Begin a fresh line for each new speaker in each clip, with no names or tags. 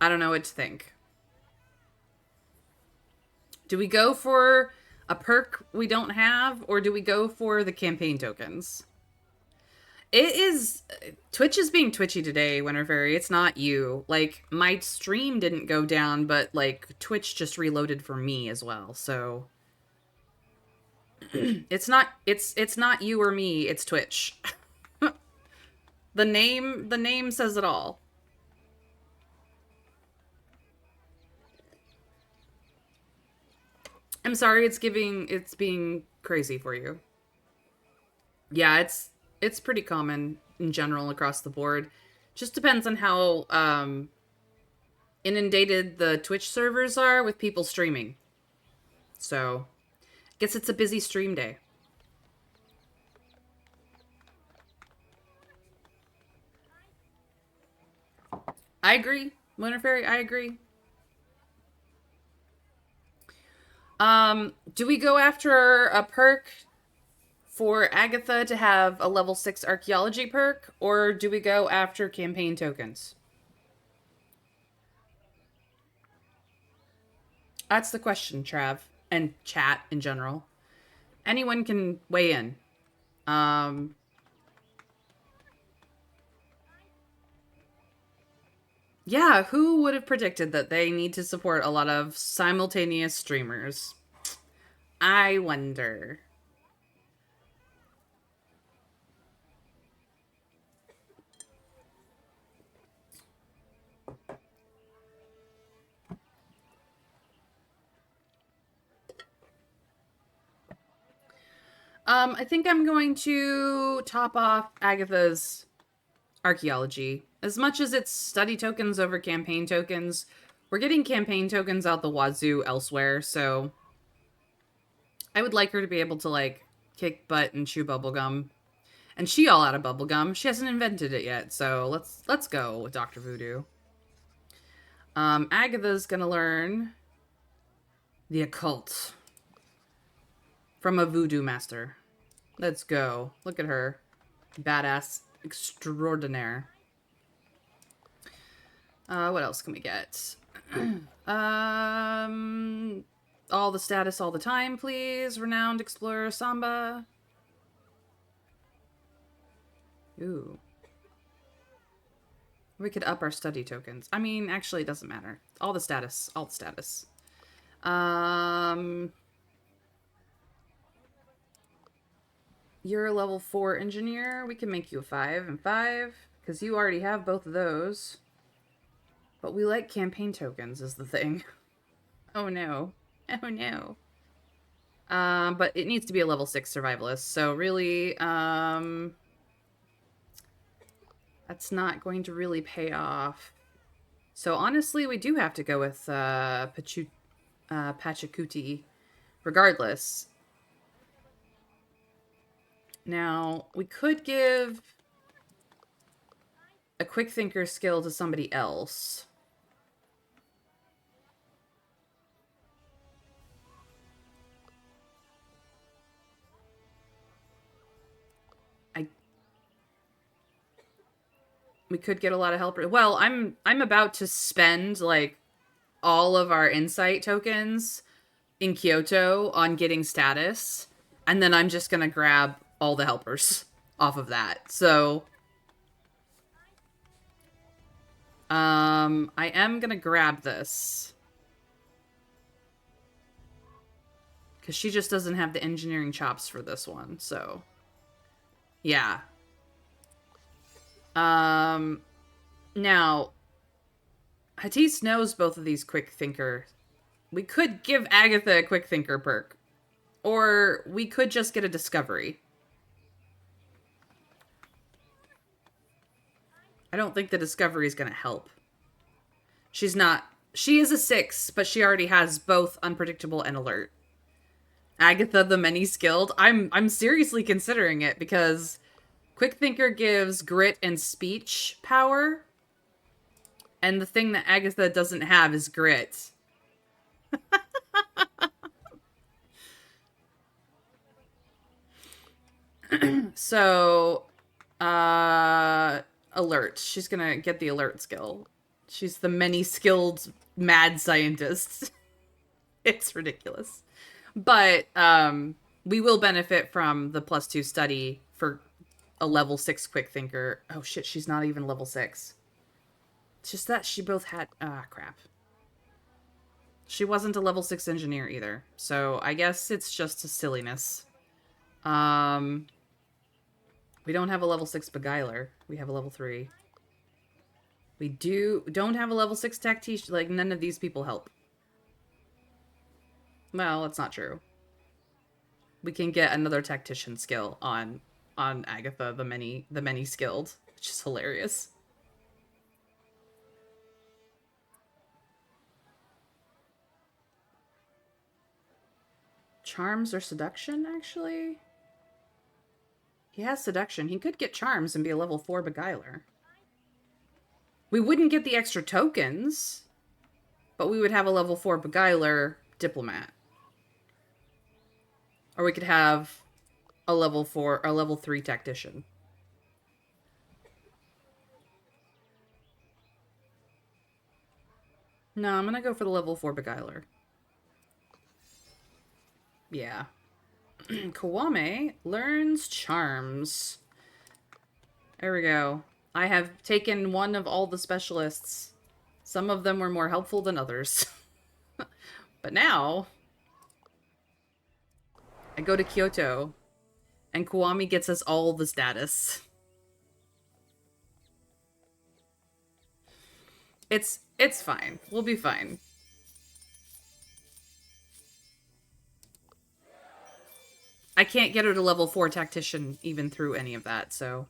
I don't know what to think. Do we go for a perk we don't have, or do we go for the campaign tokens? It is Twitch is being twitchy today, Winterfairy. It's not you. Like my stream didn't go down, but like Twitch just reloaded for me as well. So it's not you or me, it's Twitch. The name says it all. I'm sorry it's being crazy for you. Yeah, it's pretty common in general across the board. Just depends on how inundated the Twitch servers are with people streaming. So, guess it's a busy stream day. I agree, Winter Fairy. I agree. Do we go after a perk for Agatha to have a level 6 archaeology perk, or do we go after campaign tokens? That's the question, Trav, and chat in general. Anyone can weigh in. Um, yeah, who would have predicted that they need to support a lot of simultaneous streamers? I wonder. I think I'm going to top off Agatha's archaeology. As much as it's study tokens over campaign tokens, we're getting campaign tokens out the wazoo elsewhere, so I would like her to be able to like kick butt and chew bubblegum. And she all out of bubblegum. She hasn't invented it yet, so let's go with Dr. Voodoo. Agatha's gonna learn the occult from a voodoo master. Let's go. Look at her. Badass extraordinaire. What else can we get? um, all the status all the time, please. Renowned Explorer Samba. Ooh. We could up our study tokens. I mean, actually, it doesn't matter. All the status. All the status. Um, you're a level 4 engineer. We can make you a 5 and 5. Because you already have both of those. But we like campaign tokens, is the thing. Oh no. Oh no. But it needs to be a level 6 survivalist. So really, that's not going to really pay off. So honestly, we do have to go with Pachacuti regardless. Now, we could give a quick thinker skill to somebody else. I We could get a lot of help. Well, I'm about to spend like all of our insight tokens in Kyoto on getting status, and then I'm just gonna grab all the helpers off of that. So, I am gonna grab this because she just doesn't have the engineering chops for this one. So, yeah. Um, Now Hatise knows both of these quick thinker. We could give Agatha a quick thinker perk, or we could just get a discovery. I don't think the discovery is going to help. She's not. She is a 6, but she already has both unpredictable and alert. Agatha the many skilled. I'm seriously considering it because quick thinker gives grit and speech power, and the thing that Agatha doesn't have is grit. So, alert. She's gonna get the alert skill. She's the many-skilled mad scientist. It's ridiculous. But we will benefit from the +2 study for a level 6 quick thinker. Oh shit, she's not even level 6. It's just that she both had crap. She wasn't a level 6 engineer either. So I guess it's just a silliness. We don't have a level 6 beguiler. We have a level 3. We don't have a level 6 tactician. Like, none of these people help. Well, that's not true. We can get another tactician skill on Agatha, the many skilled, which is hilarious. Charms or seduction, actually? He has seduction. He could get charms and be a level 4 beguiler. We wouldn't get the extra tokens, but we would have a level 4 beguiler diplomat. Or we could have a level 3 tactician. No, I'm gonna go for the level 4 beguiler. Yeah. Kawame learns charms. There we go. I have taken one of all the specialists. Some of them were more helpful than others. But now I go to Kyoto and Kawame gets us all the status. It's fine. We'll be fine. I can't get her to level 4 tactician even through any of that, so.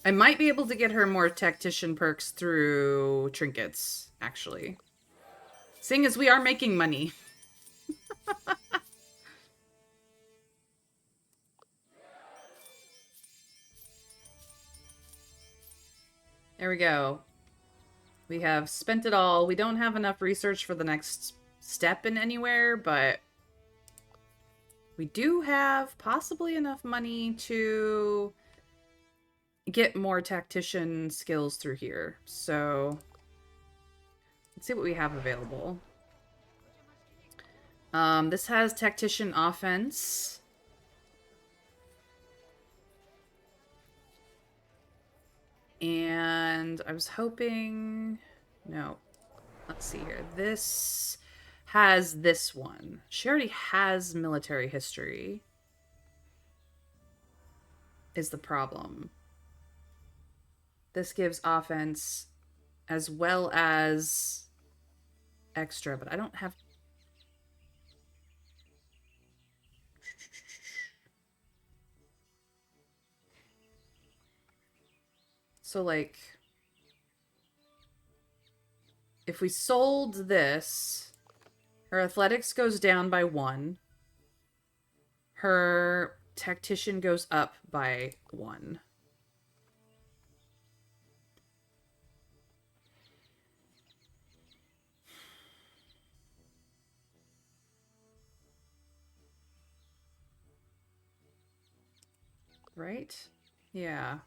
I might be able to get her more tactician perks through trinkets, actually. Seeing as we are making money. There we go. We have spent it all. We don't have enough research for the next step in anywhere, but we do have possibly enough money to get more tactician skills through here. So let's see what we have available. This has tactician offense. And I was hoping... No. Let's see here. This has this one. She already has military history. Is the problem. This gives offense as well as extra, but I don't have... So, like, if we sold this, her athletics goes down by 1. Her tactician goes up by 1. Right? Yeah.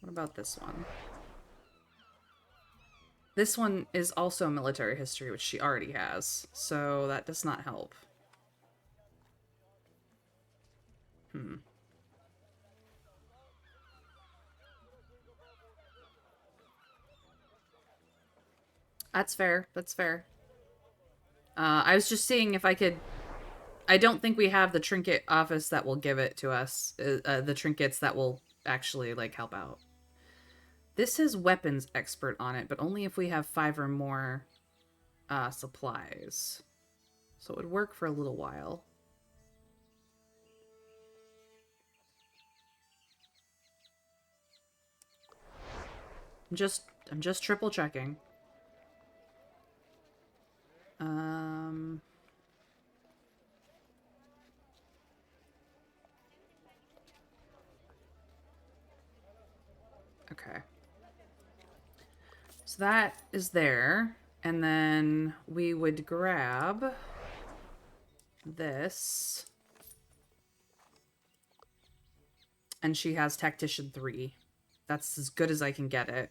What about this one? This one is also military history, which she already has, so that does not help. That's fair. That's fair. I was just seeing if I could... I don't think we have the trinket office that will give it to us. The trinkets that will actually, like, help out. This is weapons expert on it, but only if we have 5 or more supplies. So it would work for a little while. I'm just triple checking. Okay. So that is there. And then we would grab this. And she has Tactician 3. That's as good as I can get it.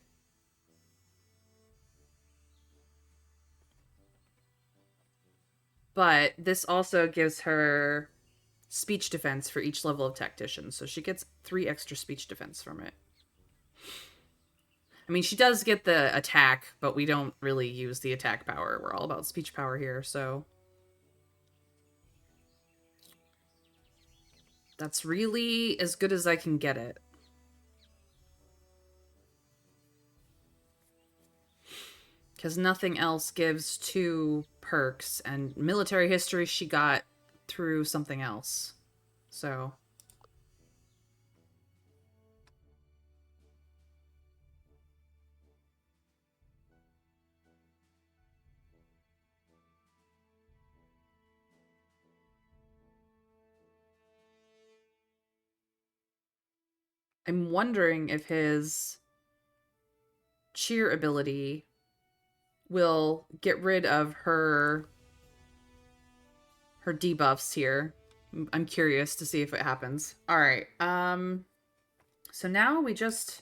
But this also gives her speech defense for each level of Tactician. So she gets 3 extra speech defense from it. I mean, she does get the attack, but we don't really use the attack power. We're all about speech power here, so... That's really as good as I can get it. Because nothing else gives 2 perks, and military history she got through something else. So... I'm wondering if his cheer ability will get rid of her debuffs here. I'm curious to see if it happens. All right. So now we just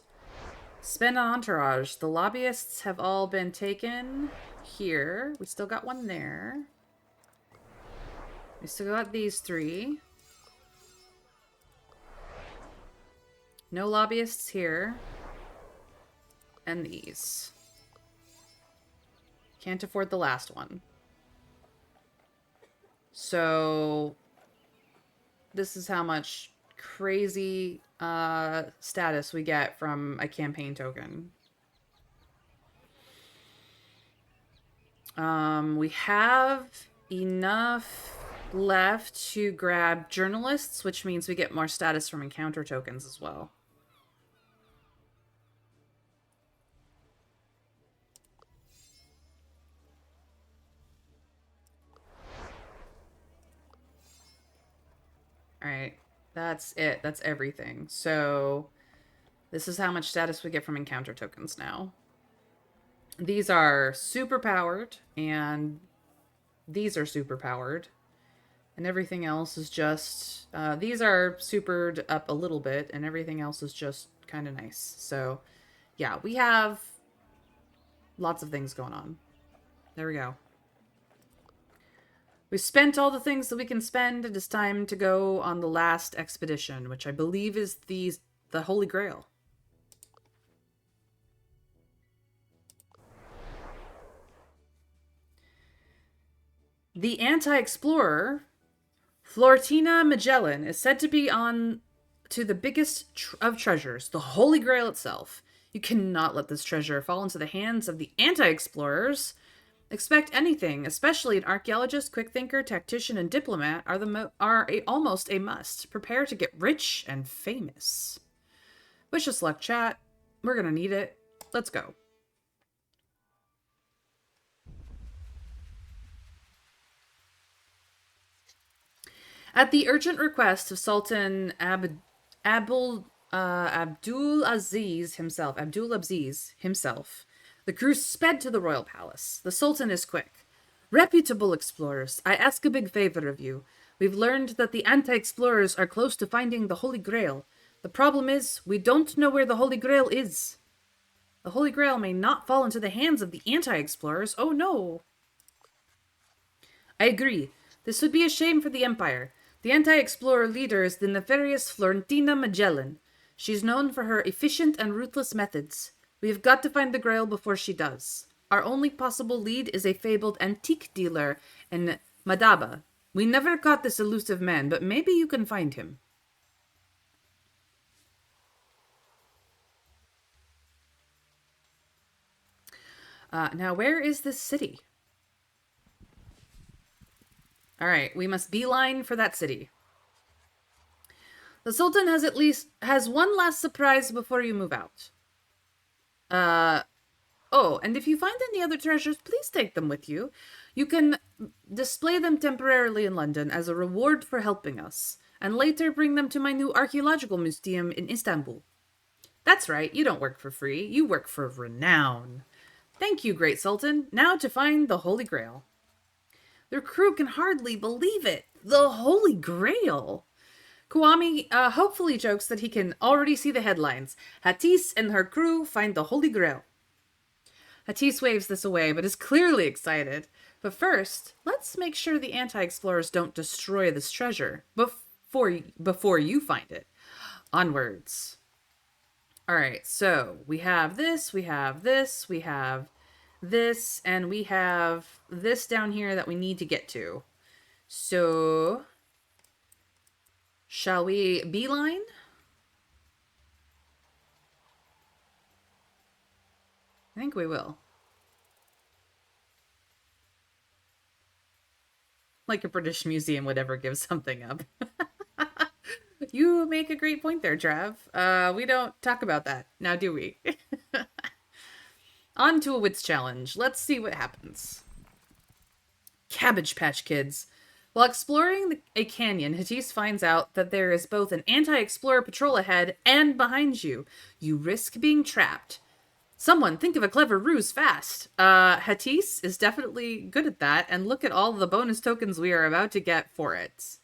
spend on entourage. The lobbyists have all been taken here. We still got one there. We still got these 3. No lobbyists here. And these. Can't afford the last one. So this is how much crazy status we get from a campaign token. We have enough left to grab journalists, which means we get more status from encounter tokens as well. Alright, that's it. That's everything. So, this is how much status we get from encounter tokens now. These are super powered, and these are super powered. And everything else is just... these are supered up a little bit, and everything else is just kind of nice. So, yeah, we have lots of things going on. There we go. We spent all the things that we can spend. It is time to go on the last expedition, which I believe is the Holy Grail. The anti-explorer, Flortina Magellan, is said to be on to the biggest of treasures, the Holy Grail itself. You cannot let this treasure fall into the hands of the anti-explorers. Expect anything, especially an archaeologist, quick thinker, tactician, and diplomat are almost a must. Prepare to get rich and famous. Wish us luck, chat. We're gonna need it. Let's go. At the urgent request of Sultan Abdul Aziz himself, the crew sped to the royal palace. The Sultan is quick. Reputable explorers, I ask a big favor of you. We've learned that the anti-explorers are close to finding the Holy Grail. The problem is, we don't know where the Holy Grail is. The Holy Grail may not fall into the hands of the anti-explorers. Oh no. I agree. This would be a shame for the Empire. The anti-explorer leader is the nefarious Florentina Magellan. She's known for her efficient and ruthless methods. We have got to find the Grail before she does. Our only possible lead is a fabled antique dealer in Madaba. We never caught this elusive man, but maybe you can find him. Now, where is this city? Alright, we must beeline for that city. The Sultan has one last surprise before you move out. Oh, and if you find any other treasures, please take them with you. You can display them temporarily in London as a reward for helping us, and later bring them to my new archaeological museum in Istanbul. That's right, you don't work for free, you work for renown. Thank you, Great Sultan. Now to find the Holy Grail. Their crew can hardly believe it. The Holy Grail. Kwame hopefully jokes that he can already see the headlines. Hatis and her crew find the Holy Grail. Hatis waves this away, but is clearly excited. But first, let's make sure the anti-explorers don't destroy this treasure before you find it. Onwards. All right, so we have this, we have this, we have this, and we have this down here that we need to get to. So, shall we beeline? I think we will. Like a British museum would ever give something up. You make a great point there, Trav. We don't talk about that, now do we? On to a wits challenge. Let's see what happens. Cabbage Patch Kids. While exploring a canyon, Hatis finds out that there is both an anti-explorer patrol ahead and behind you. You risk being trapped. Someone think of a clever ruse fast. Hatis is definitely good at that, and look at all the bonus tokens we are about to get for it.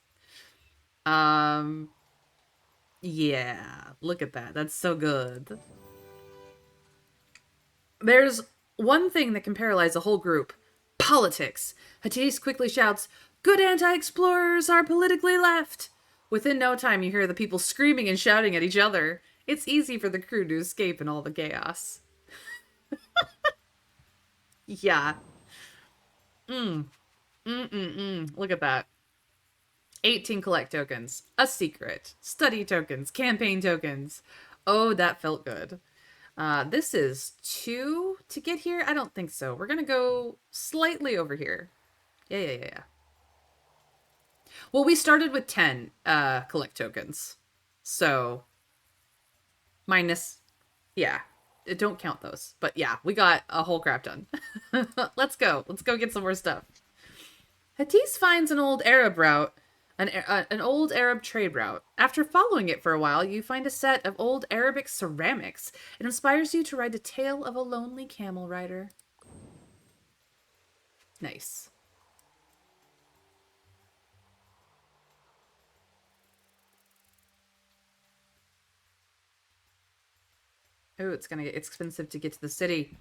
Yeah, look at that. That's so good. There's one thing that can paralyze a whole group. Politics. Hatis quickly shouts, "Good anti-explorers are politically left!" Within no time, you hear the people screaming and shouting at each other. It's easy for the crew to escape in all the chaos. Yeah. Look at that. 18 collect tokens. A secret. Study tokens. Campaign tokens. Oh, that felt good. This is 2 to get here? I don't think so. We're gonna go slightly over here. Yeah. Well, we started with 10 collect tokens. So, minus, yeah. Don't count those. But yeah, we got a whole crap done. Let's go. Let's go get some more stuff. Hatis finds an old Arab route, an old Arab trade route. After following it for a while, you find a set of old Arabic ceramics. It inspires you to write a tale of a lonely camel rider. Nice. Oh, it's gonna get expensive to get to the city.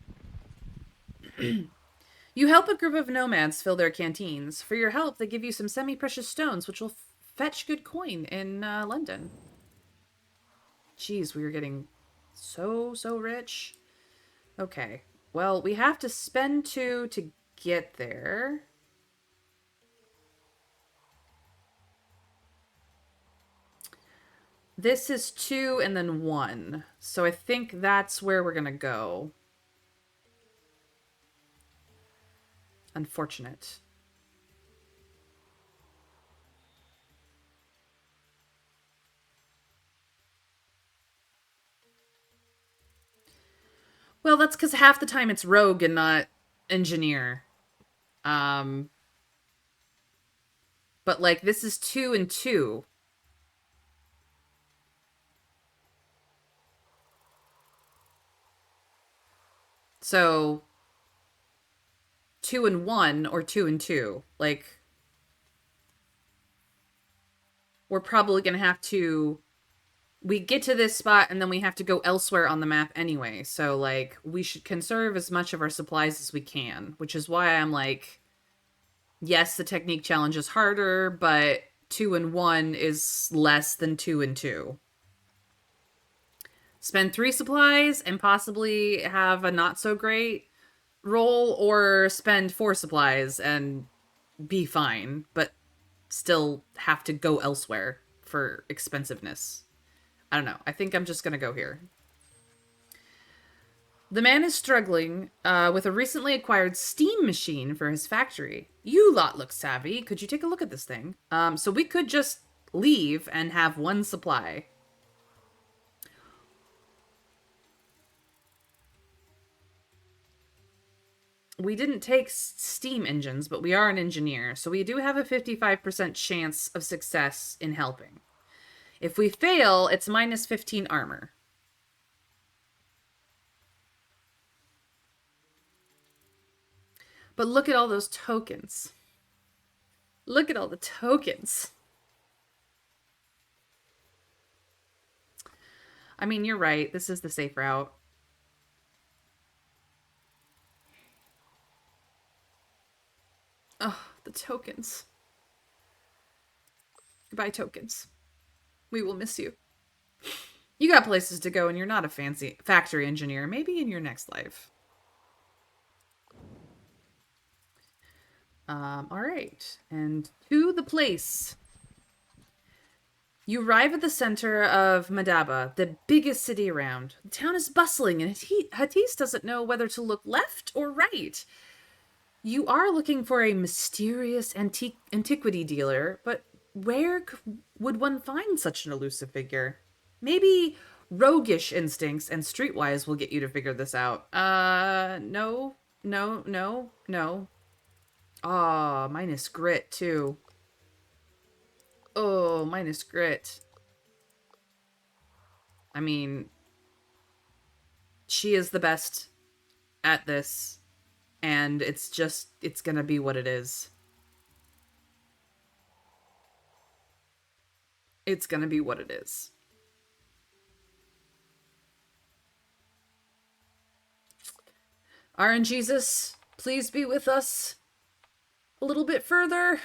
You help a group of nomads fill their canteens. For your help, they give you some semi-precious stones, which will fetch good coin in London. Jeez, we are getting so rich. Okay, well, we have to spend 2 to get there. This is 2 and then 1. So I think that's where we're gonna go. Unfortunate. Well, that's because half the time it's rogue and not engineer. But like this is 2 and 2. So 2 and 1 or 2 and 2. Like we're probably gonna have to, we get to this spot and then we have to go elsewhere on the map anyway. So like we should conserve as much of our supplies as we can, which is why I'm like, yes, the technique challenge is harder, but 2 and 1 is less than 2 and 2. Spend 3 supplies and possibly have a not so great roll, or spend 4 supplies and be fine, but still have to go elsewhere for expensiveness. I don't know. I think I'm just gonna go here. The man is struggling with a recently acquired steam machine for his factory. You lot look savvy. Could you take a look at this thing? So we could just leave and have 1 supply. We didn't take steam engines, but we are an engineer, so we do have a 55% chance of success in helping. If we fail, it's minus 15 armor. But look at all those tokens. Look at all the tokens. I mean, you're right. This is the safe route. Oh, the tokens. Goodbye, tokens. We will miss you. You got places to go and you're not a fancy factory engineer. Maybe in your next life. All right. And to the place. You arrive at the center of Madaba, the biggest city around. The town is bustling, and Hatis doesn't know whether to look left or right. You are looking for a mysterious antiquity dealer, but where would one find such an elusive figure? Maybe roguish instincts and streetwise will get you to figure this out. No. Ah, minus grit, too. Oh, minus grit. I mean, she is the best at this, and it's gonna be what it is. It's gonna be what it is. RNGesus, please be with us a little bit further.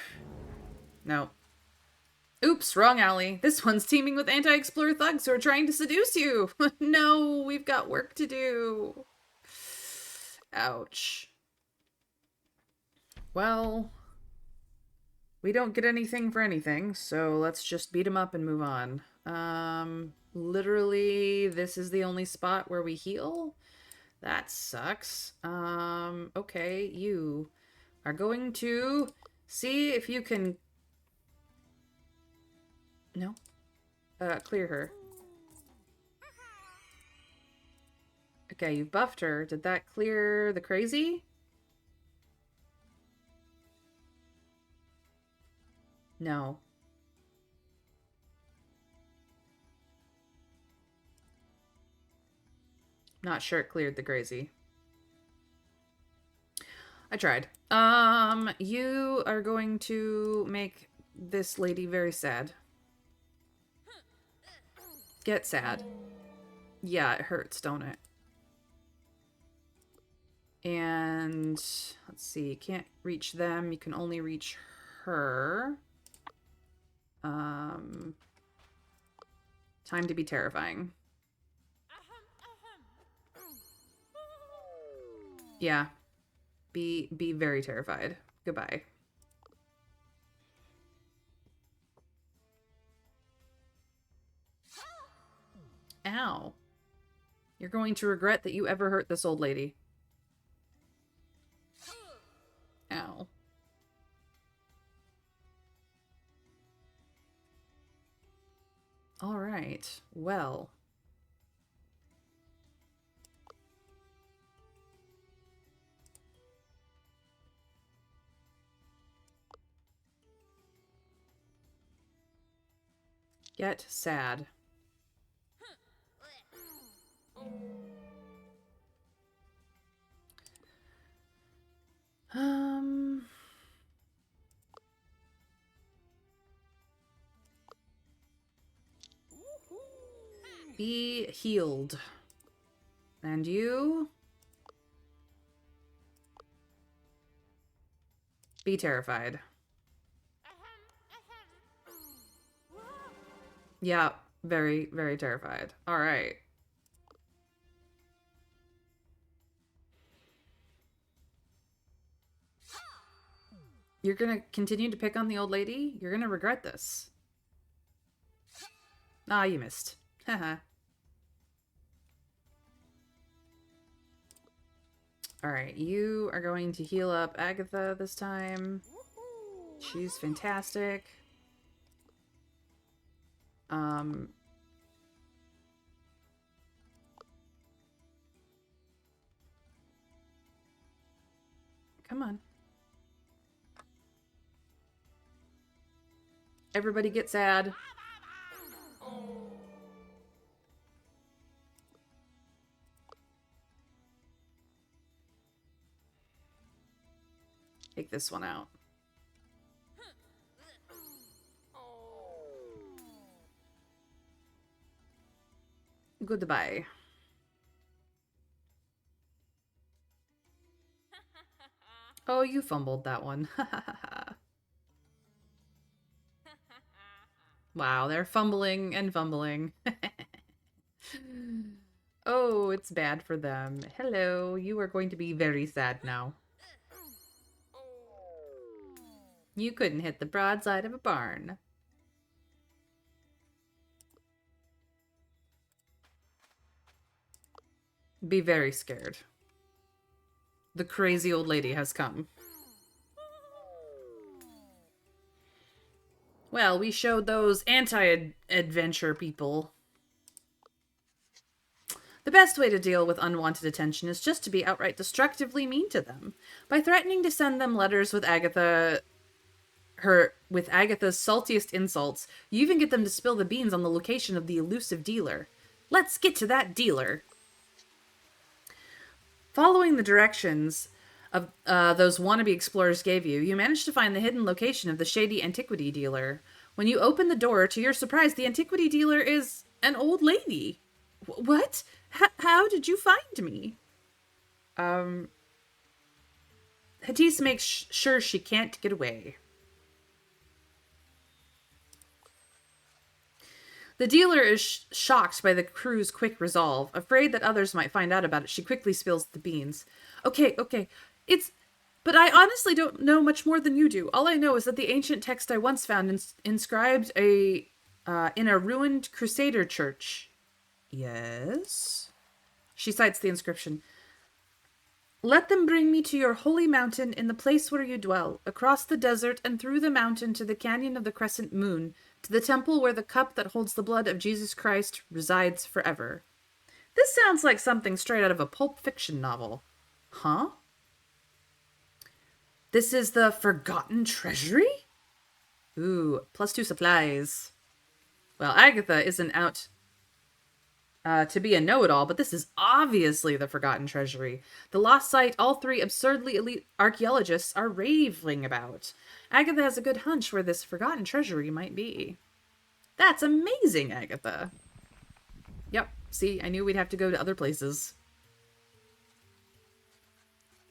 No. Oops, wrong alley. This one's teeming with anti-explorer thugs who are trying to seduce you. No, we've got work to do. Ouch. Well, we don't get anything for anything, so let's just beat him up and move on. Literally, this is the only spot where we heal? That sucks. Okay, you are going to see if you can... No. Clear her. Okay, you've buffed her. Did that clear the crazy? No. Not sure it cleared the crazy. I tried. You are going to make this lady very sad. Get sad. Yeah, it hurts, don't it? And let's see, you can't reach them. You can only reach her. Time to be terrifying. Yeah. Be very terrified. Goodbye. Ow. You're going to regret that you ever hurt this old lady. Ow. All right. Well. Get sad. Be healed. And you? Be terrified. Yeah, very, very terrified. All right. You're gonna continue to pick on the old lady? You're gonna regret this. Ah, you missed. Haha. Alright, you are going to heal up Agatha this time. She's fantastic. Come on. Everybody get sad. Take this one out. Goodbye. Oh, you fumbled that one. Wow, they're fumbling and fumbling. Oh, it's bad for them. Hello, you are going to be very sad now. You couldn't hit the broadside of a barn. Be very scared. The crazy old lady has come. Well, we showed those anti-adventure people. The best way to deal with unwanted attention is just to be outright destructively mean to them. By threatening to send them letters with Agatha's saltiest insults, you even get them to spill the beans on the location of the elusive dealer. Let's get to that dealer. Following the directions of those wannabe explorers gave you, you managed to find the hidden location of the shady antiquity dealer. When you open the door, to your surprise, the antiquity dealer is an old lady. What? How did you find me? Hatise makes sure she can't get away. The dealer is shocked by the crew's quick resolve. Afraid that others might find out about it, she quickly spills the beans. Okay. But I honestly don't know much more than you do. All I know is that the ancient text I once found inscribed in a ruined Crusader church. Yes? She cites the inscription. Let them bring me to your holy mountain in the place where you dwell, across the desert and through the mountain to the canyon of the crescent moon, to the temple where the cup that holds the blood of Jesus Christ resides forever. This sounds like something straight out of a Pulp Fiction novel. Huh? This is the Forgotten Treasury? Ooh, +2 supplies. Well, Agatha isn't out to be a know-it-all, but this is obviously the Forgotten Treasury. The lost site all three absurdly elite archaeologists are raving about. Agatha has a good hunch where this Forgotten Treasury might be. That's amazing, Agatha. Yep, see, I knew we'd have to go to other places.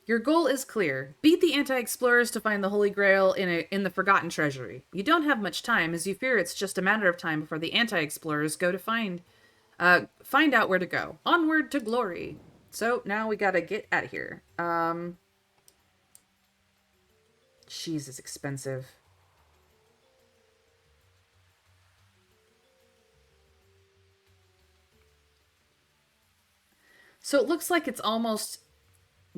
Your goal is clear. Beat the anti-explorers to find the Holy Grail in the Forgotten Treasury. You don't have much time, as you fear it's just a matter of time before the anti-explorers go to find out where to go. Onward to glory. So now we gotta get out of here. Cheese is expensive. So it looks like it's almost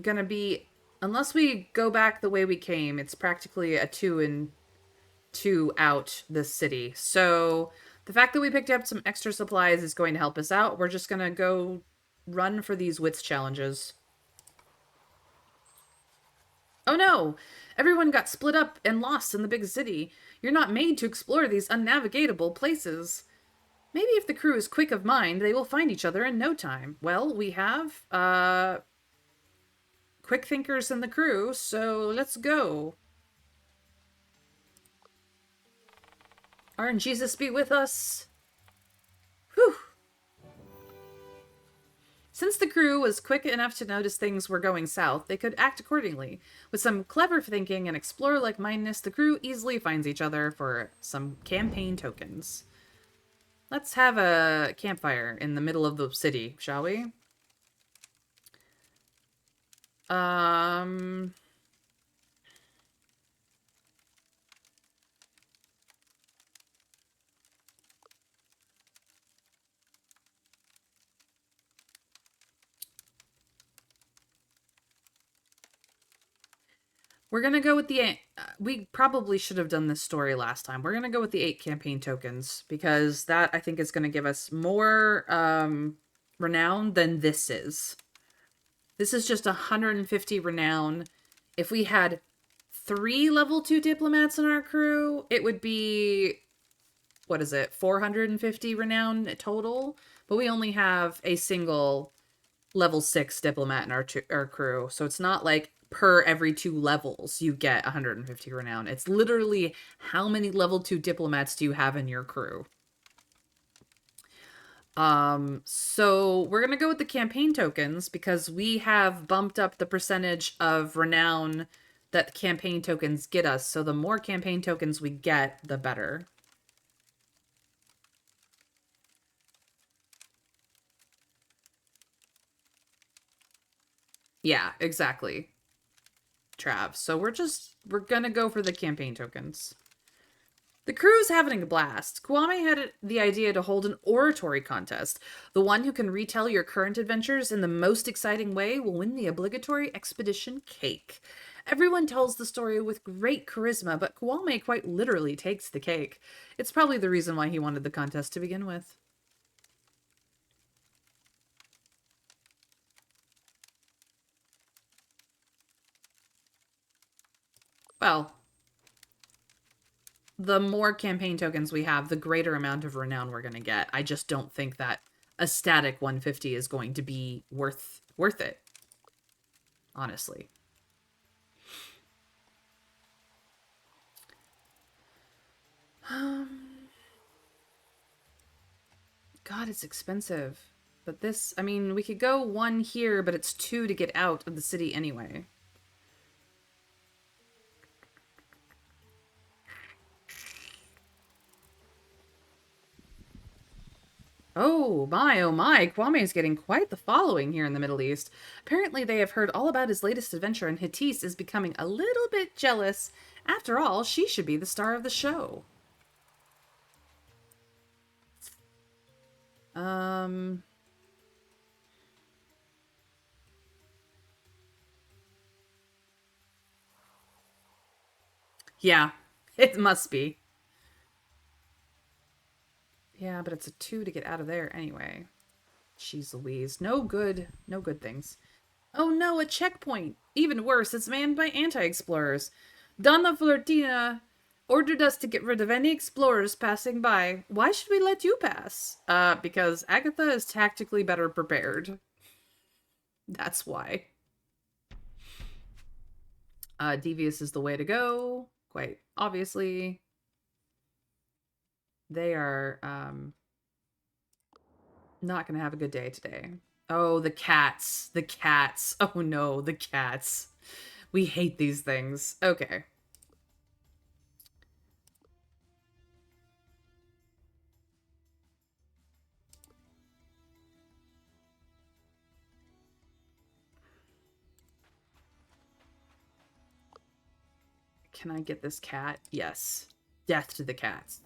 gonna be, unless we go back the way we came, it's practically a 2 and 2 out this city. So the fact that we picked up some extra supplies is going to help us out. We're just gonna go run for these wits challenges. Oh no! Everyone got split up and lost in the big city. You're not made to explore these unnavigatable places. Maybe if the crew is quick of mind, they will find each other in no time. Well, we have, quick thinkers in the crew, so let's go. RNGesus be with us. Whew. Since the crew was quick enough to notice things were going south, they could act accordingly. With some clever thinking and explorer-like mindedness, the crew easily finds each other for some campaign tokens. Let's have a campfire in the middle of the city, shall we? We're gonna go with the... we probably should have done this story last time. We're gonna go with the 8 campaign tokens, because that, I think, is gonna give us more renown than this is. This is just 150 renown. If we had 3 level 2 diplomats in our crew, it would be... what is it? 450 renown total? But we only have a single level 6 diplomat in our crew, so it's not like per every 2 levels you get 150 renown. It's literally how many level 2 diplomats do you have in your crew. So we're gonna go with the campaign tokens because we have bumped up the percentage of renown that the campaign tokens get us. So the more campaign tokens we get, the better. Yeah, exactly. Trav. So we're gonna go for the campaign tokens. The crew's having a blast. Kwame had the idea to hold an oratory contest. The one who can retell your current adventures in the most exciting way will win the obligatory expedition cake. Everyone tells the story with great charisma, but Kwame quite literally takes the cake. It's probably the reason why he wanted the contest to begin with. Well, the more campaign tokens we have, the greater amount of renown we're going to get. I just don't think that a static 150 is going to be worth it, honestly. God, it's expensive. But this, I mean, we could go 1 here, but it's 2 to get out of the city anyway. Oh my, Kwame is getting quite the following here in the Middle East. Apparently they have heard all about his latest adventure and Hittis is becoming a little bit jealous. After all, she should be the star of the show. Yeah, it must be. Yeah, but it's a 2 to get out of there anyway. Jeez Louise. No good things. Oh no, a checkpoint! Even worse, it's manned by anti-explorers. Donna Flortina ordered us to get rid of any explorers passing by. Why should we let you pass? Because Agatha is tactically better prepared. That's why. Devious is the way to go. Quite obviously. They are, not gonna have a good day today. Oh, the cats. The cats. Oh no, the cats. We hate these things. Okay. Can I get this cat? Yes. Death to the cats.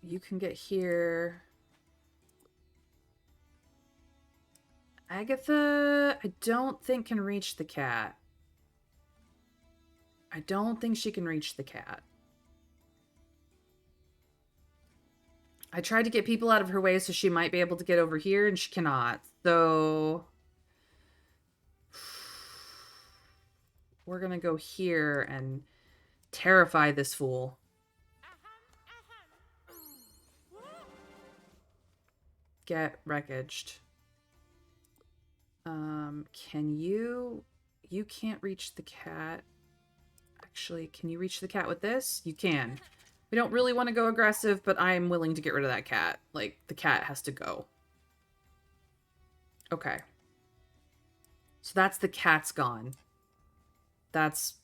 You can get here. Agatha, I don't think can reach the cat. I don't think she can reach the cat. I tried to get people out of her way so she might be able to get over here, and she cannot. So we're gonna go here and terrify this fool. Get wreckaged. Can you... You can't reach the cat. Actually, can you reach the cat with this? You can. We don't really want to go aggressive, but I'm willing to get rid of that cat. Like, the cat has to go. Okay. So that's the cat's gone. That's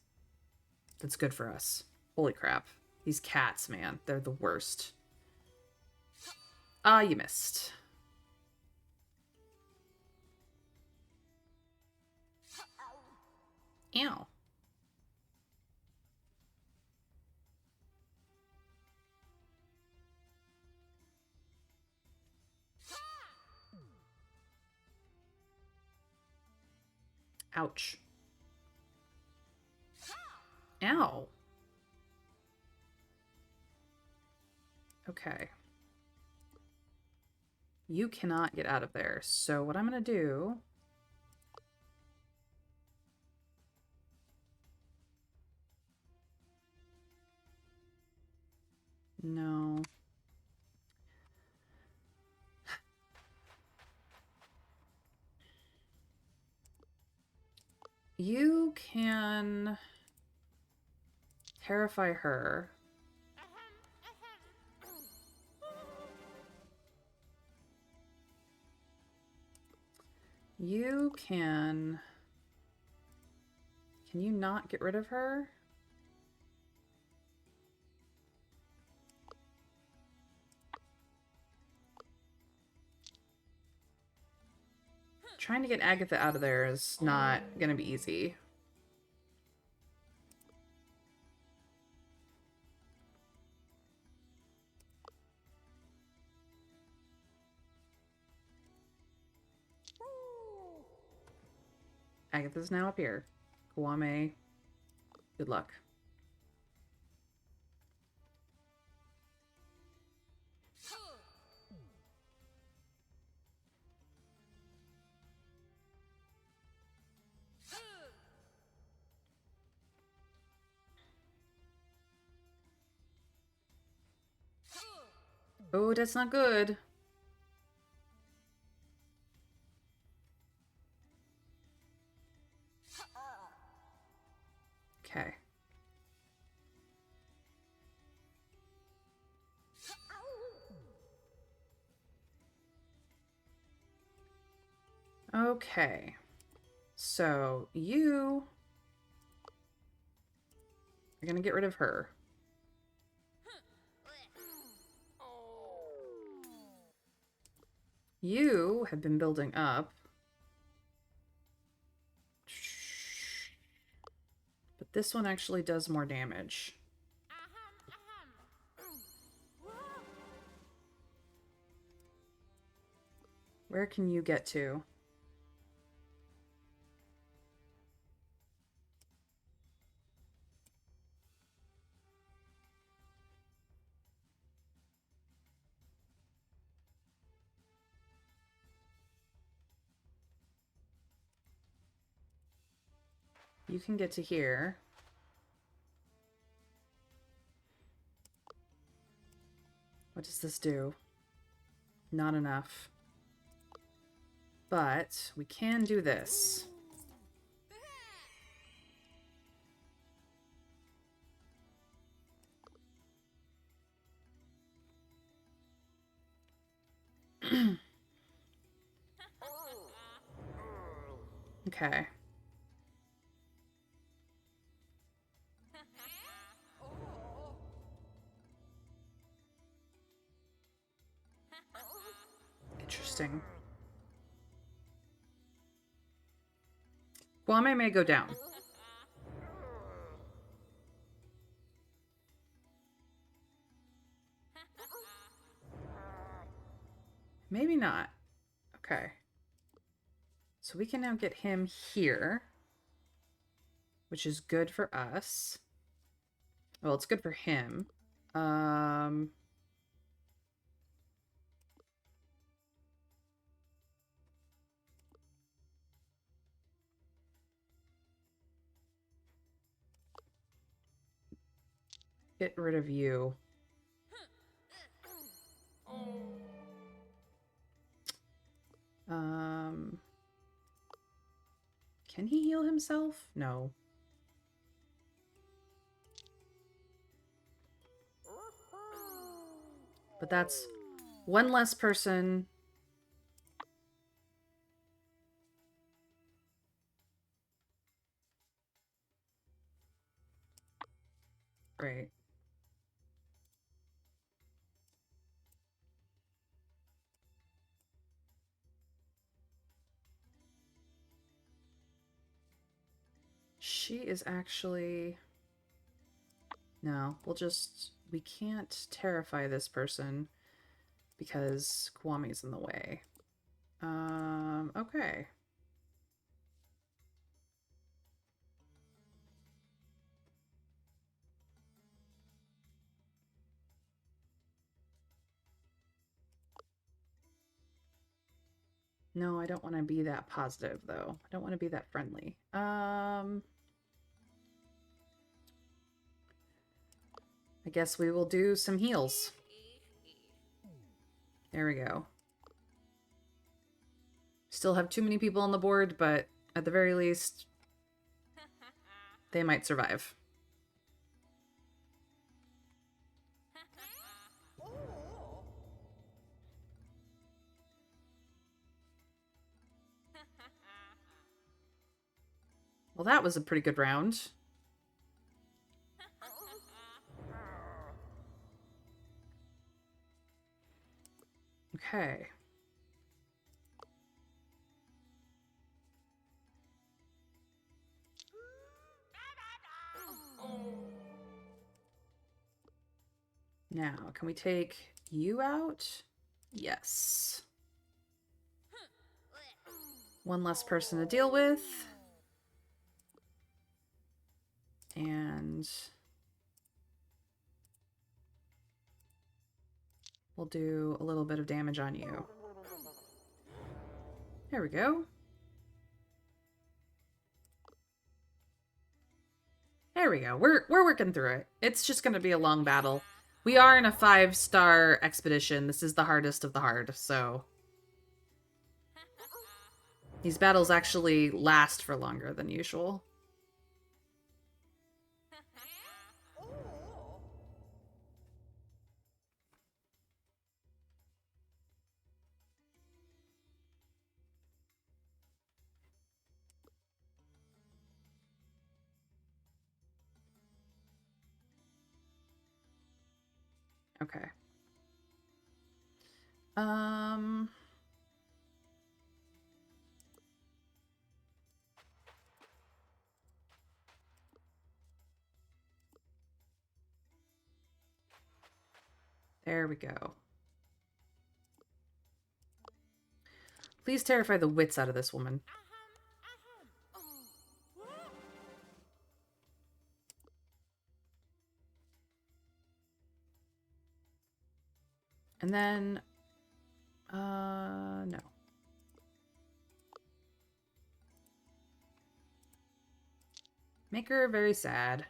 good for us. Holy crap. These cats, man. They're the worst. Ah, you missed. Ow. Ouch. Ow. Okay. You cannot get out of there. So what I'm going to do... No. You can terrify her. You can... Can you not get rid of her? Trying to get Agatha out of there is not going to be easy. Agatha's now up here. Kwame, good luck. Oh, that's not good. Okay. Okay. So, you are going to get rid of her. You have been building up. But this one actually does more damage. Where can you get to? You can get to here. What does this do? Not enough. But we can do this. Okay. Interesting. Kwame may go down. Maybe not. Okay. So we can now get him here, which is good for us. Well, it's good for him. Get rid of you. Can he heal himself? No. But that's one less person. Great. She is actually... No, we can't terrify this person because Kwame's in the way. Okay. No, I don't want to be that positive, though. I don't want to be that friendly. I guess we will do some heals. There we go. Still have too many people on the board, but at the very least, they might survive. Well, that was a pretty good round. Okay. Now, can we take you out? Yes. One less person to deal with. And we'll do a little bit of damage on you. There we go. There we go. We're working through it. It's just going to be a long battle. We are in a 5-star expedition. This is the hardest of the hard, so these battles actually last for longer than usual. Okay. There we go. Please terrify the wits out of this woman. And then, no. Make her very sad.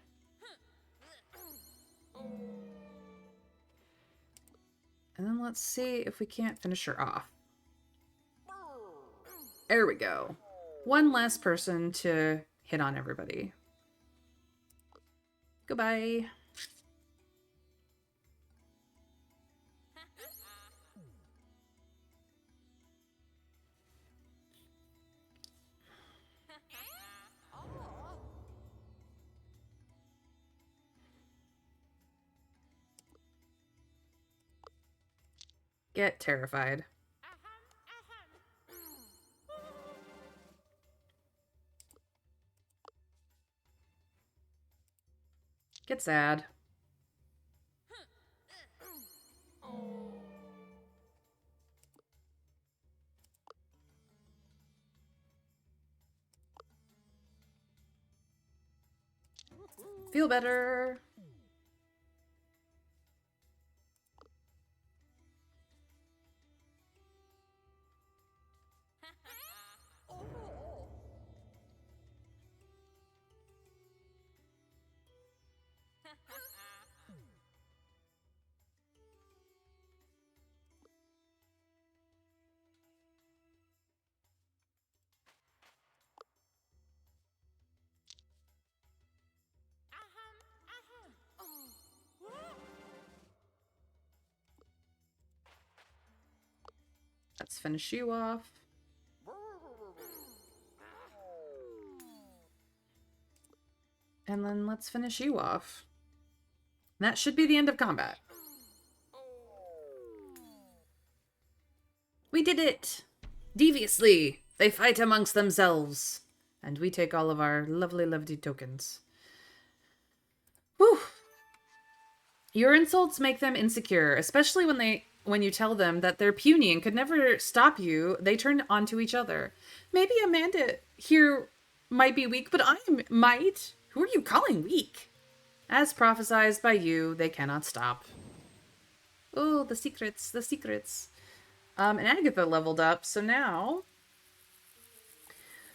And then let's see if we can't finish her off. There we go. One less person to hit on everybody. Goodbye. Get terrified. Get sad. Feel better. Let's finish you off. And then let's finish you off. And that should be the end of combat. We did it! Deviously, they fight amongst themselves. And we take all of our lovely, lovely tokens. Whew! Your insults make them insecure, especially when you tell them that they're puny and could never stop you. They turn onto each other. Maybe Amanda here might be weak, but I might. Who are you calling weak? As prophesied by you, they cannot stop. Oh, the secrets, the secrets. And Agatha leveled up, so now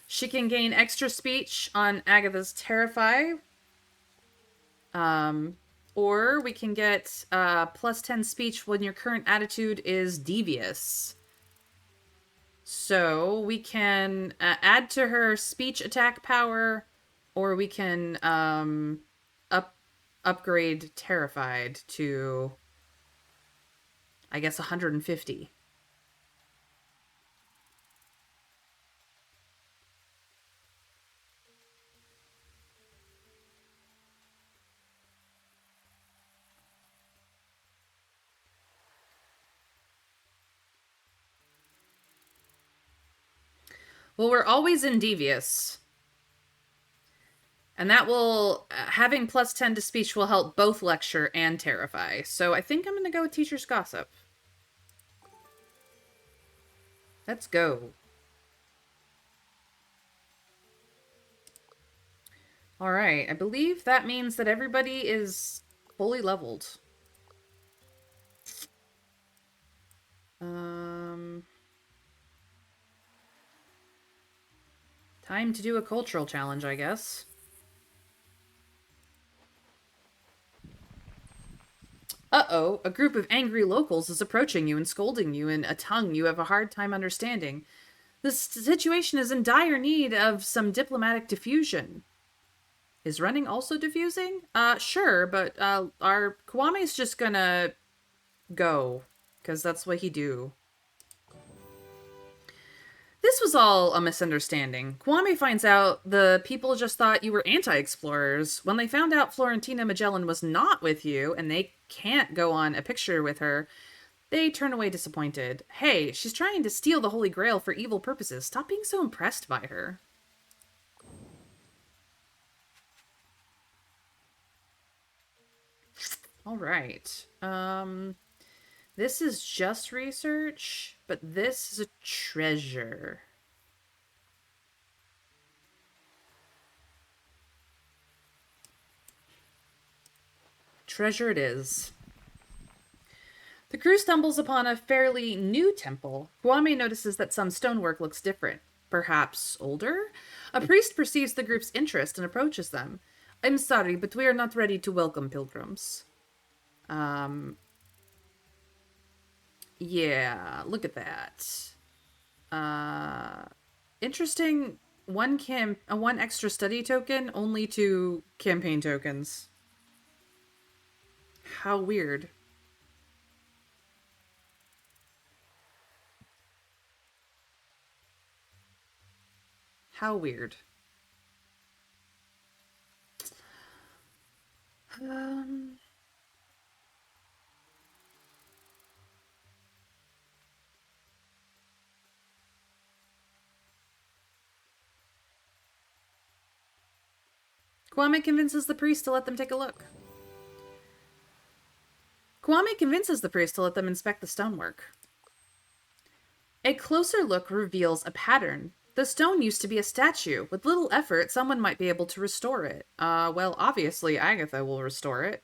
she can gain extra speech on Agatha's Terrify. Or we can get plus 10 speech when your current attitude is devious. So we can add to her speech attack power, or we can upgrade terrified to, I guess, 150. Well, we're always in devious. And that will, having plus 10 to speech will help both lecture and terrify. So I think I'm going to go with teacher's gossip. Let's go. All right. I believe that means that everybody is fully leveled. Time to do a cultural challenge, I guess. Uh-oh, a group of angry locals is approaching you and scolding you in a tongue you have a hard time understanding. This situation is in dire need of some diplomatic diffusion. Is running also diffusing? Sure, but our Kwame's just gonna go, because that's what he do. This was all a misunderstanding. Kwame finds out the people just thought you were anti-explorers. When they found out Florentina Magellan was not with you, and they can't go on a picture with her, they turn away disappointed. Hey, she's trying to steal the Holy Grail for evil purposes. Stop being so impressed by her. All right. This is just research, but this is a treasure. Treasure it is. The crew stumbles upon a fairly new temple. Kwame notices that some stonework looks different. Perhaps older? A priest perceives the group's interest and approaches them. I'm sorry, but we are not ready to welcome pilgrims. Yeah, look at that. Interesting. One extra study token, only 2 campaign tokens. How weird. How weird. Kwame convinces the priest to let them take a look. Kwame convinces the priest to let them inspect the stonework. A closer look reveals a pattern. The stone used to be a statue. With little effort, someone might be able to restore it. Well, obviously Agatha will restore it.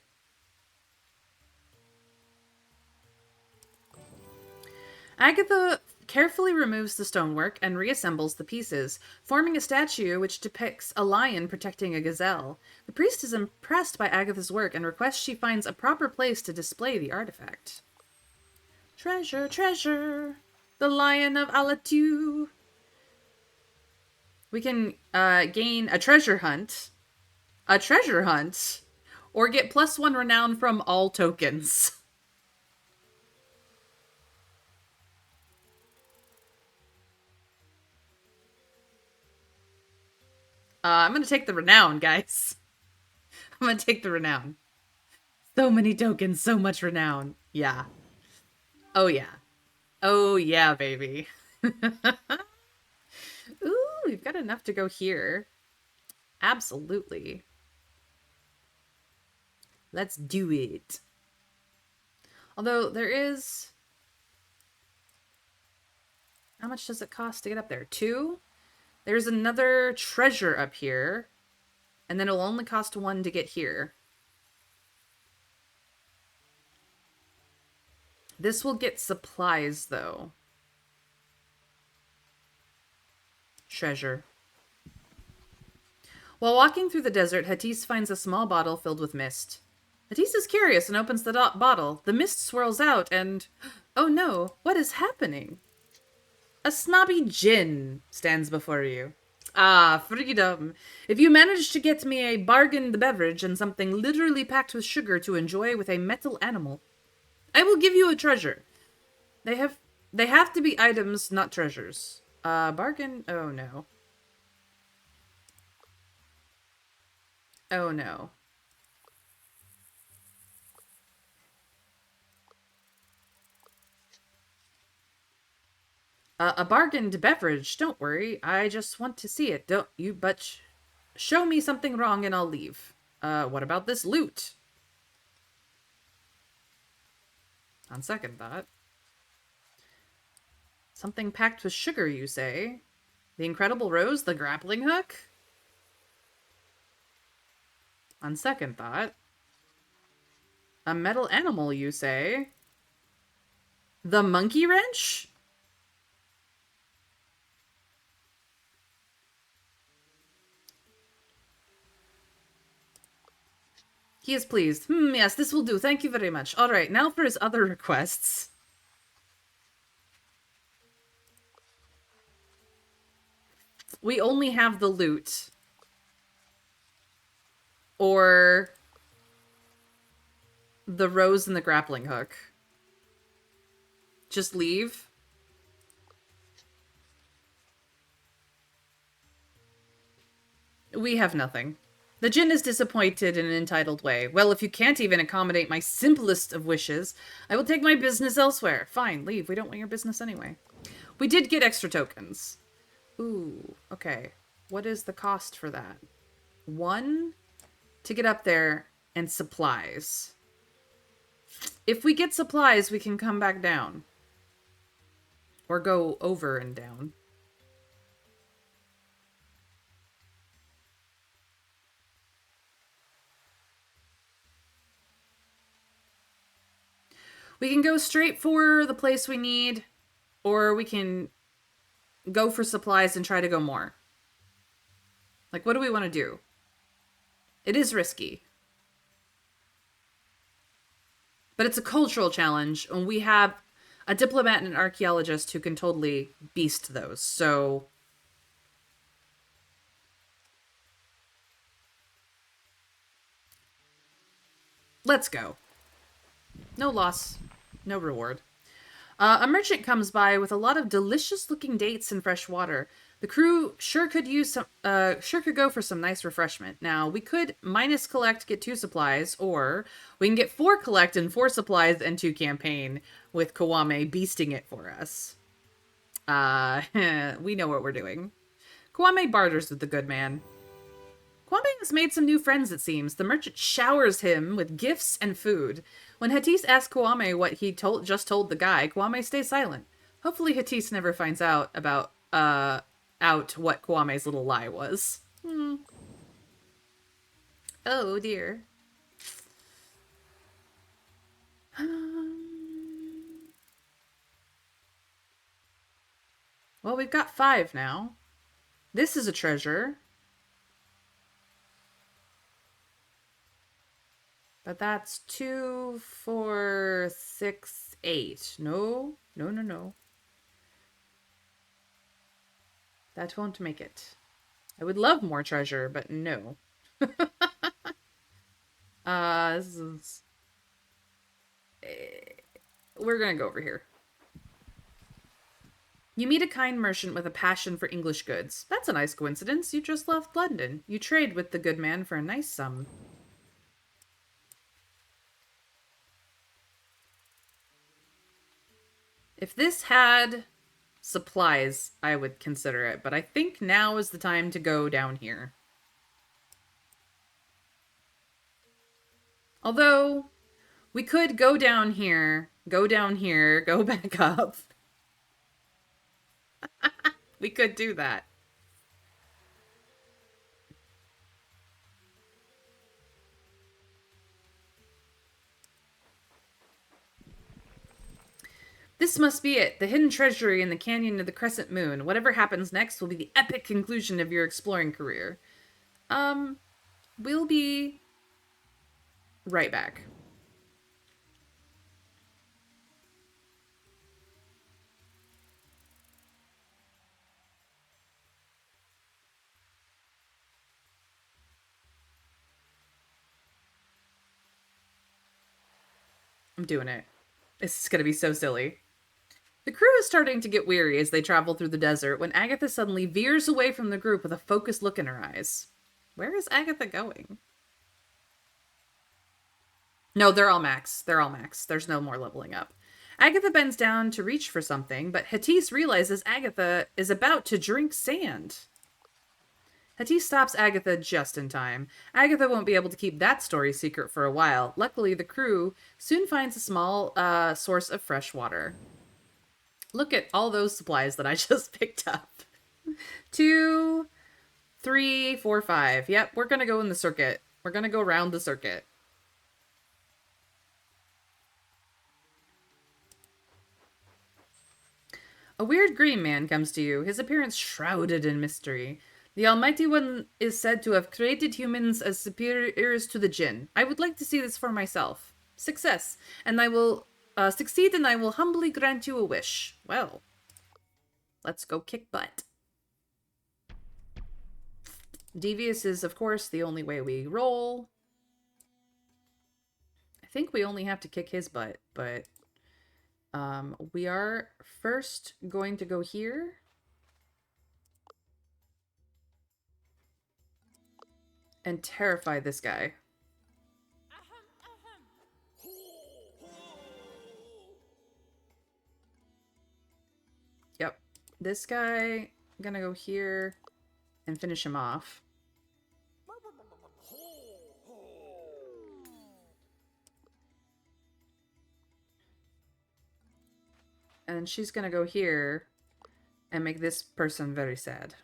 Agatha carefully removes the stonework and reassembles the pieces, forming a statue which depicts a lion protecting a gazelle. The priest is impressed by Agatha's work and requests she finds a proper place to display the artifact. Treasure, treasure, the Lion of Alatu. We can gain a treasure hunt, or get +1 renown from all tokens. I'm gonna take the renown, guys. I'm gonna take the renown. So many tokens, so much renown. Yeah. Oh, yeah. Oh, yeah, baby. Ooh, we've got enough to go here. Absolutely. Let's do it. Although there is... How much does it cost to get up there? 2? There's another treasure up here. And then it'll only cost 1 to get here. This will get supplies, though. Treasure. While walking through the desert, Hatis finds a small bottle filled with mist. Matisse is curious and opens the bottle. The mist swirls out and... Oh no, what is happening? A snobby djinn stands before you. Ah, freedom. If you manage to get me a bargained beverage and something literally packed with sugar to enjoy with a metal animal, I will give you a treasure. They have they have to be items, not treasures. Bargain? Oh no. Oh no. A bargained beverage. Don't worry. I just want to see it. Don't you? But show me something wrong and I'll leave. What about this loot? On second thought. Something packed with sugar, you say? The incredible rose, the grappling hook? On second thought. A metal animal, you say? The monkey wrench? He is pleased. Yes, this will do. Thank you very much. All right, now for his other requests. We only have the loot. Or the rose and the grappling hook. Just leave. We have nothing. The djinn is disappointed in an entitled way. Well, if you can't even accommodate my simplest of wishes, I will take my business elsewhere. Fine, leave. We don't want your business anyway. We did get extra tokens. Ooh, okay. What is the cost for that? 1 to get up there and supplies. If we get supplies, we can come back down. Or go over and down. We can go straight for the place we need, or we can go for supplies and try to go more. Like, what do we want to do? It is risky. But it's a cultural challenge, and we have a diplomat and an archaeologist who can totally beast those, so... Let's go. No loss, no reward. A merchant comes by with a lot of delicious-looking dates and fresh water. The crew sure could go for some nice refreshment. Now, we could minus collect, get 2 supplies, or we can get 4 collect and 4 supplies and 2 campaign with Kwame beasting it for us. We know what we're doing. Kwame barters with the good man. Kwame has made some new friends, it seems. The merchant showers him with gifts and food. When Hattis asks Kwame what he just told the guy, Kwame stays silent. Hopefully Hattis never finds out about, what Kwame's little lie was. Oh, dear. Well, we've got 5 now. This is a treasure. But that's 2, 4, 6, 8. No. That won't make it. I would love more treasure, but no. This is... We're gonna go over here. You meet a kind merchant with a passion for English goods. That's a nice coincidence. You just left London. You trade with the good man for a nice sum. If this had supplies, I would consider it, but I think now is the time to go down here. Although, we could go down here, go back up. We could do that. This must be it. The hidden treasury in the canyon of the crescent moon. Whatever happens next will be the epic conclusion of your exploring career. We'll be right back. I'm doing it. This is going to be so silly. The crew is starting to get weary as they travel through the desert when Agatha suddenly veers away from the group with a focused look in her eyes. Where is Agatha going? No, they're all max. They're all max. There's no more leveling up. Agatha bends down to reach for something, but Hatise realizes Agatha is about to drink sand. Hatise stops Agatha just in time. Agatha won't be able to keep that story secret for a while. Luckily, the crew soon finds a small source of fresh water. Look at all those supplies that I just picked up. 2, 3, 4, 5. Yep, we're going to go in the circuit. We're going to go around the circuit. A weird green man comes to you, his appearance shrouded in mystery. The Almighty One is said to have created humans as superiors to the Jinn. I would like to see this for myself. Success, and I will succeed, and I will humbly grant you a wish. Well, let's go kick butt. Devious is, of course, the only way we roll. I think we only have to kick his butt, but we are first going to go here. And terrify this guy. Yep. This guy, I'm gonna go here and finish him off. And she's gonna go here and make this person very sad.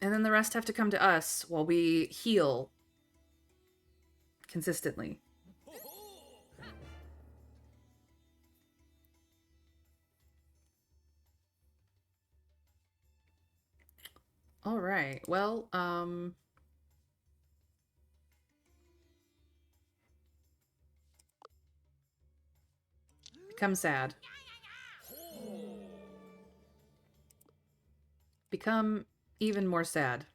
And then the rest have to come to us while we heal consistently. All right. Well, become sad. Become even more sad.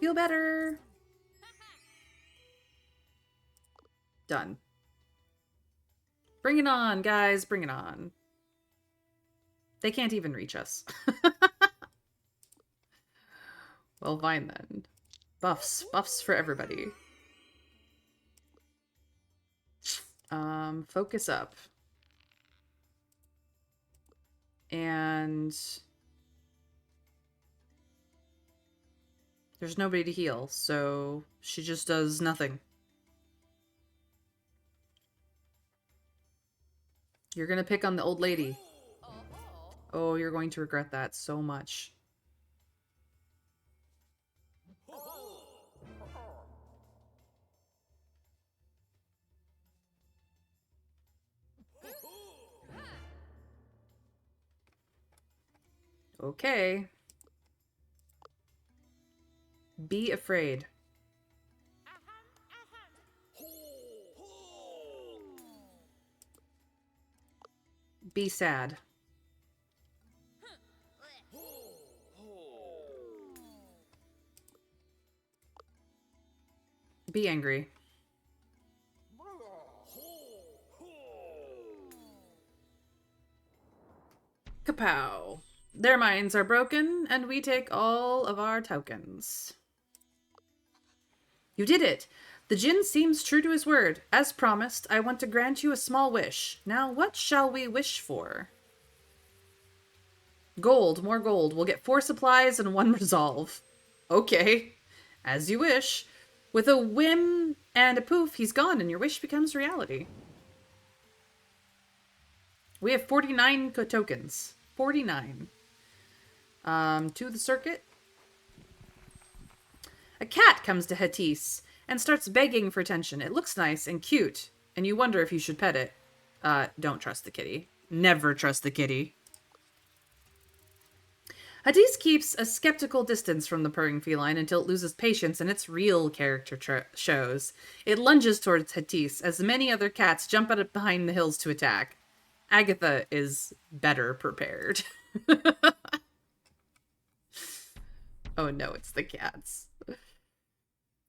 Feel better. Done. Bring it on, guys. Bring it on. They can't even reach us. Well, fine then. Buffs. Buffs for everybody. Focus up. And there's nobody to heal, so she just does nothing. You're gonna pick on the old lady. Oh, you're going to regret that so much. Okay. Be afraid. Be sad. Be angry. Kapow. Their minds are broken, and we take all of our tokens. You did it! The Jinn seems true to his word. As promised, I want to grant you a small wish. Now, what shall we wish for? Gold. More gold. We'll get 4 supplies and 1 resolve. Okay. As you wish. With a whim and a poof, he's gone, and your wish becomes reality. We have 49 tokens. 49. To the circuit. A cat comes to Hattis and starts begging for attention. It looks nice and cute, and you wonder if you should pet it. Don't trust the kitty. Never trust the kitty. Hadis keeps a skeptical distance from the purring feline until it loses patience and its real character shows. It lunges towards Hadis as many other cats jump out behind the hills to attack. Agatha is better prepared. Oh no, it's the cats.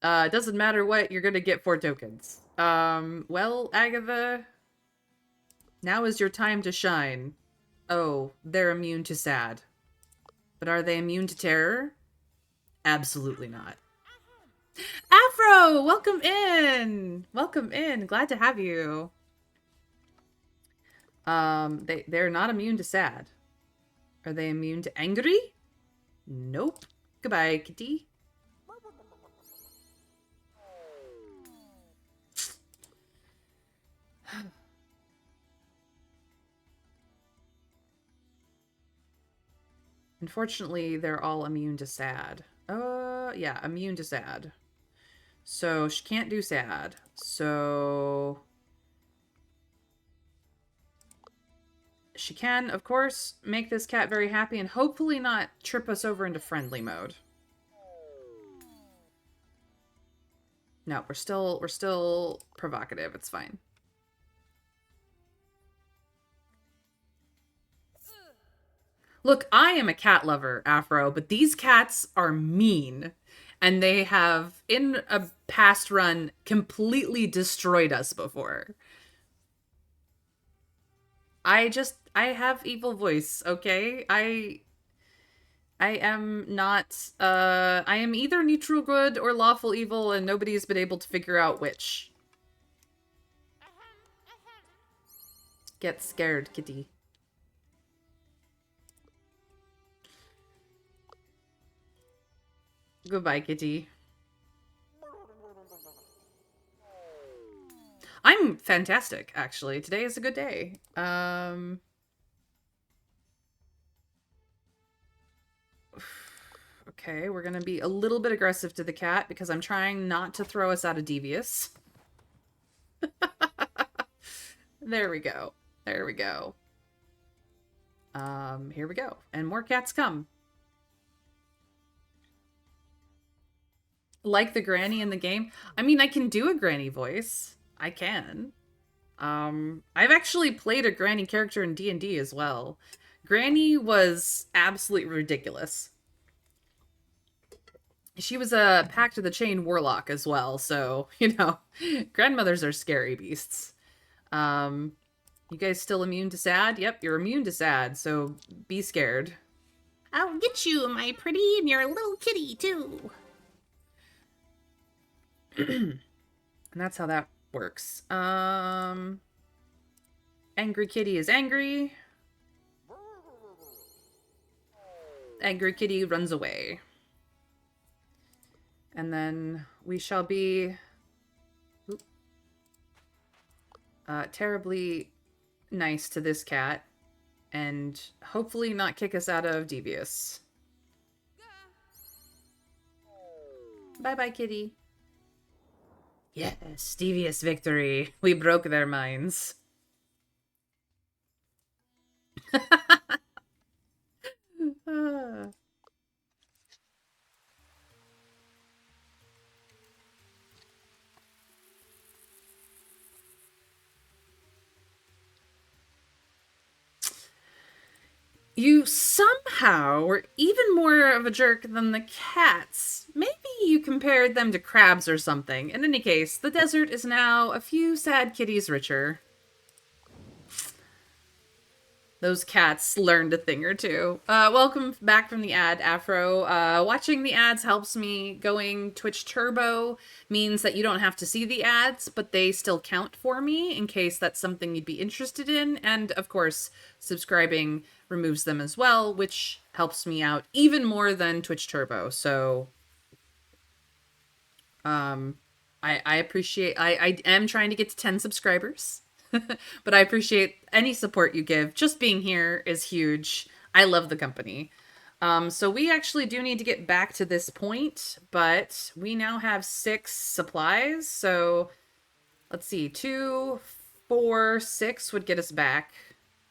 Doesn't matter what, you're gonna get 4 tokens. Well, Agatha, now is your time to shine. Oh, they're immune to sad. But are they immune to terror? Absolutely not. Afro, welcome in. Welcome in. Glad to have you. They're not immune to sad. Are they immune to angry? Nope. Goodbye, kitty. Unfortunately, they're all immune to sad. Yeah, immune to sad. So she can't do sad. So she can, of course, make this cat very happy and hopefully not trip us over into friendly mode. No, we're still provocative. It's fine. Look, I am a cat lover, Afro, but these cats are mean. And they have, in a past run, completely destroyed us before. I have evil voice, okay? I am not, I am either neutral good or lawful evil, and nobody's been able to figure out which. Get scared, kitty. Goodbye, kitty. I'm fantastic, actually. Today is a good day. Okay, we're gonna be a little bit aggressive to the cat because I'm trying not to throw us out of Devious. There we go. There we go. Here we go. And more cats come. Like the granny in the game? I mean, I can do a granny voice. I can. I've actually played a granny character in D&D as well. Granny was absolutely ridiculous. She was a Pact of the Chain warlock as well, so, you know, grandmothers are scary beasts. You guys still immune to sad? Yep, you're immune to sad, so be scared. I'll get you, my pretty, and your little kitty, too. And that's how that works. Angry kitty is angry. Angry kitty runs away. And then we shall be terribly nice to this cat and hopefully not kick us out of Devious. Bye-bye, kitty. Yes, Devious victory. We broke their minds. You somehow were even more of a jerk than the cats. Maybe you compared them to crabs or something. In any case, the desert is now a few sad kitties richer. Those cats learned a thing or two. Welcome back from the ad, Afro. Watching the ads helps me. Going Twitch Turbo means that you don't have to see the ads, but they still count for me in case that's something you'd be interested in. And, of course, subscribing removes them as well, which helps me out even more than Twitch Turbo. So, I appreciate... I am trying to get to 10 subscribers. But I appreciate any support you give. Just being here is huge. I love the company. So we actually do need to get back to this point, but we now have 6 supplies. So let's see, 2, 4, 6 would get us back,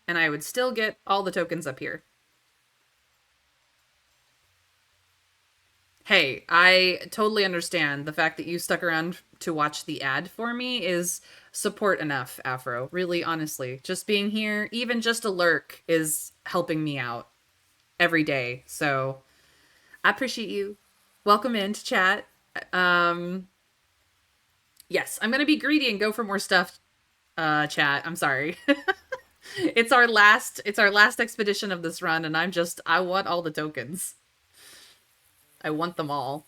and I would still get all the tokens up here. Hey, I totally understand. The fact that you stuck around to watch the ad for me is support enough, Afro. Really, honestly. Just being here, even just a lurk, is helping me out every day. So I appreciate you. Welcome in to chat. Um, yes, I'm gonna be greedy and go for more stuff, chat. I'm sorry. It's our last expedition of this run, and I want all the tokens. I want them all.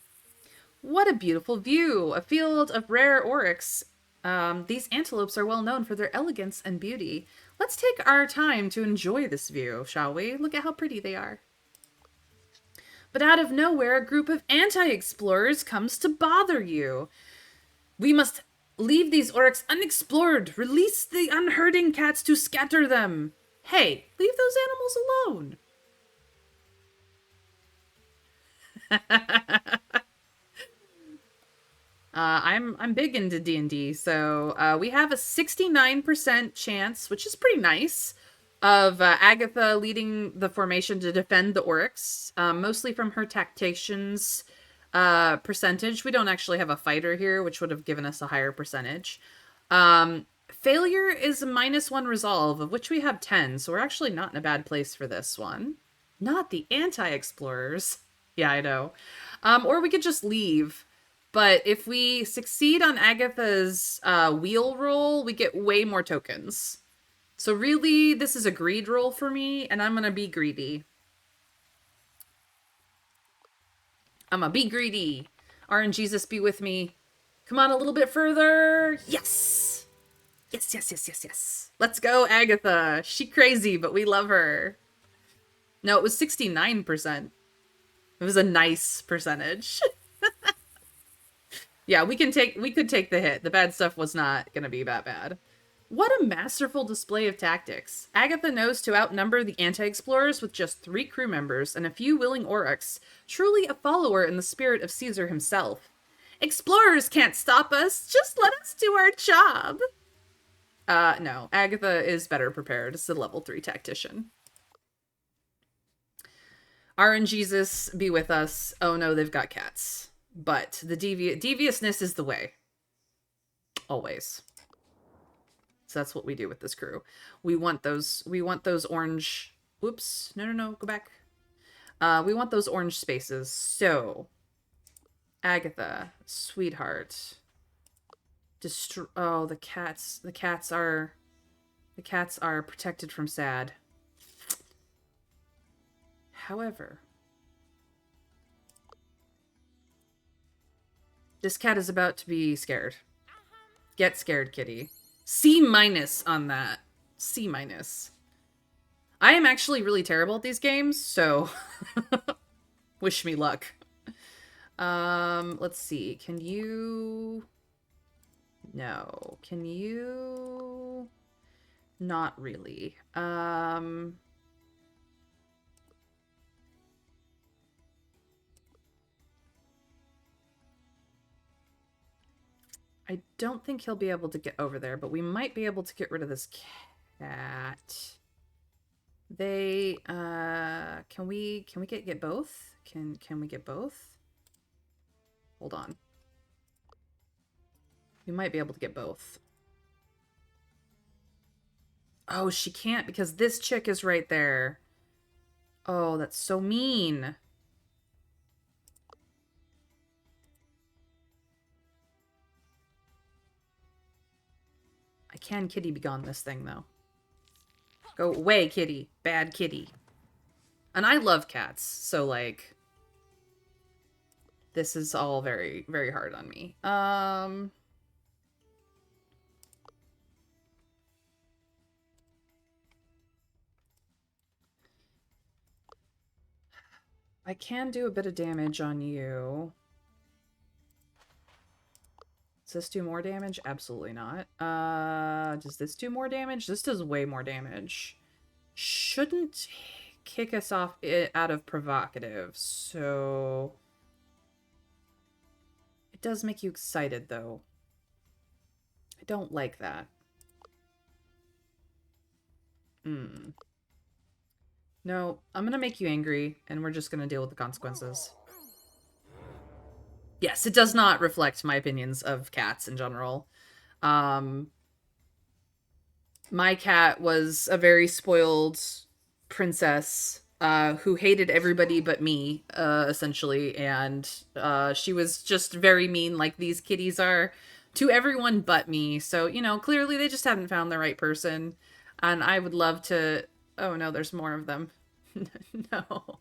What a beautiful view! A field of rare oryx. These antelopes are well known for their elegance and beauty. Let's take our time to enjoy this view, shall we? Look at how pretty they are. But out of nowhere, a group of anti-explorers comes to bother you. We must leave these oryx unexplored. Release the unherding cats to scatter them. Hey, leave those animals alone. I'm big into D&D, so we have a 69% chance, which is pretty nice, of Agatha leading the formation to defend the Oryx, mostly from her tactician's percentage. We don't actually have a fighter here, which would have given us a higher percentage. Failure is a -1 resolve, of which we have 10, so we're actually not in a bad place for this one. Not the anti-explorers. Yeah, I know. Or we could just leave. But if we succeed on Agatha's wheel roll, we get way more tokens. So really, this is a greed roll for me, and I'm gonna be greedy. I'm gonna be greedy. RNGesus be with me. Come on a little bit further. Yes! Yes, yes, yes, yes, yes. Let's go, Agatha. She crazy, but we love her. No, it was 69%. It was a nice percentage. Yeah, we could take the hit. The bad stuff was not gonna be that bad. What a masterful display of tactics. Agatha knows to outnumber the anti-explorers with just 3 crew members and a few willing oryx. Truly a follower in the spirit of Caesar himself. Explorers can't stop us. Just let us do our job. No. Agatha is better prepared as a level 3 tactician. RNGesus be with us. Oh no, they've got cats. But the deviousness is the way. Always. So that's what we do with this crew. We want those orange. Whoops. No, go back. We want those orange spaces. So Agatha, sweetheart. Oh, the cats are protected from sad. However, this cat is about to be scared. Get scared, kitty. C- on that. C-. I am actually really terrible at these games, so wish me luck. Let's see. Can you... No. Can you... Not really. I don't think he'll be able to get over there, but we might be able to get rid of this cat. They, can we get both? Can we get both? Hold on. We might be able to get both. Oh, she can't because this chick is right there. Oh, that's so mean. I can kitty begone this thing, though. Go away, kitty. Bad kitty. And I love cats, so, like... This is all very, very hard on me. I can do a bit of damage on you. Does this do more damage? Absolutely not. Does this do more damage? This does way more damage. Shouldn't... kick us off out of provocative, so... It does make you excited, though. I don't like that. No, I'm gonna make you angry, and we're just gonna deal with the consequences. Yes, it does not reflect my opinions of cats in general. My cat was a very spoiled princess who hated everybody but me, essentially, and she was just very mean, like these kitties are, to everyone but me. So, you know, clearly they just haven't found the right person, and I would love to... Oh no, there's more of them. No.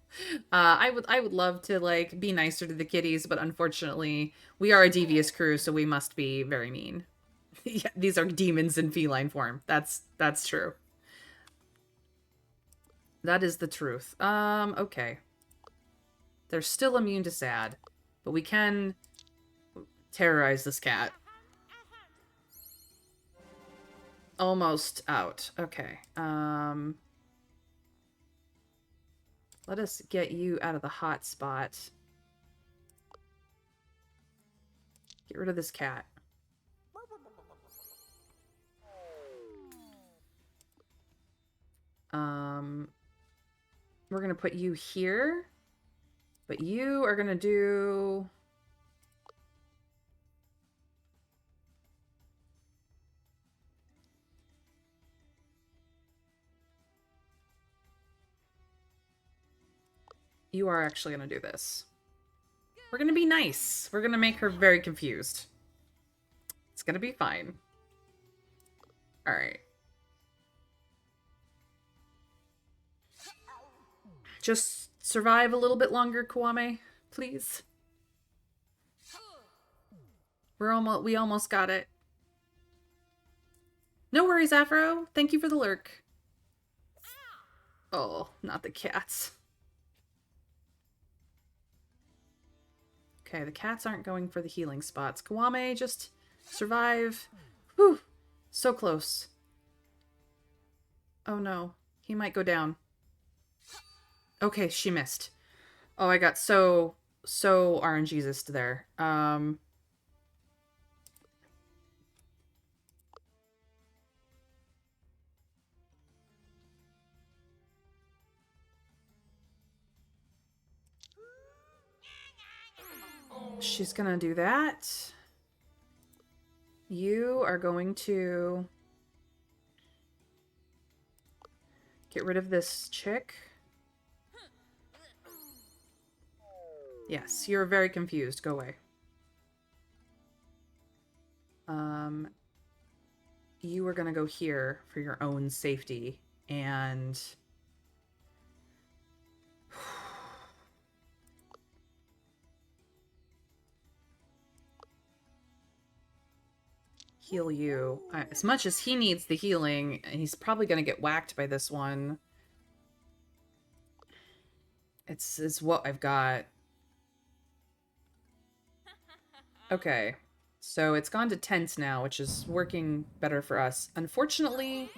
I would love to, like, be nicer to the kitties, but unfortunately, we are a devious crew, so we must be very mean. Yeah, these are demons in feline form. That's true. That is the truth. Okay. They're still immune to sad, but we can terrorize this cat. Almost out. Okay. Let us get you out of the hot spot. Get rid of this cat. We're gonna put you here, but you are gonna do... You are actually gonna do this. We're gonna be nice. We're gonna make her very confused. It's gonna be fine. Alright. Just survive a little bit longer, Kwame, please. We almost got it. No worries, Afro. Thank you for the lurk. Oh, not the cats. Okay, the cats aren't going for the healing spots. Kwame, just survive. Whew, so close. Oh no, he might go down. Okay, she missed. Oh, I got so RNGesus there. She's gonna do that. You are going to get rid of this chick. Yes, you're very confused. Go away. You are gonna go here for your own safety, and... heal you. As much as he needs the healing, he's probably gonna get whacked by this one. It's what I've got. Okay. So it's gone to tense now, which is working better for us. Unfortunately,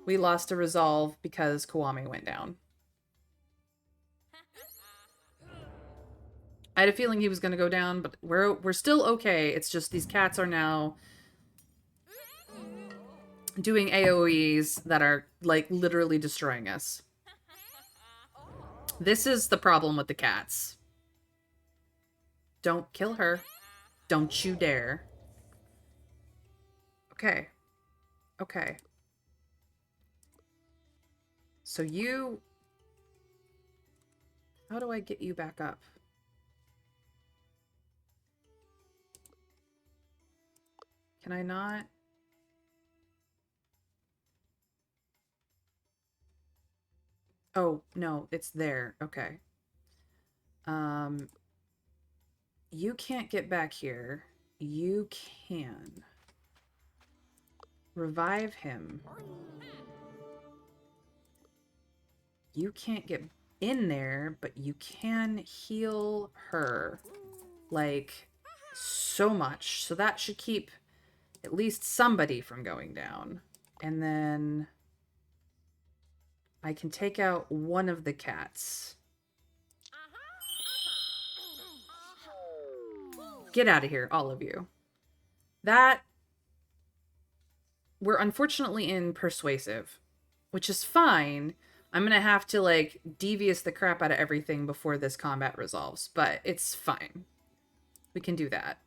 we lost a resolve because Kiwami went down. I had a feeling he was going to go down, but we're still okay. It's just these cats are now doing AoEs that are, like, literally destroying us. This is the problem with the cats. Don't kill her. Don't you dare. Okay. Okay. So you... How do I get you back up? Can I not? Oh, no, it's there. Okay. You can't get back here. You can. Revive him. You can't get in there, but you can heal her. Like, so much. So that should keep at least somebody from going down. And then... I can take out one of the cats. Get out of here, all of you. That... We're unfortunately in persuasive, which is fine. I'm gonna have to, like, devious the crap out of everything before this combat resolves, but it's fine. We can do that.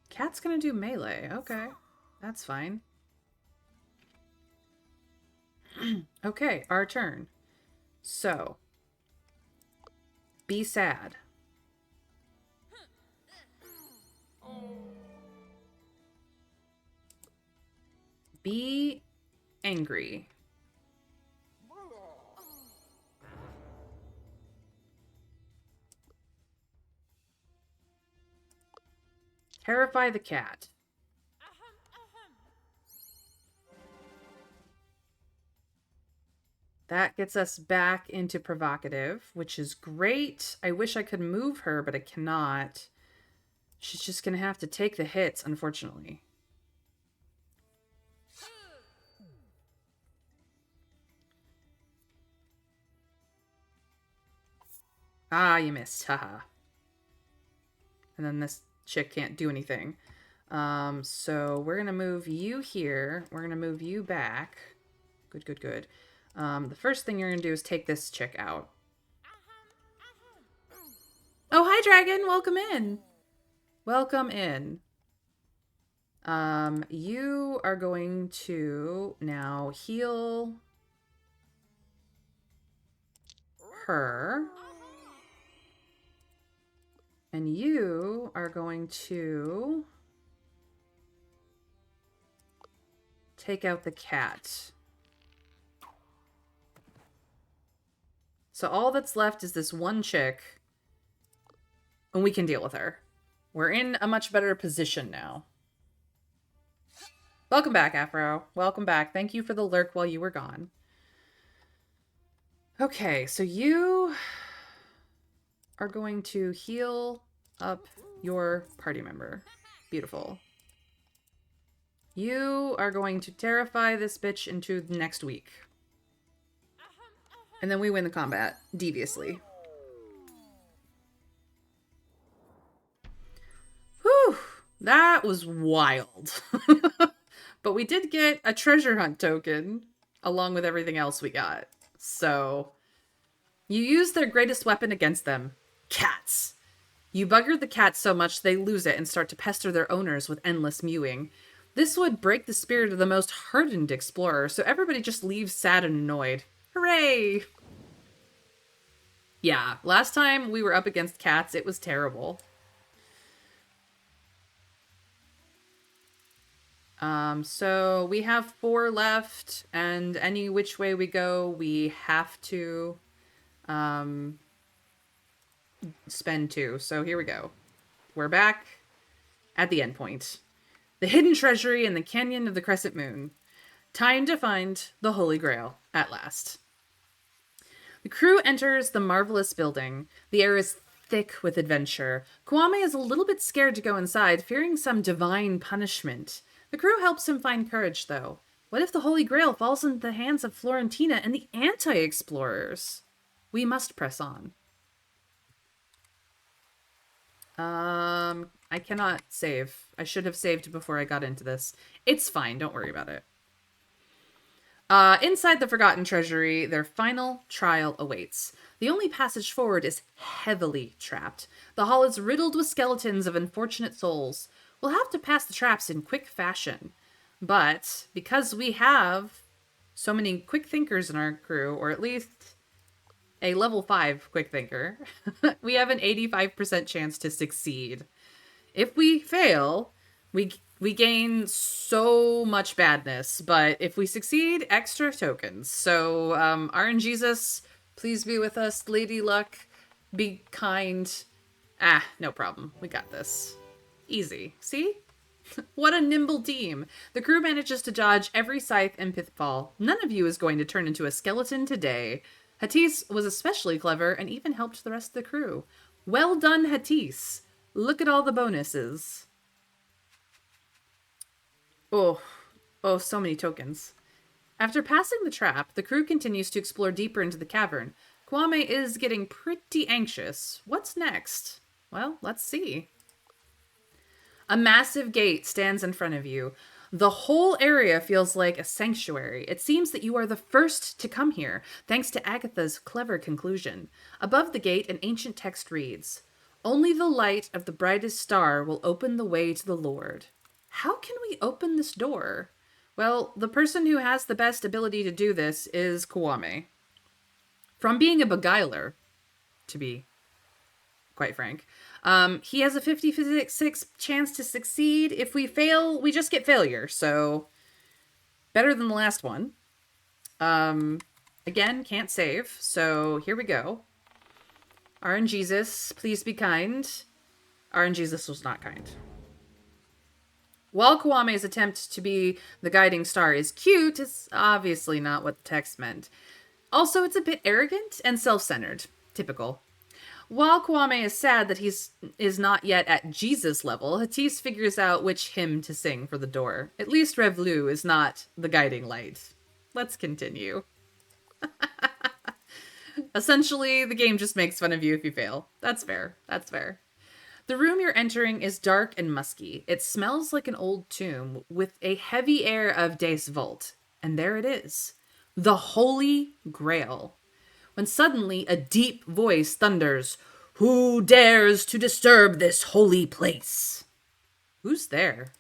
Cat's gonna do melee. Okay, that's fine. Okay, our turn. So, be sad. Be angry. Terrify the cat. That gets us back into provocative, which is great. I wish I could move her, but I cannot. She's just going to have to take the hits, unfortunately. Ah, you missed. Haha. And then this chick can't do anything. So we're going to move you here. We're going to move you back. Good, good, good. The first thing you're going to do is take this chick out. Oh, hi, Dragon. Welcome in. Welcome in. You are going to now heal her. And you are going to take out the cat. So all that's left is this one chick, and we can deal with her. We're in a much better position now. Welcome back, Afro. Welcome back. Thank you for the lurk while you were gone. Okay, so you are going to heal up your party member. Beautiful. You are going to terrify this bitch into next week. And then we win the combat, deviously. Whew, that was wild. But we did get a treasure hunt token, along with everything else we got. So, you use their greatest weapon against them. Cats. You bugger the cats so much they lose it and start to pester their owners with endless mewing. This would break the spirit of the most hardened explorer, so everybody just leaves sad and annoyed. Hooray! Yeah, last time we were up against cats, it was terrible. So we have 4 left, and any which way we go, we have to, spend 2. So here we go. We're back at the end point. The hidden treasury in the canyon of the Crescent Moon. Time to find the Holy Grail at last. The crew enters the marvelous building. The air is thick with adventure. Kwame is a little bit scared to go inside, fearing some divine punishment. The crew helps him find courage, though. What if the Holy Grail falls into the hands of Florentina and the anti-explorers? We must press on. I cannot save. I should have saved before I got into this. It's fine, don't worry about it. Inside the Forgotten Treasury, their final trial awaits. The only passage forward is heavily trapped. The hall is riddled with skeletons of unfortunate souls. We'll have to pass the traps in quick fashion. But, because we have so many quick thinkers in our crew, or at least a level 5 quick thinker, we have an 85% chance to succeed. If we fail, we gain so much badness, but if we succeed, extra tokens. So, RNGesus, please be with us. Lady Luck, be kind. No problem. We got this. Easy. See? What a nimble team. The crew manages to dodge every scythe and pitfall. None of you is going to turn into a skeleton today. Hatis was especially clever and even helped the rest of the crew. Well done, Hattis. Look at all the bonuses. Oh, oh, so many tokens. After passing the trap, the crew continues to explore deeper into the cavern. Kwame is getting pretty anxious. What's next? Well, let's see. A massive gate stands in front of you. The whole area feels like a sanctuary. It seems that you are the first to come here, thanks to Agatha's clever conclusion. Above the gate, an ancient text reads, "Only the light of the brightest star will open the way to the Lord." How can we open this door? Well, the person who has the best ability to do this is Kwame. From being a beguiler, to be quite frank, he has a 56 chance to succeed. If we fail, we just get failure. So, better than the last one. Again, can't save. So, here we go. RNGesus, please be kind. RNGesus was not kind. While Kwame's attempt to be the guiding star is cute, it's obviously not what the text meant. Also, it's a bit arrogant and self-centered. Typical. While Kwame is sad that is not yet at Jesus level, Hattis figures out which hymn to sing for the door. At least Revlu is not the guiding light. Let's continue. Essentially, the game just makes fun of you if you fail. That's fair. That's fair. The room you're entering is dark and musky. It smells like an old tomb with a heavy air of Des Vault. And there it is. The Holy Grail. When suddenly a deep voice thunders, "Who dares to disturb this holy place?" Who's there?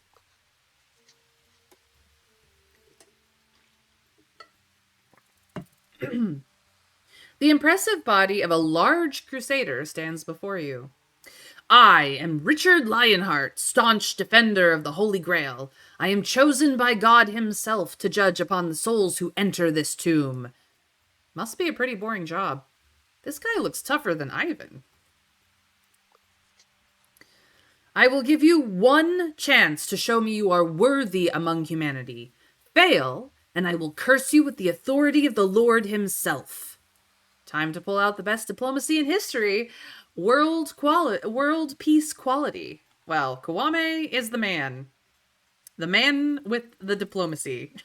The impressive body of a large crusader stands before you. "I am Richard Lionheart, staunch defender of the Holy Grail. I am chosen by God himself to judge upon the souls who enter this tomb." Must be a pretty boring job. This guy looks tougher than Ivan. "I will give you one chance to show me you are worthy among humanity. Fail, and I will curse you with the authority of the Lord himself." Time to pull out the best diplomacy in history. World peace quality. Well, Kwame is the man. The man with the diplomacy.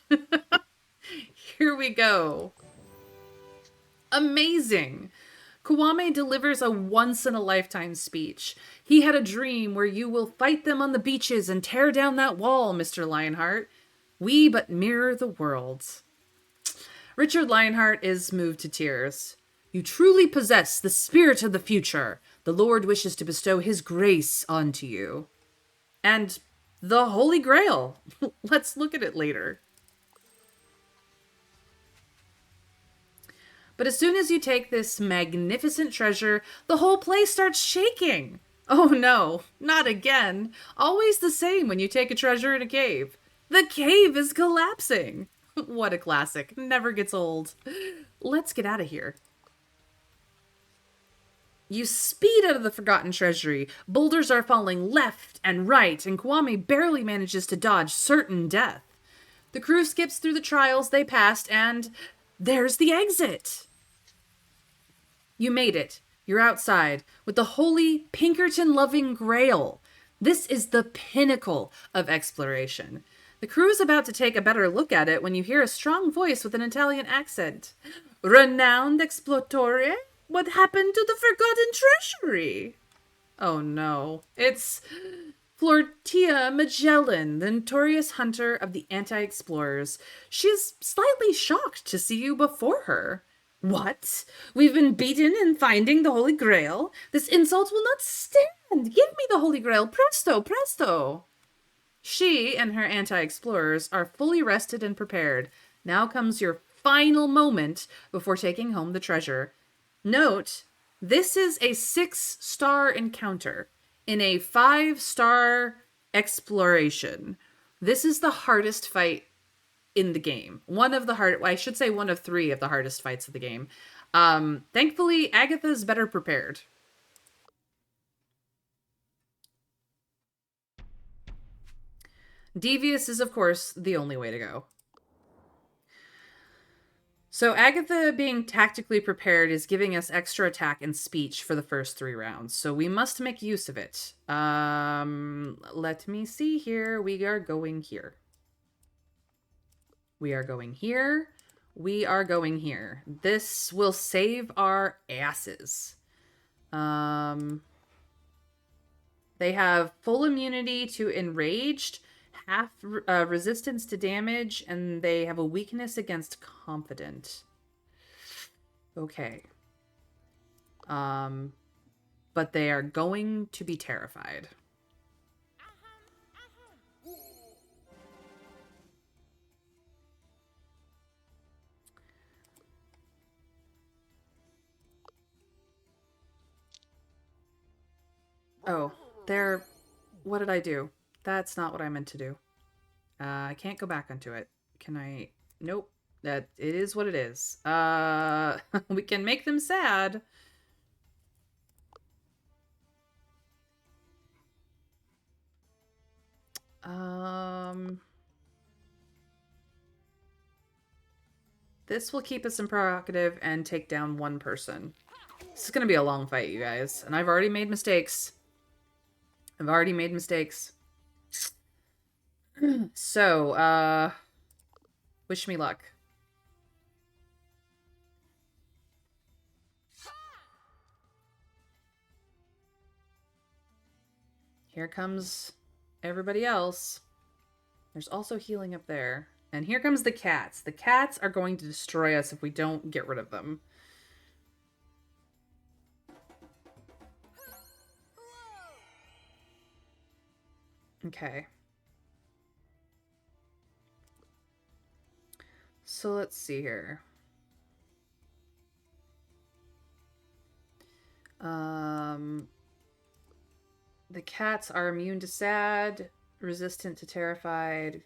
Here we go. Amazing. Kwame delivers a once-in-a-lifetime speech. "He had a dream where you will fight them on the beaches and tear down that wall, Mr. Lionheart. We but mirror the world." Richard Lionheart is moved to tears. "You truly possess the spirit of the future. The Lord wishes to bestow his grace onto you." And the Holy Grail. Let's look at it later. But as soon as you take this magnificent treasure, the whole place starts shaking. Oh no, not again. Always the same when you take a treasure in a cave. The cave is collapsing. What a classic. Never gets old. Let's get out of here. You speed out of the forgotten treasury. Boulders are falling left and right, and Kwame barely manages to dodge certain death. The crew skips through the trials they passed, and there's the exit. You made it. You're outside with the holy Pinkerton-loving Grail. This is the pinnacle of exploration. The crew is about to take a better look at it when you hear a strong voice with an Italian accent. "Renowned exploratore? What happened to the forgotten treasury?" Oh no. It's Flortia Magellan, the notorious hunter of the anti-explorers. She's slightly shocked to see you before her. "What? We've been beaten in finding the Holy Grail? This insult will not stand! Give me the Holy Grail, presto, presto!" She and her anti-explorers are fully rested and prepared. Now comes your final moment before taking home the treasure. Note, this is a 6-star encounter in a 5-star exploration. This is the hardest fight in the game. One of 3 of the hardest fights of the game. Thankfully, Agatha's better prepared. Devious is, of course, the only way to go. So Agatha being tactically prepared is giving us extra attack and speech for the first 3 rounds. So we must make use of it. Let me see here. We are going here. We are going here. We are going here. This will save our asses. They have full immunity to enraged, half resistance to damage, and they have a weakness against confident. Okay. But they are going to be terrified. Oh, they're... What did I do? That's not what I meant to do. I can't go back onto it. Can I? Nope. That it is what it is. We can make them sad. This will keep us in prerogative and take down one person. This is gonna be a long fight, you guys, and I've already made mistakes. So, wish me luck. Here comes everybody else. There's also healing up there. And here comes the cats. The cats are going to destroy us if we don't get rid of them. Okay. So let's see here. The cats are immune to sad, resistant to terrified,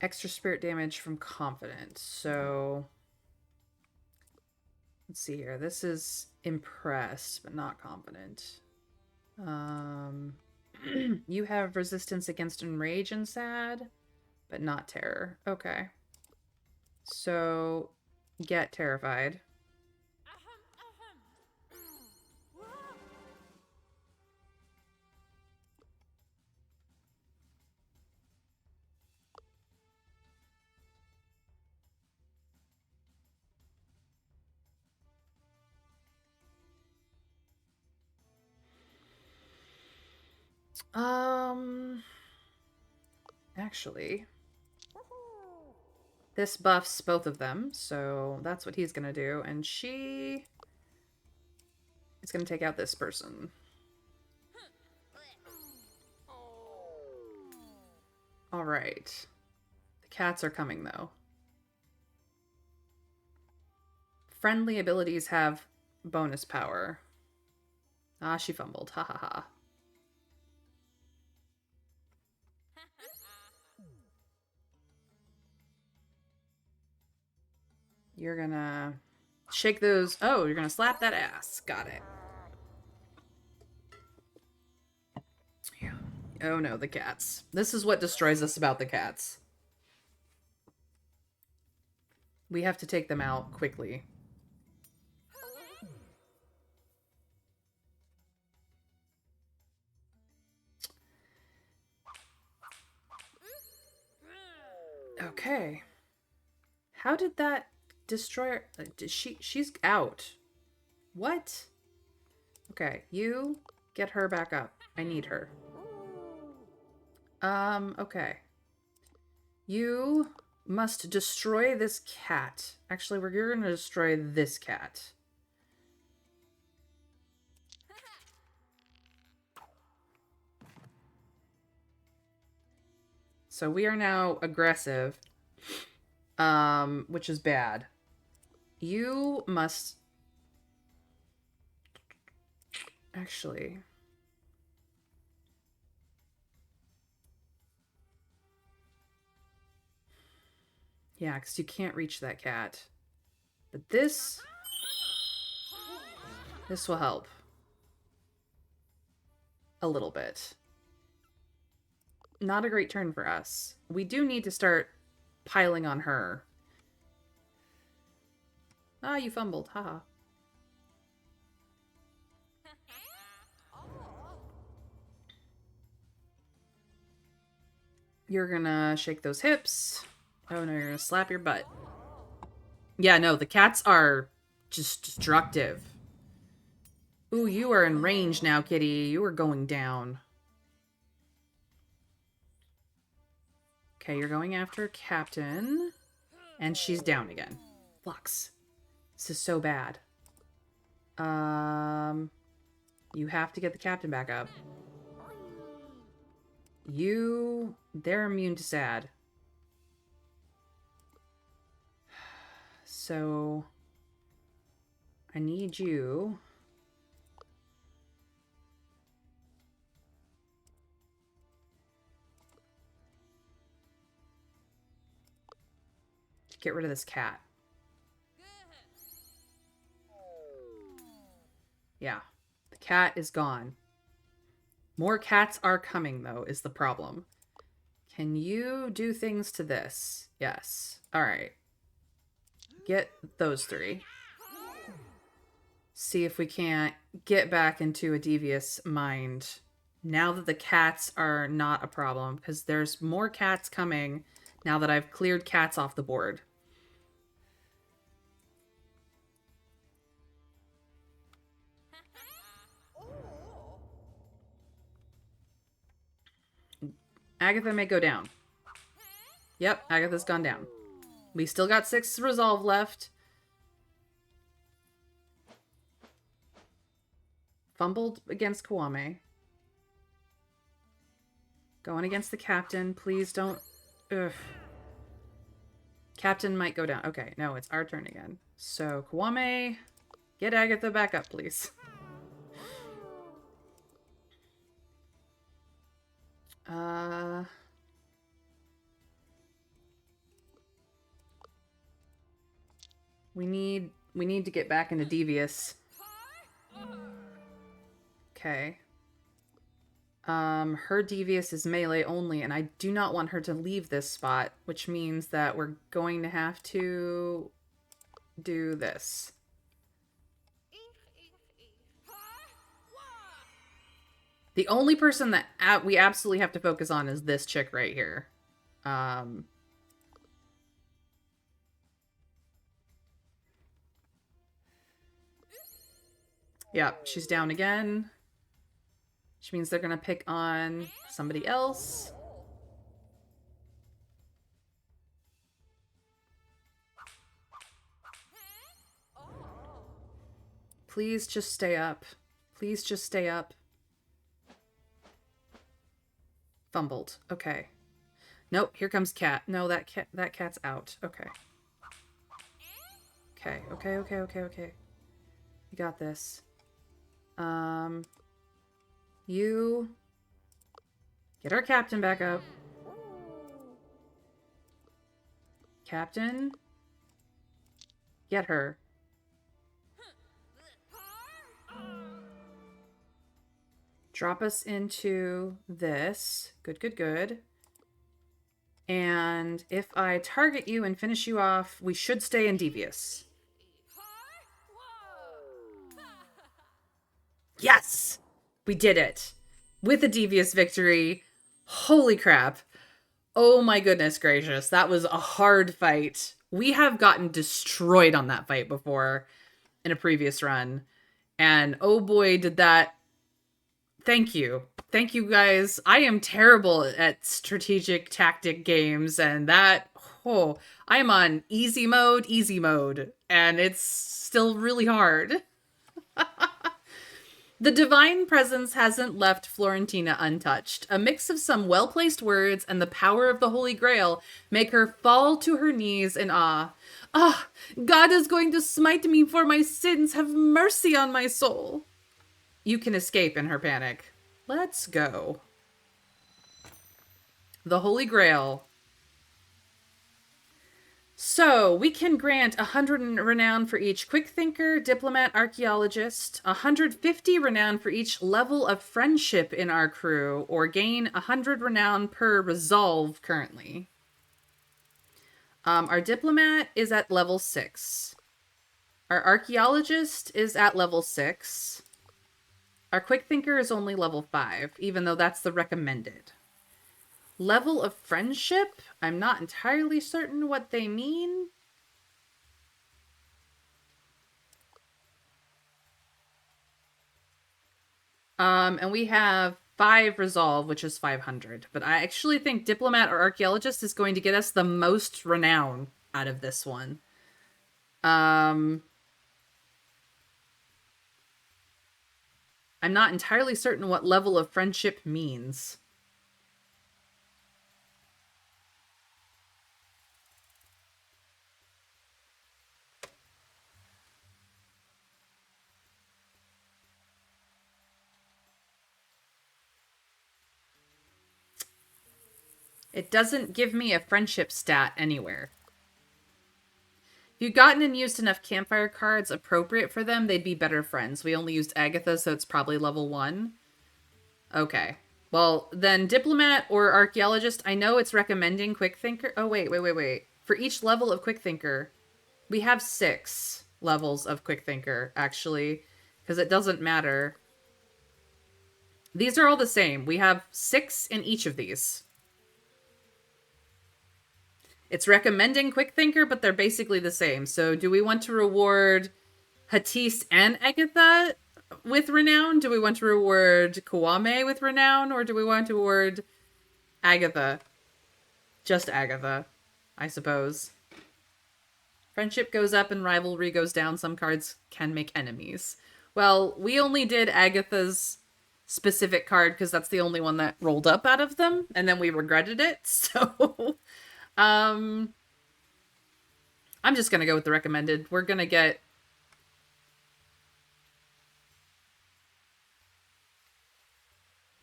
extra spirit damage from confident. So let's see here. This is impressed, but not confident. You have resistance against enrage and sad, but not terror. Okay. So get terrified. Actually, this buffs both of them, so that's what he's gonna do, and she is gonna take out this person. All right. The cats are coming, though. Friendly abilities have bonus power. Ah, she fumbled. Ha ha ha. You're gonna shake those. Oh, you're gonna slap that ass. Got it. Yeah. Oh no, the cats. This is what destroys us about the cats. We have to take them out quickly. Okay. How did that destroy her? She's out. What? Okay, you get her back up. I need her. Okay. You must destroy this cat. Actually, we're gonna destroy this cat. So we are now aggressive, which is bad. You must... Actually... Yeah, because you can't reach that cat. But this will help. A little bit. Not a great turn for us. We do need to start piling on her. Ah, you fumbled. Haha. You're gonna shake those hips. Oh no, you're gonna slap your butt. Yeah, no, the cats are just destructive. Ooh, you are in range now, kitty. You are going down. Okay, you're going after Captain. And she's down again. Flux. This is so bad. You have to get the captain back up. They're immune to sad. So, I need you to get rid of this cat. Yeah, the cat is gone. More cats are coming, though, is the problem. Can you do things to this? Yes. All right. Get those three. See if we can't get back into a devious mind now that the cats are not a problem, because there's more cats coming now that I've cleared cats off the board. Agatha may go down. Yep, Agatha's gone down. We still got 6 resolve left. Fumbled against Kwame. Going against the captain. Please don't... Ugh. Captain might go down. Okay, no, it's our turn again. So, Kwame, get Agatha back up, please. We need to get back into devious. Okay. Her devious is melee only, and I do not want her to leave this spot, which means that we're going to have to do this. The only person that we absolutely have to focus on is this chick right here. Yeah, she's down again. Which means they're gonna pick on somebody else. Please just stay up. Please just stay up. Fumbled. Okay. Nope, here comes cat. No, that cat's out. Okay. Okay. You got this. You get our captain back up. Captain, get her. Drop us into this. Good. And if I target you and finish you off, we should stay in devious. Yes! We did it. With a devious victory. Holy crap. Oh my goodness gracious. That was a hard fight. We have gotten destroyed on that fight before in a previous run. And oh boy, did that... Thank you. Thank you guys. I am terrible at strategic tactic games, and that... Oh, I'm on easy mode, and it's still really hard. The divine presence hasn't left Florentina untouched. A mix of some well-placed words and the power of the Holy Grail make her fall to her knees in awe. Ah, God is going to smite me for my sins. Have mercy on my soul. You can escape in her panic. Let's go. The Holy Grail. So, we can grant 100 renown for each quick thinker, diplomat, archaeologist, 150 renown for each level of friendship in our crew, or gain 100 renown per resolve currently. Our diplomat is at level 6. Our archaeologist is at level 6. Our quick thinker is only level 5, even though that's the recommended. Level of friendship, I'm not entirely certain what they mean. And we have 5 resolve, which is 500. But I actually think diplomat or archaeologist is going to get us the most renown out of this one. I'm not entirely certain what level of friendship means. It doesn't give me a friendship stat anywhere. If you'd gotten and used enough campfire cards appropriate for them, they'd be better friends. We only used Agatha, so it's probably level 1. Okay. Well, then diplomat or archaeologist, I know it's recommending quick thinker. Oh, wait. For each level of quick thinker, we have 6 levels of quick thinker, actually, because it doesn't matter. These are all the same. We have 6 in each of these. It's recommending quick thinker, but they're basically the same. So do we want to reward Hatise and Agatha with renown? Do we want to reward Kwame with renown? Or do we want to reward Agatha? Just Agatha, I suppose. Friendship goes up and rivalry goes down. Some cards can make enemies. Well, we only did Agatha's specific card because that's the only one that rolled up out of them. And then we regretted it. So... I'm just gonna go with the recommended. We're gonna get...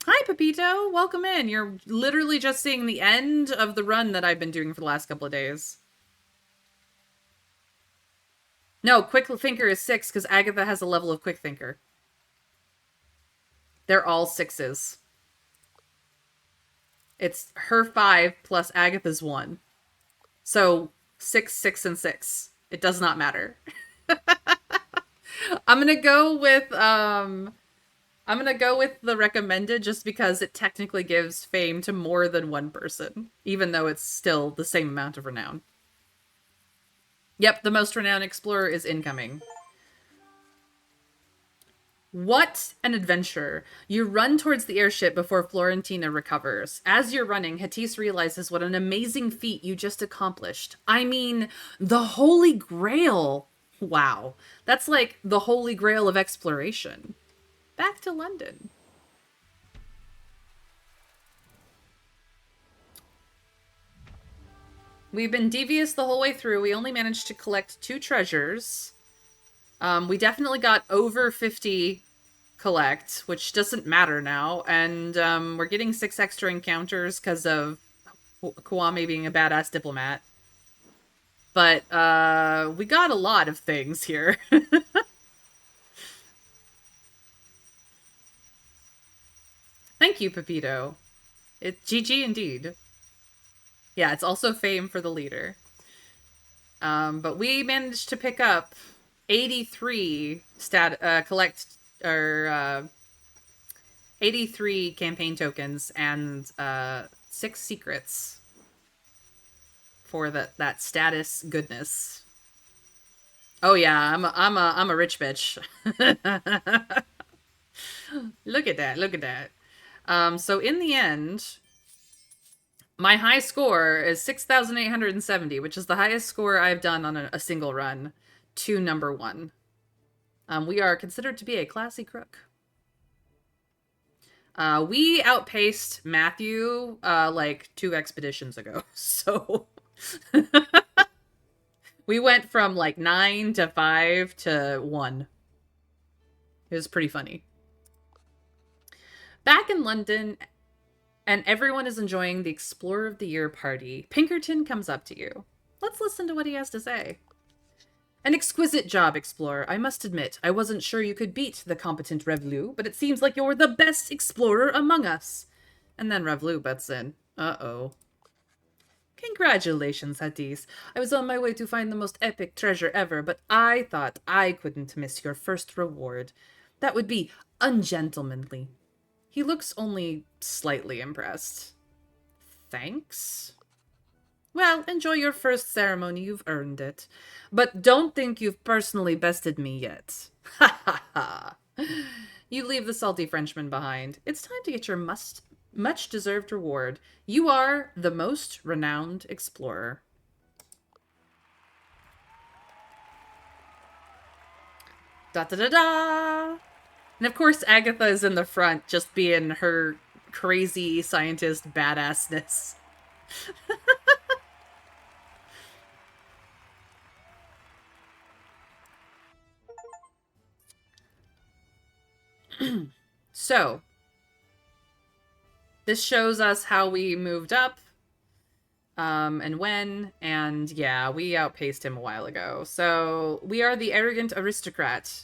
Hi, Pepito! Welcome in. You're literally just seeing the end of the run that I've been doing for the last couple of days. No, Quick Thinker is 6 because Agatha has a level of Quick Thinker. They're all 6s. It's her 5 plus Agatha's 1. So 6, 6, and 6. It does not matter. I'm gonna go with the recommended just because it technically gives fame to more than one person, even though it's still the same amount of renown. Yep, the most renowned explorer is incoming. What an adventure. You run towards the airship before Florentina recovers. As you're running, Hatise realizes what an amazing feat you just accomplished. I mean, the Holy Grail. Wow. That's like the Holy Grail of exploration. Back to London. We've been devious the whole way through. We only managed to collect 2 treasures. We definitely got over 50 collect, which doesn't matter now. And we're getting 6 extra encounters because of Kwame being a badass diplomat. But we got a lot of things here. Thank you, Pepito. GG indeed. Yeah, it's also fame for the leader. But we managed to pick up 83 collect or 83 campaign tokens and 6 secrets for that status goodness. Oh yeah, I'm a rich bitch. Look at that. So in the end, my high score is 6,870, which is the highest score I've done on a single run to number 1. We are considered to be a classy crook. We outpaced Matthew like 2 expeditions ago, so we went from like 9 to 5 to 1. It was pretty funny. Back in London, and everyone is enjoying the Explorer of the Year party, Pinkerton comes up to you. Let's listen to what he has to say. An exquisite job, Explorer. I must admit, I wasn't sure you could beat the competent Revlu, but it seems like you're the best explorer among us. And then Revlu butts in. Uh-oh. Congratulations, Hadis. I was on my way to find the most epic treasure ever, but I thought I couldn't miss your first reward. That would be ungentlemanly. He looks only slightly impressed. Thanks? Well, enjoy your first ceremony. You've earned it. But don't think you've personally bested me yet. Ha ha ha. You leave the salty Frenchman behind. It's time to get your much deserved reward. You are the most renowned explorer. Da da da da! And of course, Agatha is in the front, just being her crazy scientist badassness. So, this shows us how we moved up, and when, and yeah, we outpaced him a while ago. So, we are the arrogant aristocrat.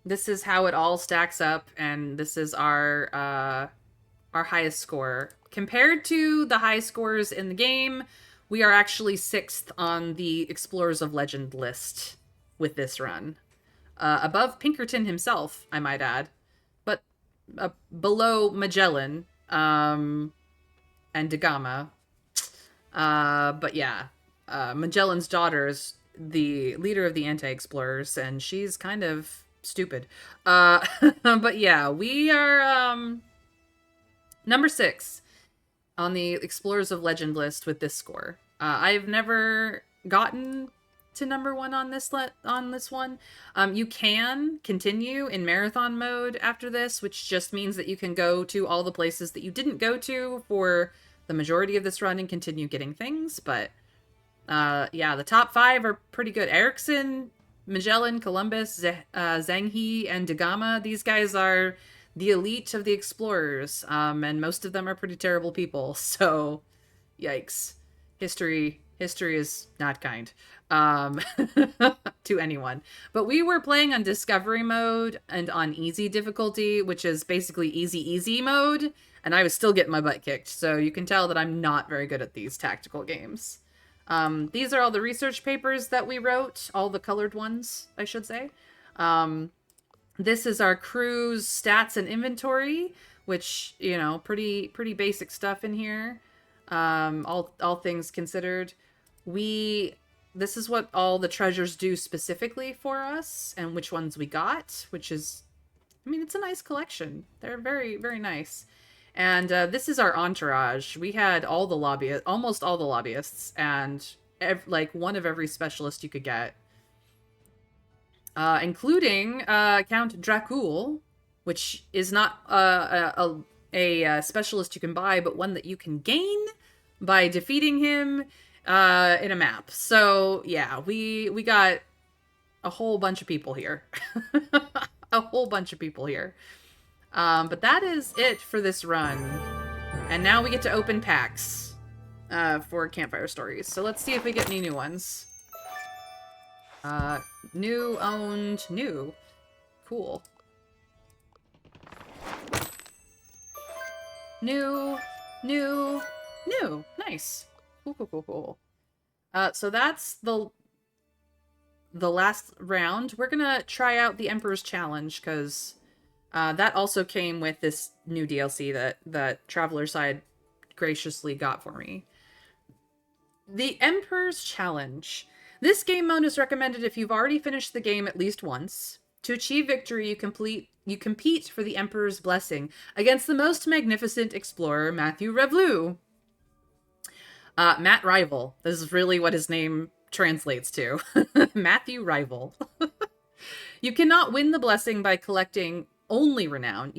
This is how it all stacks up, and this is our highest score. Compared to the high scores in the game, we are actually 6th on the Explorers of Legend list with this run. Above Pinkerton himself, I might add. But below Magellan and Da Gama. But yeah, Magellan's daughter is the leader of the anti-explorers, and she's kind of stupid. But yeah, we are number 6 on the Explorers of Legend list with this score. I've never gotten to number 1 on this one. You can continue in marathon mode after this, which just means that you can go to all the places that you didn't go to for the majority of this run and continue getting things. But yeah, the top 5 are pretty good. Erickson, Magellan, Columbus, Zhang He, and Da Gama. These guys are the elite of the explorers, and most of them are pretty terrible people. So, yikes. History is not kind to anyone. But we were playing on discovery mode and on easy difficulty, which is basically easy mode, and I was still getting my butt kicked. So you can tell that I'm not very good at these tactical games. These are all the research papers that we wrote, all the colored ones, I should say. This is our crew's stats and inventory, which, you know, pretty basic stuff in here. All things considered. This is what all the treasures do specifically for us, and which ones we got, which is, I mean, it's a nice collection. They're very, very nice. And this is our entourage. We had almost all the lobbyists, and like one of every specialist you could get. Including Count Dracul, which is not a specialist you can buy, but one that you can gain by defeating him in a map. So yeah, we got a whole bunch of people here. A whole bunch of people here. But that is it for this run. And now we get to open packs for Campfire Stories. So let's see if we get any new ones. New, owned, new. Cool. New. Nice. Cool. So that's the last round. We're gonna try out the Emperor's Challenge, because that also came with this new DLC that Traveler's Side graciously got for me. The Emperor's Challenge. This game mode is recommended if you've already finished the game at least once. To achieve victory, you compete for the Emperor's Blessing against the most magnificent explorer, Matthew Revelu. Matt Rival. This is really what his name translates to. Matthew Rival. You cannot win the blessing by collecting only renown.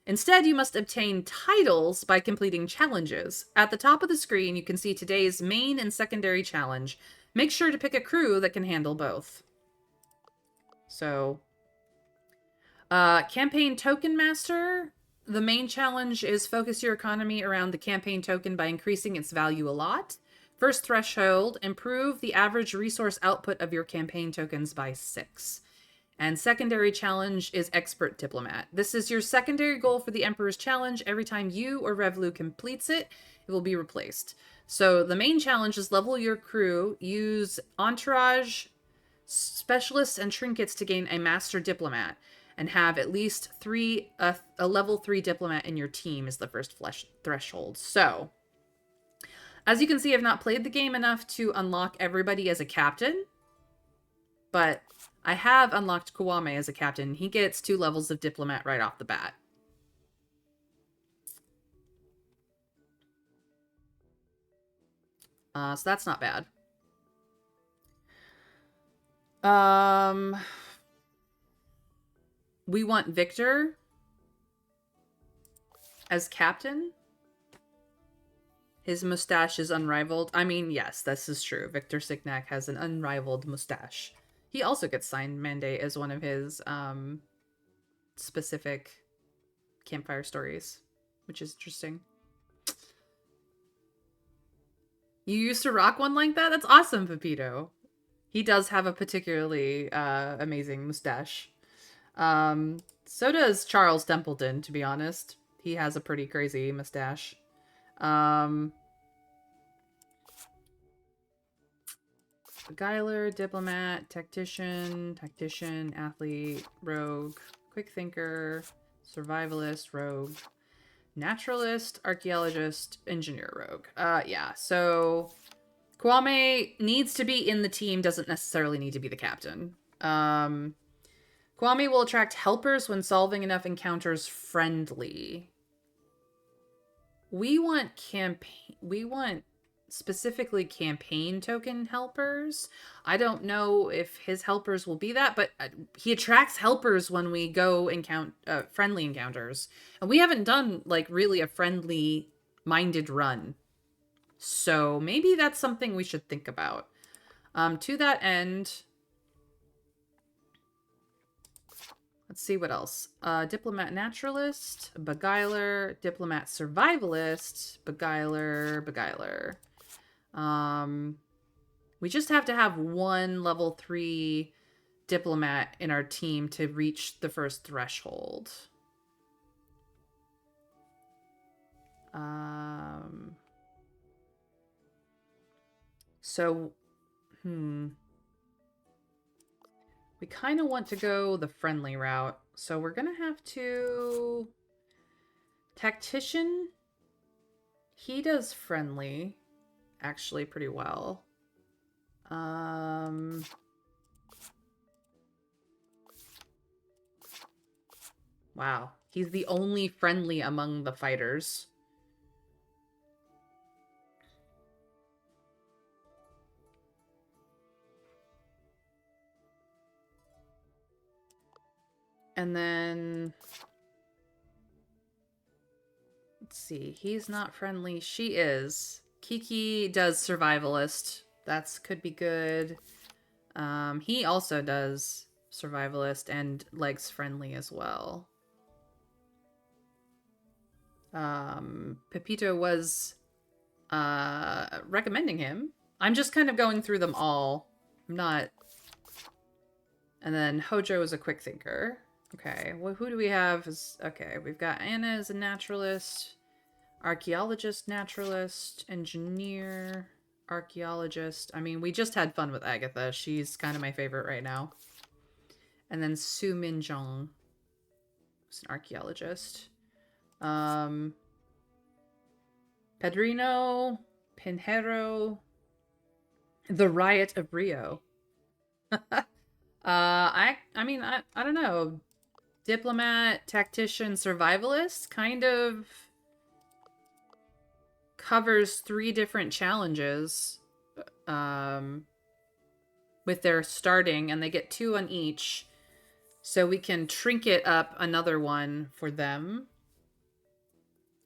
Instead, you must obtain titles by completing challenges. At the top of the screen, you can see today's main and secondary challenge. Make sure to pick a crew that can handle both. So, Campaign Token Master. The main challenge is focus your economy around the campaign token by increasing its value a lot. First threshold, improve the average resource output of your campaign tokens by 6. And secondary challenge is expert diplomat. This is your secondary goal for the Emperor's challenge. Every time you or Revlu completes it, it will be replaced. So the main challenge is level your crew, use entourage, specialists, and trinkets to gain a master diplomat, and have at least a level 3 diplomat in your team is the first threshold. So, as you can see, I've not played the game enough to unlock everybody as a captain, but I have unlocked Kwame as a captain. He gets 2 levels of diplomat right off the bat. So that's not bad. We want Victor as captain. His mustache is unrivaled. I mean, yes, this is true. Victor Signac has an unrivaled mustache. He also gets signed mandate as one of his specific campfire stories, which is interesting. You used to rock one like that? That's awesome, Pepito. He does have a particularly amazing mustache. So does Charles Templeton, to be honest. He has a pretty crazy mustache. Beguiler, diplomat, tactician, athlete, rogue, quick thinker, survivalist, rogue, naturalist, archaeologist, engineer, rogue. Yeah, so Kwame needs to be in the team, doesn't necessarily need to be the captain. Kwame will attract helpers when solving enough encounters friendly. We want specifically campaign token helpers. I don't know if his helpers will be that, but he attracts helpers when we go friendly encounters. And we haven't done like really a friendly minded run. So maybe that's something we should think about. To that end, let's see what else. Diplomat naturalist, beguiler, diplomat survivalist, beguiler. We just have to have one level 3 diplomat in our team to reach the first threshold. So, we kind of want to go the friendly route. So we're going to have to... Tactician, he does friendly actually pretty well. Wow. He's the only friendly among the fighters. And then... let's see. He's not friendly. She is. Kiki does survivalist. That's could be good. He also does survivalist and likes friendly as well. Pepito was recommending him. I'm just kind of going through them all. I'm not... And then Hojo is a quick thinker. Okay, well, who do we have? Okay, we've got Anna as a naturalist, archaeologist, naturalist, engineer, archaeologist. I mean, we just had fun with Agatha. She's kind of my favorite right now. And then Su Minjong, who's an archaeologist. Pedrino, Pinheiro, the Riot of Rio. I mean, I don't know. Diplomat, tactician, survivalist kind of covers 3 different challenges with their starting, and they get 2 on each. So we can trinket up another one for them.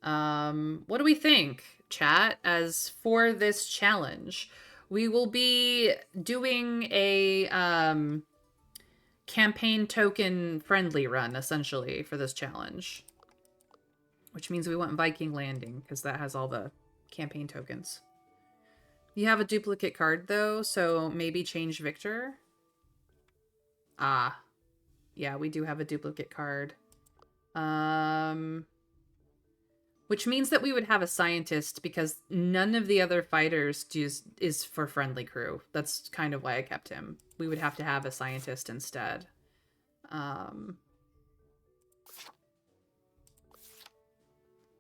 What do we think, chat? As for this challenge, we will be doing a campaign token friendly run, essentially, for this challenge. Which means we want Viking Landing, because that has all the campaign tokens. You have a duplicate card, though, so maybe change Victor. Ah. Yeah, we do have a duplicate card. Which means that we would have a scientist because none of the other fighters is for friendly crew. That's kind of why I kept him. We would have to have a scientist instead.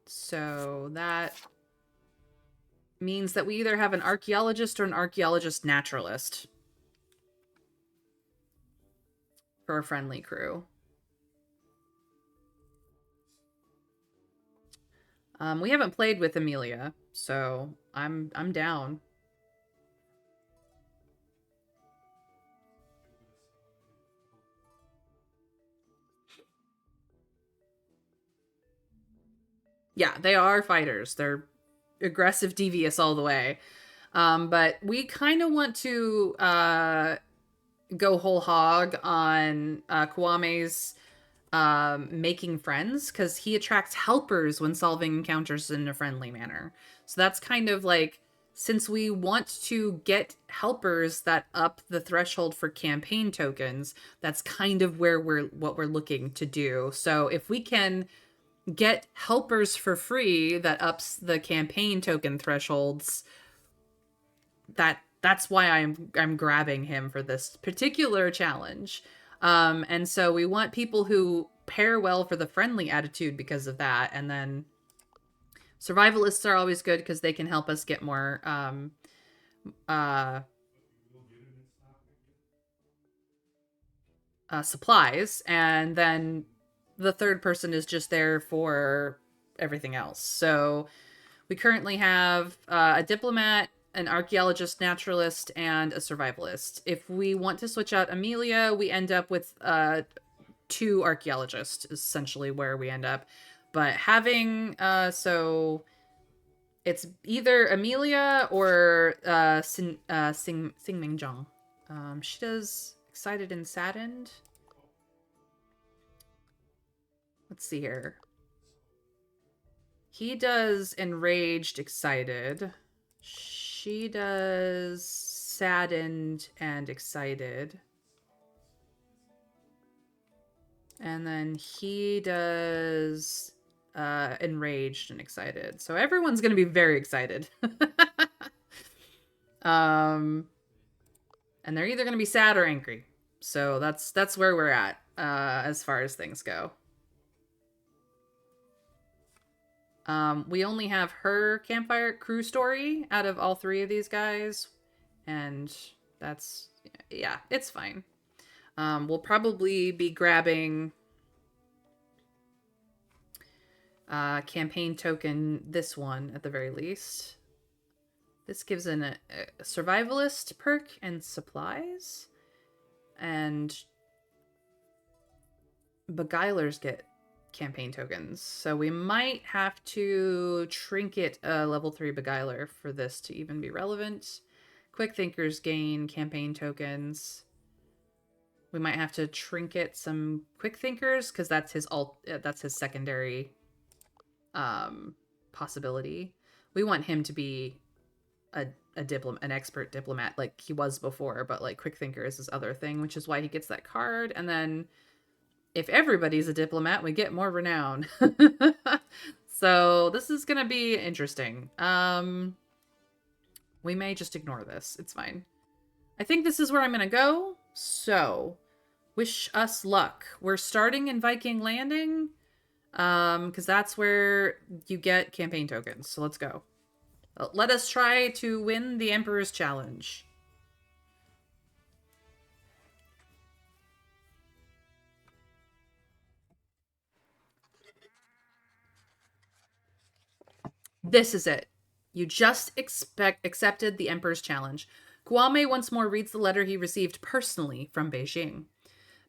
So that means that we either have an archaeologist or an archaeologist naturalist for a friendly crew. We haven't played with Amelia, so I'm down. Yeah, they are fighters. They're aggressive, devious all the way. But we kind of want to go whole hog on Kwame's making friends because he attracts helpers when solving encounters in a friendly manner. So that's kind of like, since we want to get helpers that up the threshold for campaign tokens, that's kind of where what we're looking to do. So if we can get helpers for free that ups the campaign token thresholds, that's why I'm grabbing him for this particular challenge. And so we want people who pair well for the friendly attitude because of that. And then survivalists are always good because they can help us get more supplies. And then the third person is just there for everything else. So we currently have a diplomat, an archaeologist, naturalist, and a survivalist. If we want to switch out Amelia, we end up with 2 archaeologists, essentially where we end up. But having, so it's either Amelia or Sing Ming Zhang. She does excited and saddened. Let's see here. He does enraged, excited. She does saddened and excited. And then he does enraged and excited. So everyone's going to be very excited. And they're either going to be sad or angry. So that's where we're at as far as things go. We only have her campfire crew story out of all 3 of these guys. And that's, yeah, it's fine. We'll probably be grabbing campaign token, this one at the very least. This gives a survivalist perk and supplies. And beguilers get campaign tokens. So we might have to trinket a level 3 beguiler for this to even be relevant. Quick thinkers gain campaign tokens. We might have to trinket some quick thinkers because that's his secondary possibility. We want him to be an expert diplomat like he was before, but like quick thinker is his other thing, which is why he gets that card. And then if everybody's a diplomat, we get more renown. So this is gonna be interesting. We may just ignore this. It's fine. I think this is where I'm gonna go. So wish us luck. We're starting in Viking Landing, because that's where you get campaign tokens. So let's go. Let us try to win the Emperor's Challenge. This is it. You just accepted the Emperor's Challenge. Kwame once more reads the letter he received personally from Beijing.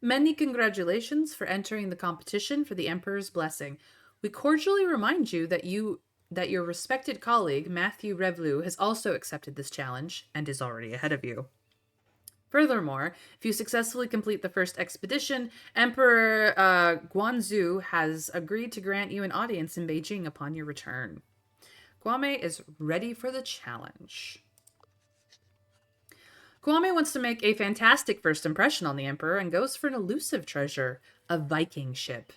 Many congratulations for entering the competition for the Emperor's Blessing. We cordially remind you that your respected colleague, Matthew Revlu, has also accepted this challenge and is already ahead of you. Furthermore, if you successfully complete the first expedition, Emperor Guanzu has agreed to grant you an audience in Beijing upon your return. Kwame is ready for the challenge. Kwame wants to make a fantastic first impression on the Emperor and goes for an elusive treasure, a Viking ship.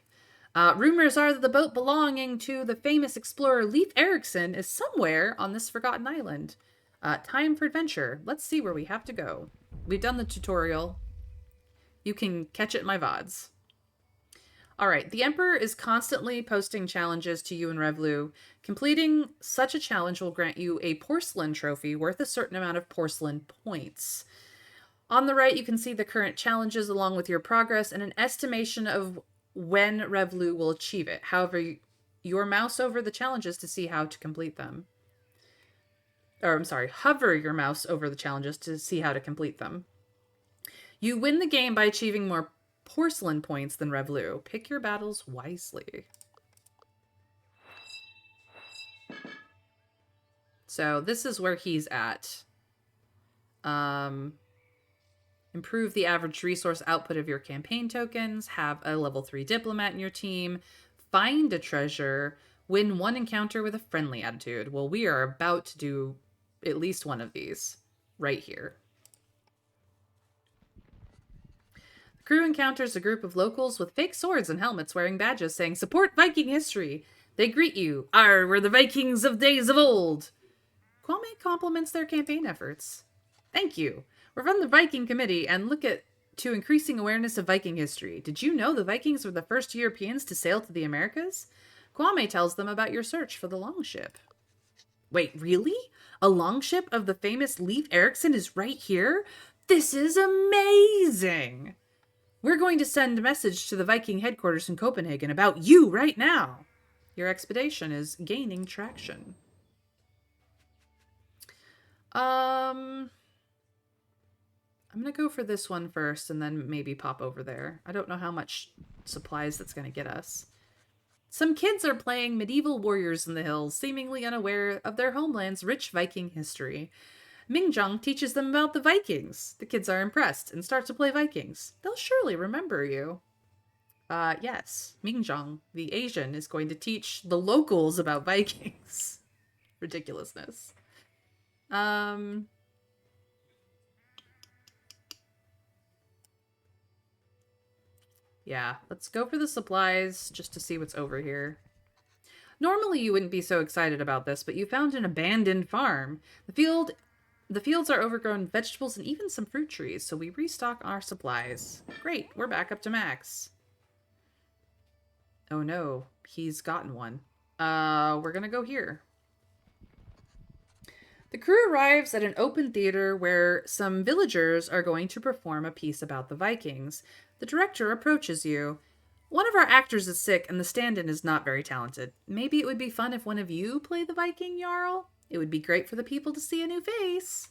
Rumors are that the boat belonging to the famous explorer Leif Erikson is somewhere on this forgotten island. Time for adventure. Let's see where we have to go. We've done the tutorial. You can catch it in my VODs. Alright, the Emperor is constantly posting challenges to you and Revlu. Completing such a challenge will grant you a porcelain trophy worth a certain amount of porcelain points. On the right, you can see the current challenges along with your progress and an estimation of when Revlu will achieve it. However, your mouse over the challenges to see how to complete them. Hover your mouse over the challenges to see how to complete them. You win the game by achieving more porcelain points than Revlu. Pick your battles wisely. So this is where he's at. Improve the average resource output of your campaign tokens. Have a level 3 diplomat in your team. Find a treasure. Win one encounter with a friendly attitude. Well, we are about to do at least one of these right here. The crew encounters a group of locals with fake swords and helmets wearing badges saying, "Support Viking history." They greet you. "Arr, we're the Vikings of days of old." Kwame compliments their campaign efforts. "Thank you. We're from the Viking Committee and look to increasing awareness of Viking history. Did you know the Vikings were the first Europeans to sail to the Americas?" Kwame tells them about your search for the longship. "Wait, really? A longship of the famous Leif Erikson is right here? This is amazing! We're going to send a message to the Viking headquarters in Copenhagen about you right now. Your expedition is gaining traction." I'm going to go for this one first and then maybe pop over there. I don't know how much supplies that's going to get us. Some kids are playing medieval warriors in the hills, seemingly unaware of their homeland's rich Viking history. Mingjong teaches them about the Vikings. The kids are impressed and start to play Vikings. They'll surely remember you. Yes, Mingjong, the Asian, is going to teach the locals about Vikings. Ridiculousness. Yeah, let's go for the supplies just to see what's over here. Normally you wouldn't be so excited about this, but you found an abandoned farm. The fields are overgrown with vegetables and even some fruit trees, so we restock our supplies. Great, we're back up to max. Oh no, he's gotten one. We're gonna go here. The crew arrives at an open theater where some villagers are going to perform a piece about the Vikings. The director approaches you. "One of our actors is sick and the stand-in is not very talented. Maybe it would be fun if one of you play the Viking Jarl? It would be great for the people to see a new face.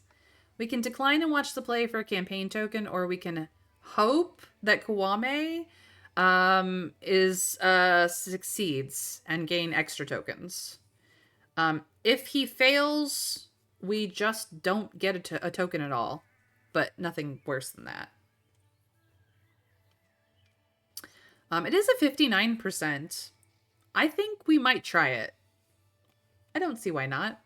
We can decline and watch the play for a campaign token, or we can hope that Kwame succeeds and gain extra tokens. If he fails, we just don't get a token at all, but nothing worse than that. It is a 59%. I think we might try it. I don't see why not.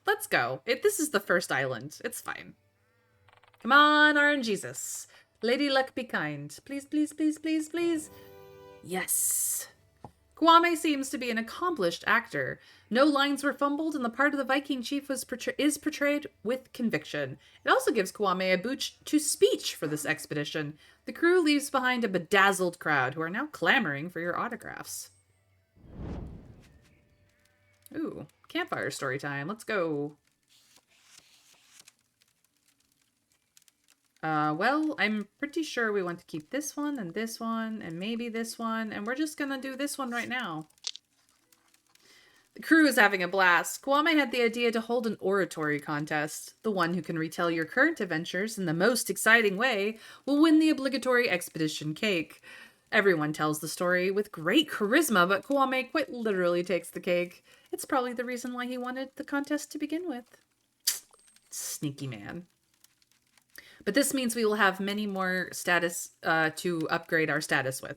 Let's go. This is the first island. It's fine. Come on, RNGesus. Lady Luck be kind. Please, please, please, please, please. Yes. Kwame seems to be an accomplished actor. No lines were fumbled, and the part of the Viking chief is portrayed with conviction. It also gives Kwame a boost to speech for this expedition. The crew leaves behind a bedazzled crowd who are now clamoring for your autographs. Ooh, campfire story time. Let's go. Well, I'm pretty sure we want to keep this one and maybe this one, and we're just gonna do this one right now. The crew is having a blast. Kwame had the idea to hold an oratory contest. The one who can retell your current adventures in the most exciting way will win the obligatory expedition cake. Everyone tells the story with great charisma, but Kwame quite literally takes the cake. It's probably the reason why he wanted the contest to begin with. Sneaky man. But this means we will have many more status to upgrade our status with.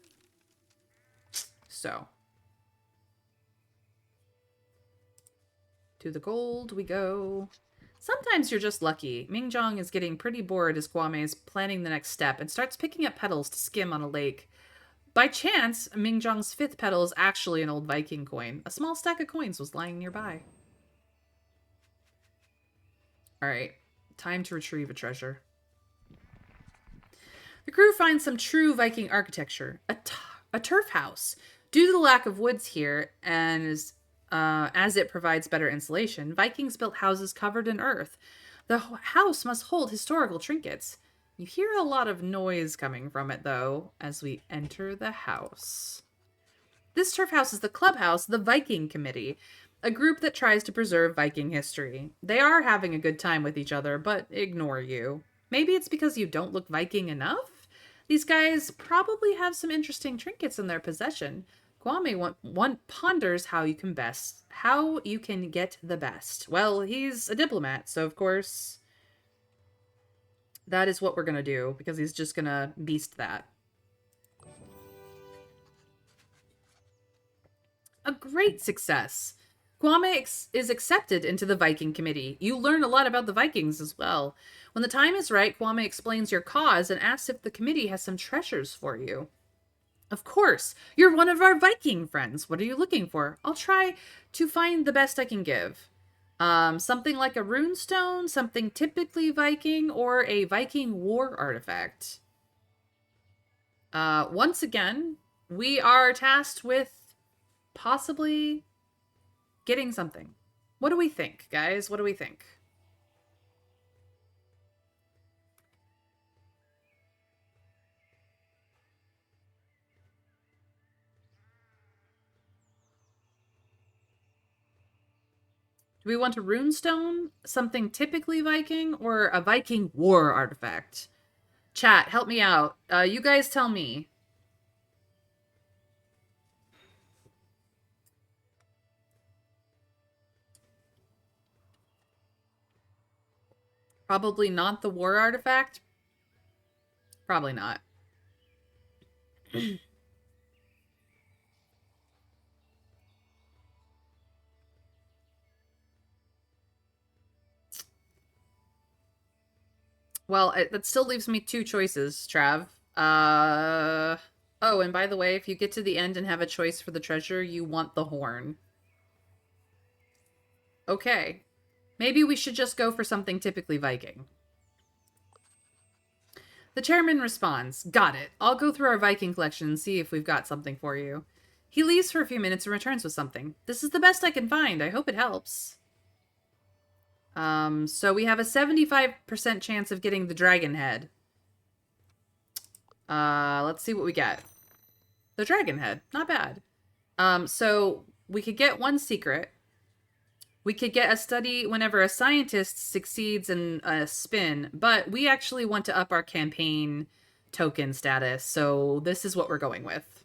So. To the gold we go. Sometimes you're just lucky. Mingjong is getting pretty bored as Kwame is planning the next step and starts picking up petals to skim on a lake. By chance, Mingjong's fifth petal is actually an old Viking coin. A small stack of coins was lying nearby. Alright, time to retrieve a treasure. The crew finds some true Viking architecture. A turf house. Due to the lack of woods here, and as it provides better insulation, Vikings built houses covered in earth. The house must hold historical trinkets. You hear a lot of noise coming from it, though, as we enter the house. This turf house is the clubhouse of the Viking Committee, a group that tries to preserve Viking history. They are having a good time with each other, but ignore you. Maybe it's because you don't look Viking enough? These guys probably have some interesting trinkets in their possession. Kwame ponders how you can get the best. Well, he's a diplomat, so of course that is what we're gonna do, because he's just gonna beast that. A great success. Kwame is accepted into the Viking Committee. You learn a lot about the Vikings as well. When the time is right, Kwame explains your cause and asks if the committee has some treasures for you. Of course, you're one of our Viking friends. What are you looking for? I'll try to find the best I can give. Something like a runestone, something typically Viking, or a Viking war artifact. Once again, we are tasked with possibly getting something. What do we think, guys? What do we think? Do we want a runestone, something typically Viking, or a Viking war artifact? Chat, help me out. You guys tell me. Probably not the war artifact. Probably not. Well, that still leaves me two choices, Trav. Oh, and by the way, if you get to the end and have a choice for the treasure, you want the horn. Okay. Maybe we should just go for something typically Viking. The chairman responds, "Got it. I'll go through our Viking collection and see if we've got something for you." He leaves for a few minutes and returns with something. "This is the best I can find. I hope it helps." So we have a 75% chance of getting the dragon head. Let's see what we get. The dragon head. Not bad. So we could get one secret. We could get a study whenever a scientist succeeds in a spin, but we actually want to up our campaign token status, so this is what we're going with.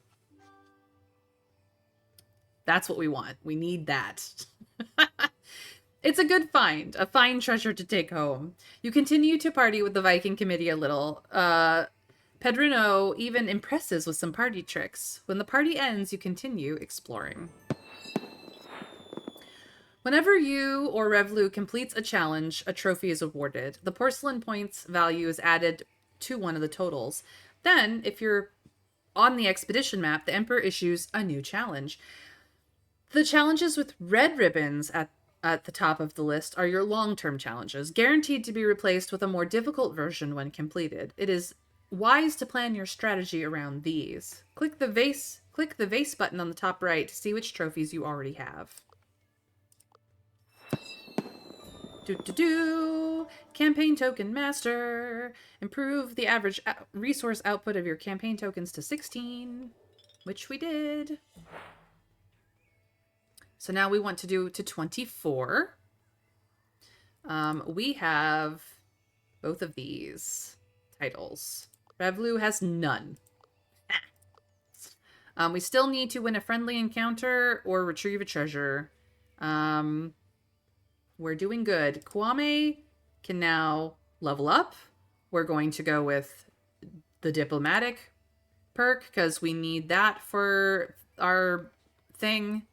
That's what we want. We need that. It's a good find, a fine treasure to take home. You continue to party with the Viking Committee a little. Pedrino even impresses with some party tricks. When the party ends, you continue exploring. Whenever you or Revlu completes a challenge, a trophy is awarded. The porcelain points value is added to one of the totals. Then, if you're on the expedition map, the Emperor issues a new challenge. The challenges with red ribbons at the top of the list are your long-term challenges, guaranteed to be replaced with a more difficult version when completed. It is wise to plan your strategy around these. Click the vase button on the top right to see which trophies you already have. Campaign token master. Improve the average resource output of your campaign tokens to 16, which we did. So now we want to do to 24. We have both of these titles. Revlu has none. We still need to win a friendly encounter or retrieve a treasure. We're doing good. Kwame can now level up. We're going to go with the diplomatic perk because we need that for our thing.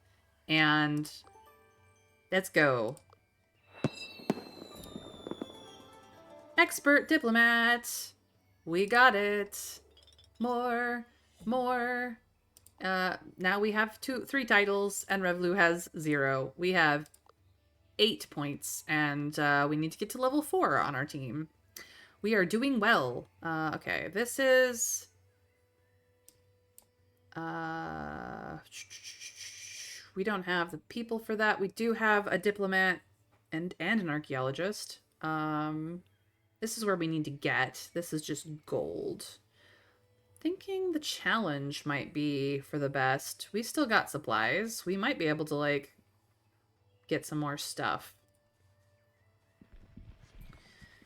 And let's go. Expert diplomat. We got it. More. Now we have 3 titles, and Revlu has 0. We have 8 points, and we need to get to level 4 on our team. We are doing well. Okay, this is... we don't have the people for that. We do have a diplomat and an archaeologist. This is where we need to get. This is just gold. Thinking the challenge might be for the best. We still got supplies. We might be able to, like, get some more stuff.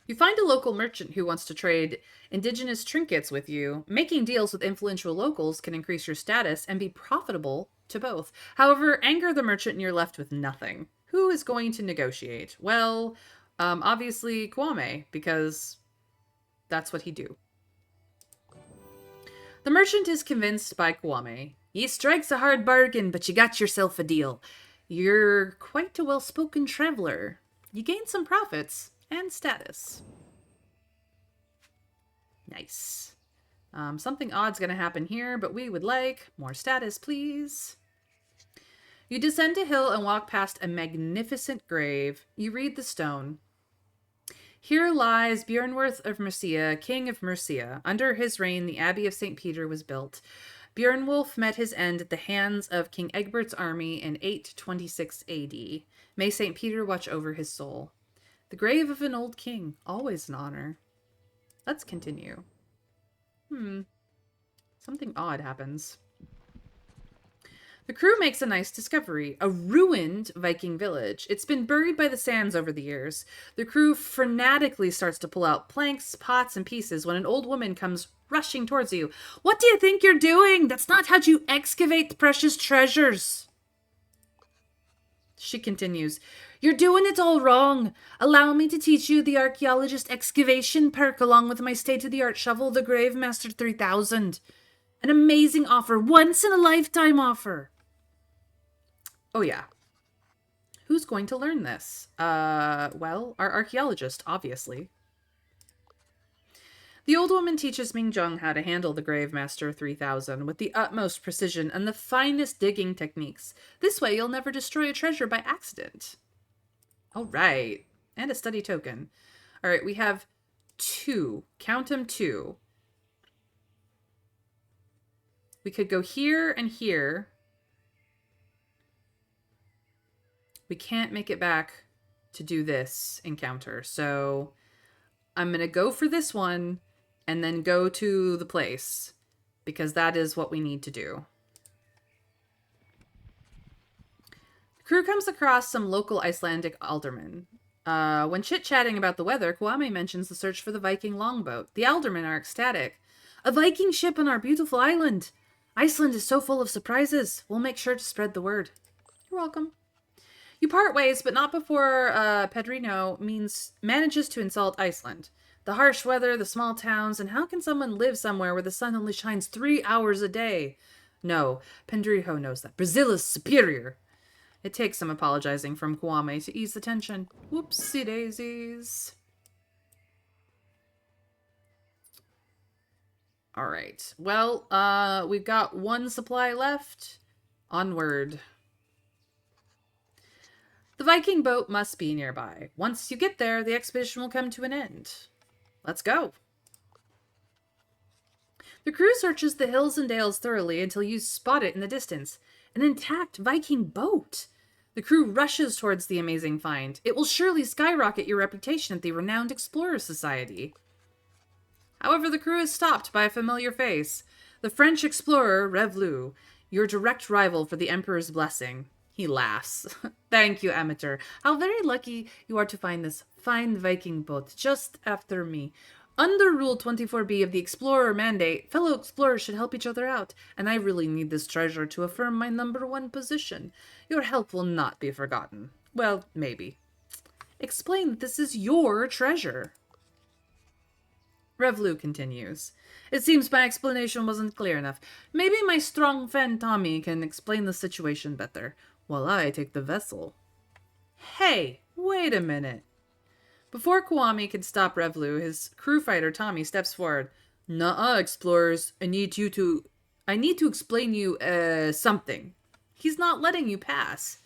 You find a local merchant who wants to trade indigenous trinkets with you. Making deals with influential locals can increase your status and be profitable to both. However, anger the merchant and you're left with nothing. Who is going to negotiate? Well, obviously Kwame, because that's what he do. The merchant is convinced by Kwame. Ye strikes a hard bargain, but you got yourself a deal. You're quite a well-spoken traveler. You gain some profits and status. Nice. Something odd's gonna happen here, but we would like more status, please. You descend a hill and walk past a magnificent grave. You read the stone. Here lies Bjornworth of Mercia, king of Mercia. Under his reign, the Abbey of St. Peter was built. Bjornwulf met his end at the hands of King Egbert's army in 826 AD. May St. Peter watch over his soul. The grave of an old king, always an honor. Let's continue. Something odd happens. The crew makes a nice discovery, a ruined Viking village. It's been buried by the sands over the years. The crew frenetically starts to pull out planks, pots, and pieces when an old woman comes rushing towards you. What do you think you're doing? That's not how you excavate the precious treasures. She continues, you're doing it all wrong. Allow me to teach you the archaeologist excavation perk along with my state-of-the-art shovel, the Gravemaster 3000. An amazing offer, once-in-a-lifetime offer. Oh, yeah. Who's going to learn this? Well, our archaeologist, obviously. The old woman teaches Mingjung how to handle the Gravemaster 3000 with the utmost precision and the finest digging techniques. This way, you'll never destroy a treasure by accident. All right. And a study token. All right, we have 2. Count them 2. We could go here and here. We can't make it back to do this encounter. So I'm going to go for this one and then go to the place because that is what we need to do. The crew comes across some local Icelandic aldermen. When chit-chatting about the weather, Kwame mentions the search for the Viking longboat. The aldermen are ecstatic. A Viking ship on our beautiful island. Iceland is so full of surprises. We'll make sure to spread the word. You're welcome. You part ways, but not before Pedrino manages to insult Iceland. The harsh weather, the small towns, and how can someone live somewhere where the sun only shines 3 hours a day? No, Pedrijo knows that. Brazil is superior. It takes some apologizing from Kwame to ease the tension. Whoopsie daisies. All right. Well, we've got 1 supply left. Onward. The Viking boat must be nearby. Once you get there, the expedition will come to an end. Let's go. The crew searches the hills and dales thoroughly until you spot it in the distance. An intact Viking boat. The crew rushes towards the amazing find. It will surely skyrocket your reputation at the renowned Explorer Society. However, the crew is stopped by a familiar face. The French explorer, Revlu, your direct rival for the Emperor's blessing. He laughs. Thank you, amateur. How very lucky you are to find this fine Viking boat just after me. Under Rule 24B of the Explorer Mandate, fellow explorers should help each other out, and I really need this treasure to affirm my #1 position. Your help will not be forgotten. Well, maybe. Explain that this is your treasure. Revlu continues. It seems my explanation wasn't clear enough. Maybe my strong friend Tommy can explain the situation better, while I take the vessel. Hey, wait a minute. Before Kwame can stop Revlu, his crew fighter Tommy steps forward. Nuh-uh, explorers. I need to explain you, something. He's not letting you pass.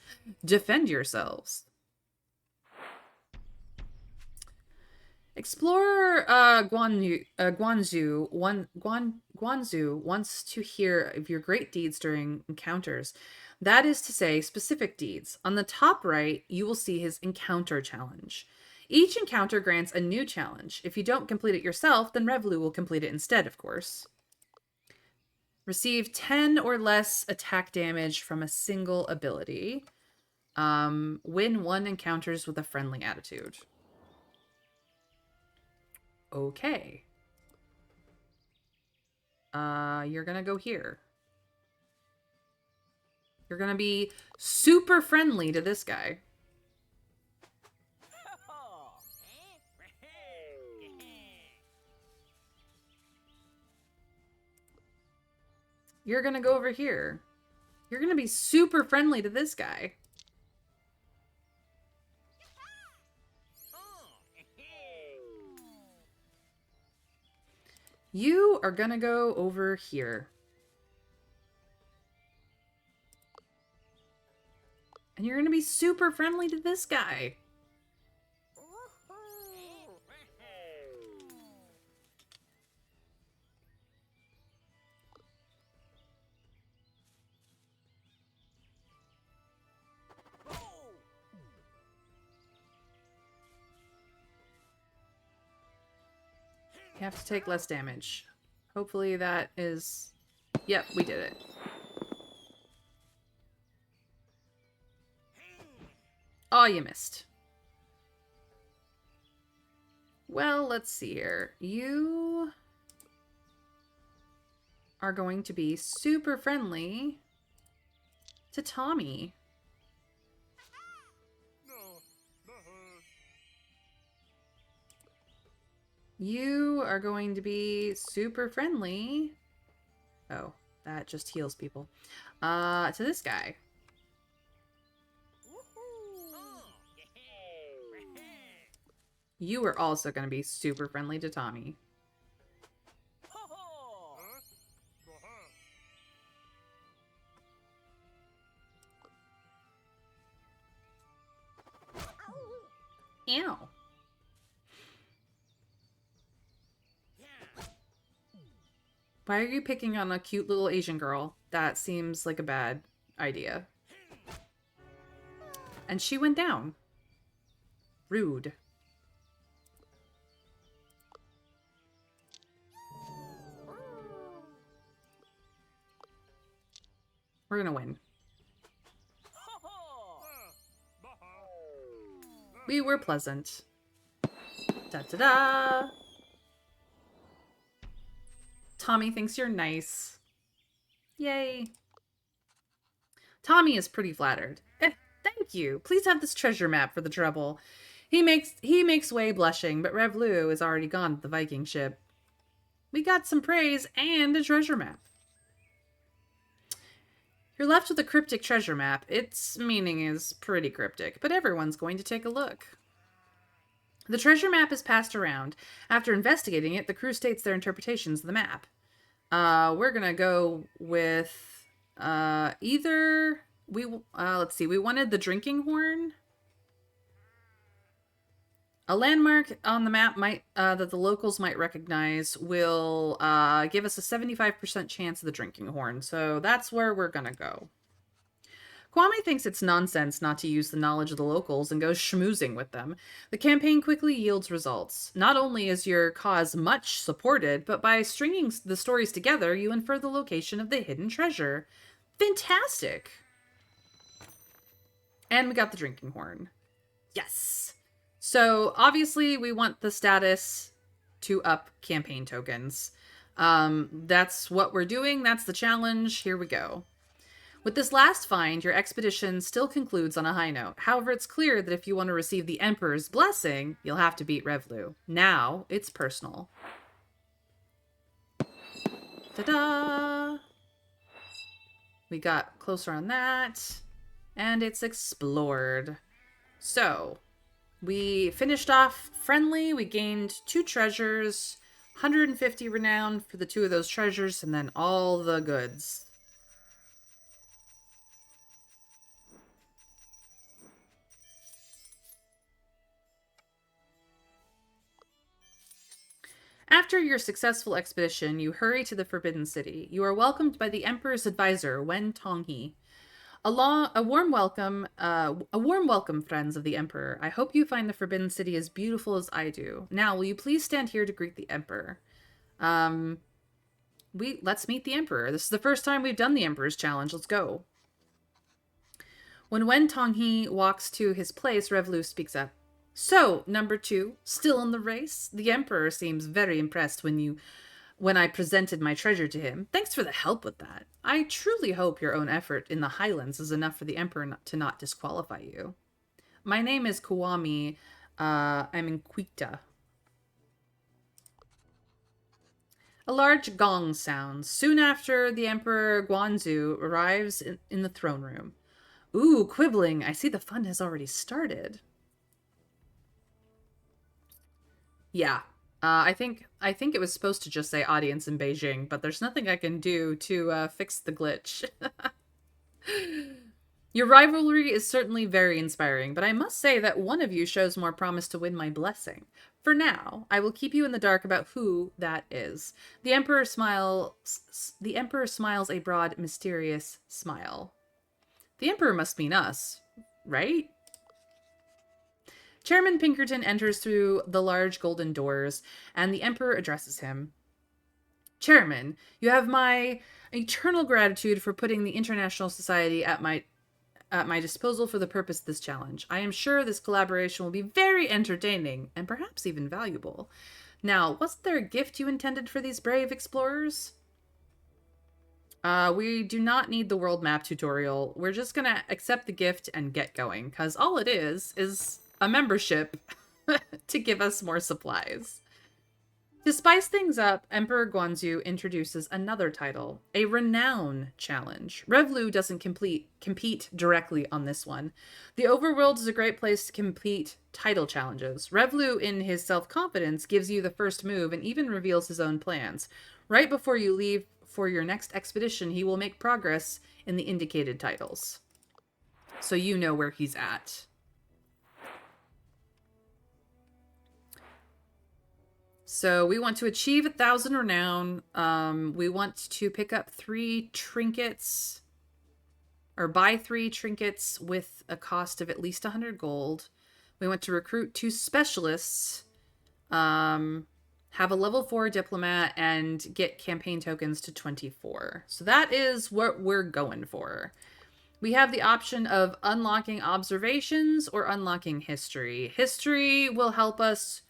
Defend yourselves. Explorer Guanzu wants to hear of your great deeds during encounters. That is to say, specific deeds. On the top right, you will see his encounter challenge. Each encounter grants a new challenge. If you don't complete it yourself, then Revlu will complete it instead, of course. Receive 10 or less attack damage from a single ability. Win 1 encounters with a friendly attitude. Okay. You're gonna go here. You're gonna be super friendly to this guy. You're gonna go over here. You're gonna be super friendly to this guy. You are gonna go over here. And you're gonna be super friendly to this guy. You have to take less damage. Hopefully that is... Yep, we did it. Oh, you missed. Well, let's see here. You are going to be super friendly to Tommy. You are going to be super friendly. Oh, that just heals people. To this guy. You are also going to be super friendly to Tommy. Ow. Why are you picking on a cute little Asian girl? That seems like a bad idea. And she went down. Rude. We're gonna win. We were pleasant. Da-da-da! Tommy thinks you're nice. Yay. Tommy is pretty flattered. Thank you. Please have this treasure map for the trouble. He makes way blushing, but Revlu is already gone to the Viking ship. We got some praise and a treasure map. You're left with a cryptic treasure map. Its meaning is pretty cryptic, but everyone's going to take a look. The treasure map is passed around. After investigating it, the crew states their interpretations of the map. We're gonna go with either let's see. We wanted the drinking horn. A landmark on the map might that the locals might recognize will give us a 75% chance of the drinking horn. So that's where we're gonna go. Kwame thinks it's nonsense not to use the knowledge of the locals and goes schmoozing with them. The campaign quickly yields results. Not only is your cause much supported, but by stringing the stories together, you infer the location of the hidden treasure. Fantastic! And we got the drinking horn. Yes! So, obviously, we want the status to up campaign tokens. That's what we're doing. That's the challenge. Here we go. With this last find, your expedition still concludes on a high note. However, it's clear that if you want to receive the Emperor's blessing, you'll have to beat Revlu. Now, it's personal. Ta-da! We got closer on that. And it's explored. So, We finished off friendly. We gained 2 treasures, 150 renown for the 2 of those treasures, and then all the goods. After your successful expedition, you hurry to the Forbidden City. You are welcomed by the Emperor's advisor, Wen Tonghi. A warm welcome, friends of the Emperor. I hope you find the Forbidden City as beautiful as I do. Now, will you please stand here to greet the Emperor? Let's meet the Emperor. This is the first time we've done the Emperor's Challenge. Let's go. When Wen Tonghi walks to his place, Revelu speaks up. So, number 2, still in the race? The Emperor seems very impressed when I presented my treasure to him. Thanks for the help with that. I truly hope your own effort in the Highlands is enough for the Emperor to not disqualify you. My name is Kuwami. I'm in Quita. A large gong sounds. Soon after, the Emperor Guanzu arrives in the throne room. Ooh, quibbling. I see the fun has already started. Yeah. I think it was supposed to just say audience in Beijing, but there's nothing I can do to fix the glitch. Your rivalry is certainly very inspiring, but I must say that one of you shows more promise to win my blessing. For now, I will keep you in the dark about who that is. The Emperor smiles a broad, mysterious smile. The Emperor must mean us, right? Chairman Pinkerton enters through the large golden doors, and the Emperor addresses him. Chairman, you have my eternal gratitude for putting the International Society at my disposal for the purpose of this challenge. I am sure this collaboration will be very entertaining and perhaps even valuable. Now, wasn't there a gift you intended for these brave explorers? We do not need the world map tutorial. We're just gonna accept the gift and get going, because all it is a membership to give us more supplies. To spice things up, Emperor Guanzu introduces another title, a Renown Challenge. Revelu doesn't compete directly on this one. The Overworld is a great place to compete title challenges. Revelu, in his self-confidence, gives you the first move and even reveals his own plans. Right before you leave for your next expedition, he will make progress in the indicated titles. So you know where he's at. So we want to achieve 1,000 renown. We want to pick up 3 trinkets, or buy 3 trinkets with a cost of at least 100 gold. We want to recruit 2 specialists, have a level 4 diplomat, and get campaign tokens to 24. So that is what we're going for. We have the option of unlocking observations or unlocking history. History will help us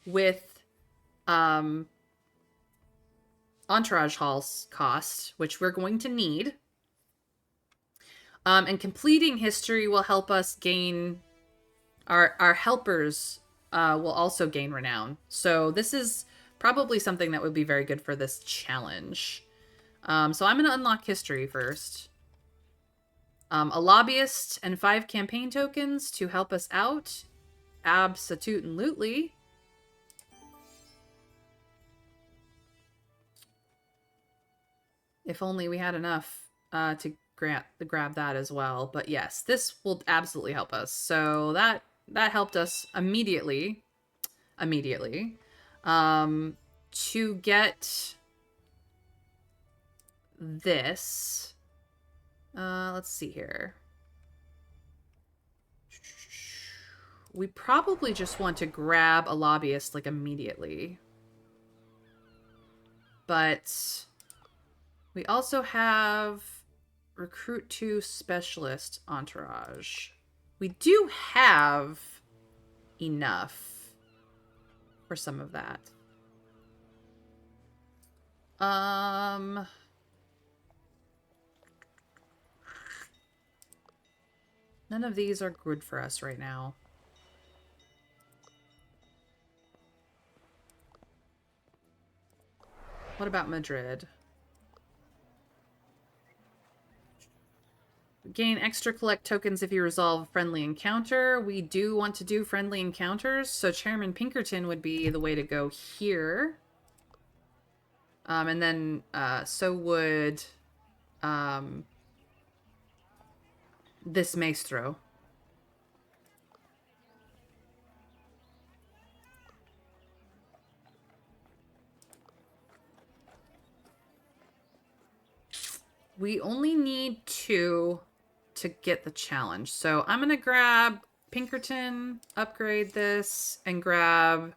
with entourage halls cost, which we're going to need. And completing history will help us gain our helpers will also gain renown. So this is probably something that would be very good for this challenge. So I'm going to unlock history first. A lobbyist and 5 campaign tokens to help us out. Absolutely. If only we had enough to grab that as well. But yes, this will absolutely help us. So that helped us immediately. To get this, let's see here. We probably just want to grab a lobbyist like immediately. But we also have recruit 2 specialist entourage. We do have enough for some of that. None of these are good for us right now. What about Madrid? gain extra collect tokens if you resolve a friendly encounter. We do want to do friendly encounters, so Chairman Pinkerton would be the way to go here. And then so would this Maestro. We only need 2 to get the challenge. So I'm going to grab Pinkerton, upgrade this, and grab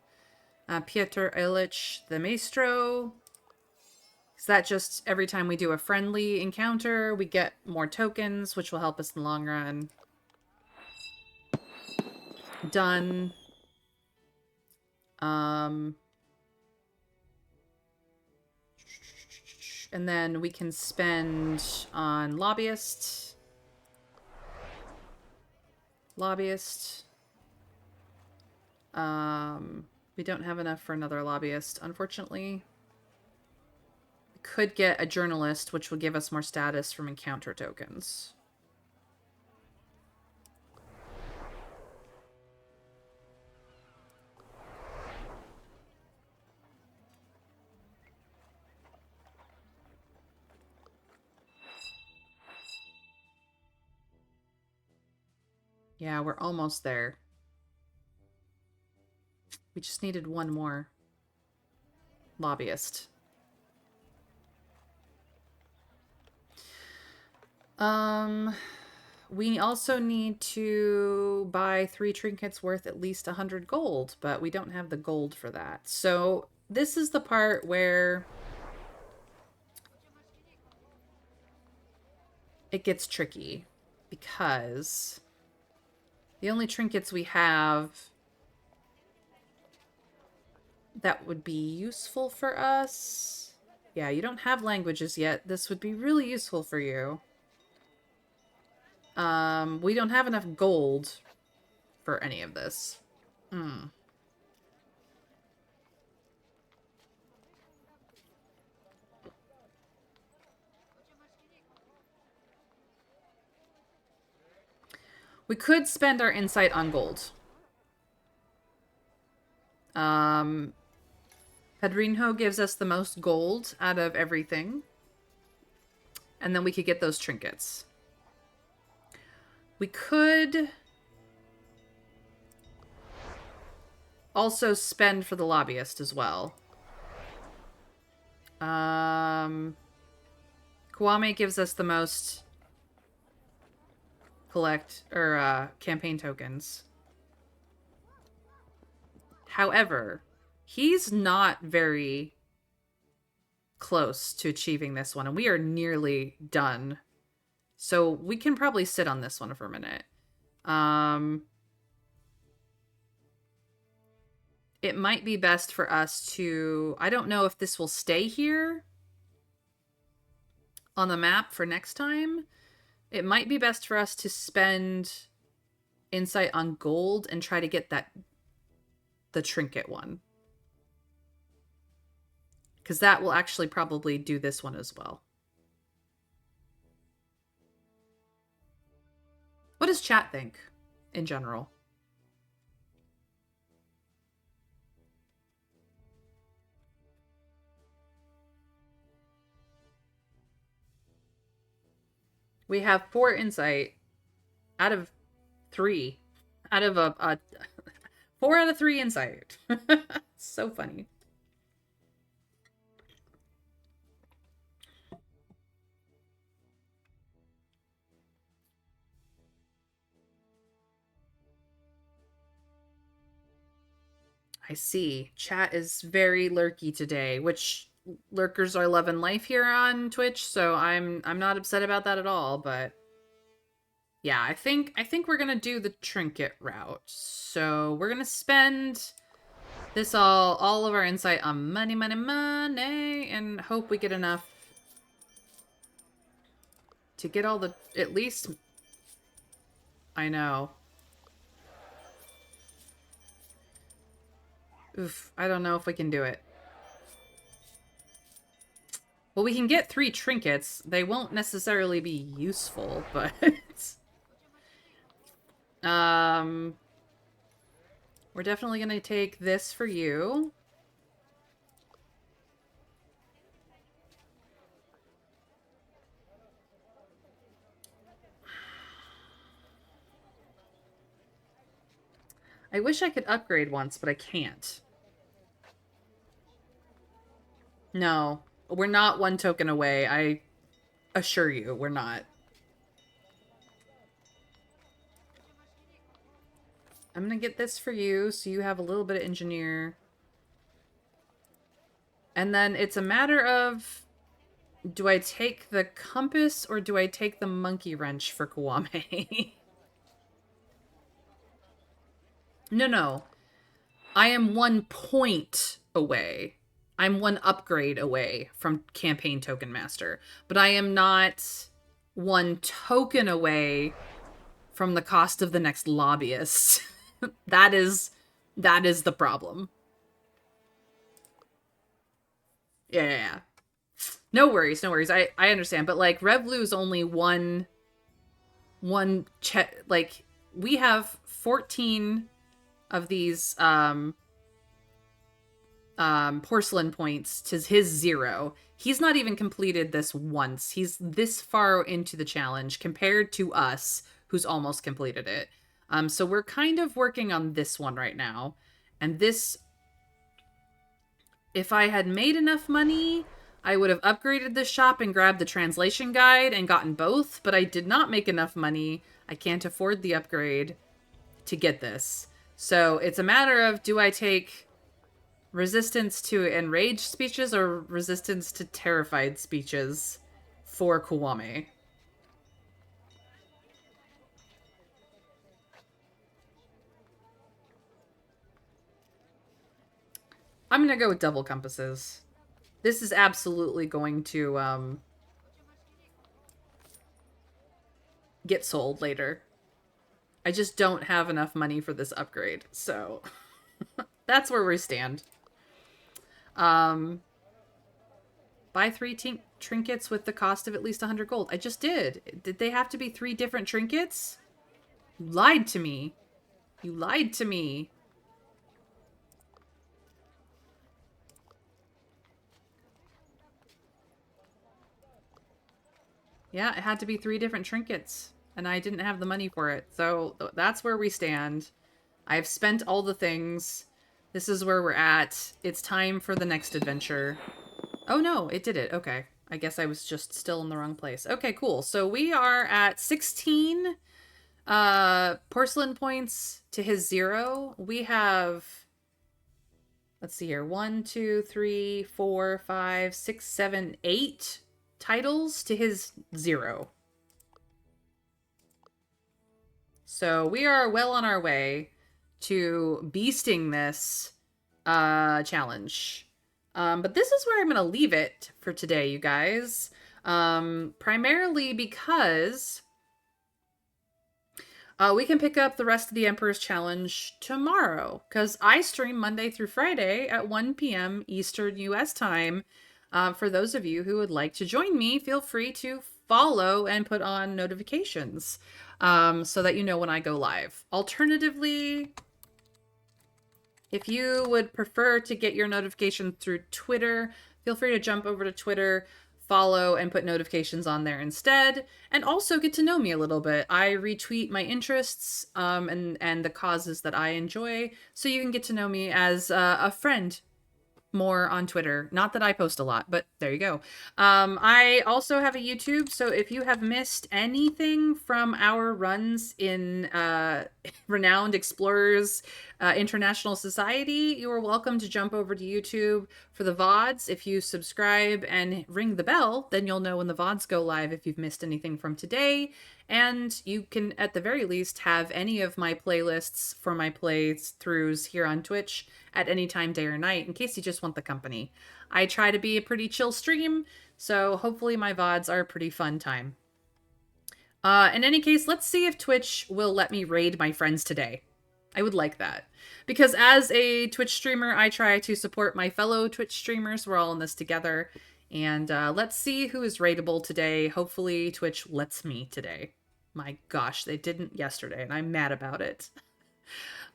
Piotr Ilich, the Maestro. So that just, every time we do a friendly encounter, we get more tokens, which will help us in the long run. Done. And then we can spend on Lobbyist. We don't have enough for another Lobbyist, unfortunately. We could get a Journalist, which will give us more status from encounter tokens. Yeah, we're almost there. We just needed 1 more Lobbyist. We also need to buy 3 trinkets worth at least 100 gold, but we don't have the gold for that. So this is the part where it gets tricky, because the only trinkets we have that would be useful for us... Yeah, you don't have languages yet. This would be really useful for you. We don't have enough gold for any of this. We could spend our insight on gold. Pedrinho gives us the most gold out of everything. And then we could get those trinkets. We could also spend for the Lobbyist as well. Kwame gives us the most campaign tokens. However, he's not very close to achieving this one, and we are nearly done. So we can probably sit on this one for a minute. It might be best for us to... I don't know if this will stay here on the map for next time. It might be best for us to spend insight on gold and try to get the trinket one. Because that will actually probably do this one as well. What does chat think in general? We have 4 insight out of 3. Out of a 4 out of 3 insight. So funny. I see. Chat is very lurky today, which lurkers are loving life here on Twitch, so I'm not upset about that at all, but yeah, I think we're gonna do the trinket route. So we're gonna spend this all of our insight on money, and hope we get enough to get all the, at least... I know. Oof, I don't know if we can do it. Well, we can get 3 trinkets. They won't necessarily be useful, but... We're definitely going to take this for you. I wish I could upgrade once, but I can't. No, we're not 1 token away. I assure you, we're not. I'm going to get this for you, so you have a little bit of engineer. And then it's a matter of, do I take the compass or do I take the monkey wrench for Kiwame? No. I am 1 point away. I'm 1 upgrade away from Campaign Token Master. But I am not 1 token away from the cost of the next lobbyist. That is the problem. Yeah. No worries. I understand. But, like, Revlu is only one like, we have 14 of these porcelain points to his 0. He's not even completed this once. He's this far into the challenge compared to us, who's almost completed it. So we're kind of working on this one right now. And this, if I had made enough money, I would have upgraded this shop and grabbed the translation guide and gotten both, but I did not make enough money. I can't afford the upgrade to get this. So it's a matter of, do I take resistance to enraged speeches or resistance to terrified speeches for Kiwame? I'm gonna go with double compasses. This is absolutely going to get sold later. I just don't have enough money for this upgrade, so that's where we stand. Buy 3 trinkets with the cost of at least 100 gold. I just did. Did they have to be 3 different trinkets? You lied to me. You lied to me. Yeah, it had to be 3 different trinkets, and I didn't have the money for it. So that's where we stand. I've spent all the things. This is where we're at. It's time for the next adventure. Oh no, it did it. Okay. I guess I was just still in the wrong place. Okay, cool. So we are at 16 porcelain points to his 0. We have, let's see here, 1, 2, 3, 4, 5, 6, 7, 8 titles to his 0. So we are well on our way to beasting this challenge. But this is where I'm going to leave it for today, you guys. Primarily because we can pick up the rest of the Emperor's Challenge tomorrow. Because I stream Monday through Friday at 1 p.m. Eastern U.S. time. For those of you who would like to join me, feel free to follow and put on notifications so that you know when I go live. Alternatively, if you would prefer to get your notification through Twitter, feel free to jump over to Twitter, follow, and put notifications on there instead, and also get to know me a little bit. I retweet my interests and the causes that I enjoy, so you can get to know me as a friend more on Twitter. Not that I post a lot, but there you go. I also have a YouTube, so if you have missed anything from our runs in Renowned Explorers International Society, you are welcome to jump over to YouTube for the VODs. If you subscribe and ring the bell, then you'll know when the VODs go live if you've missed anything from today. And you can, at the very least, have any of my playlists for my playthroughs here on Twitch at any time, day or night, in case you just want the company. I try to be a pretty chill stream, so hopefully my VODs are a pretty fun time. In any case, let's see if Twitch will let me raid my friends today. I would like that. Because as a Twitch streamer, I try to support my fellow Twitch streamers. We're all in this together. And let's see who is rateable today. Hopefully Twitch lets me today. My gosh, they didn't yesterday, and I'm mad about it.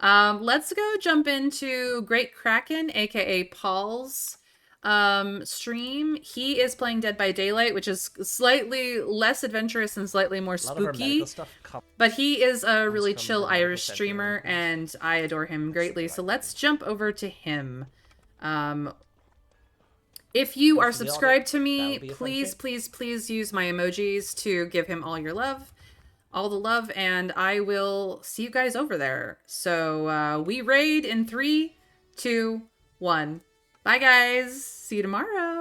Let's go jump into Great Kraken, aka Paul's stream. He is playing Dead by Daylight, which is slightly less adventurous and slightly more spooky. But he is a really chill Irish streamer, and I adore him greatly. So let's jump over to him. If you are subscribed to me, please, please, please use my emojis to give him all your love. All the love, and I will see you guys over there. So we raid in 3, 2, 1. Bye, guys. See you tomorrow.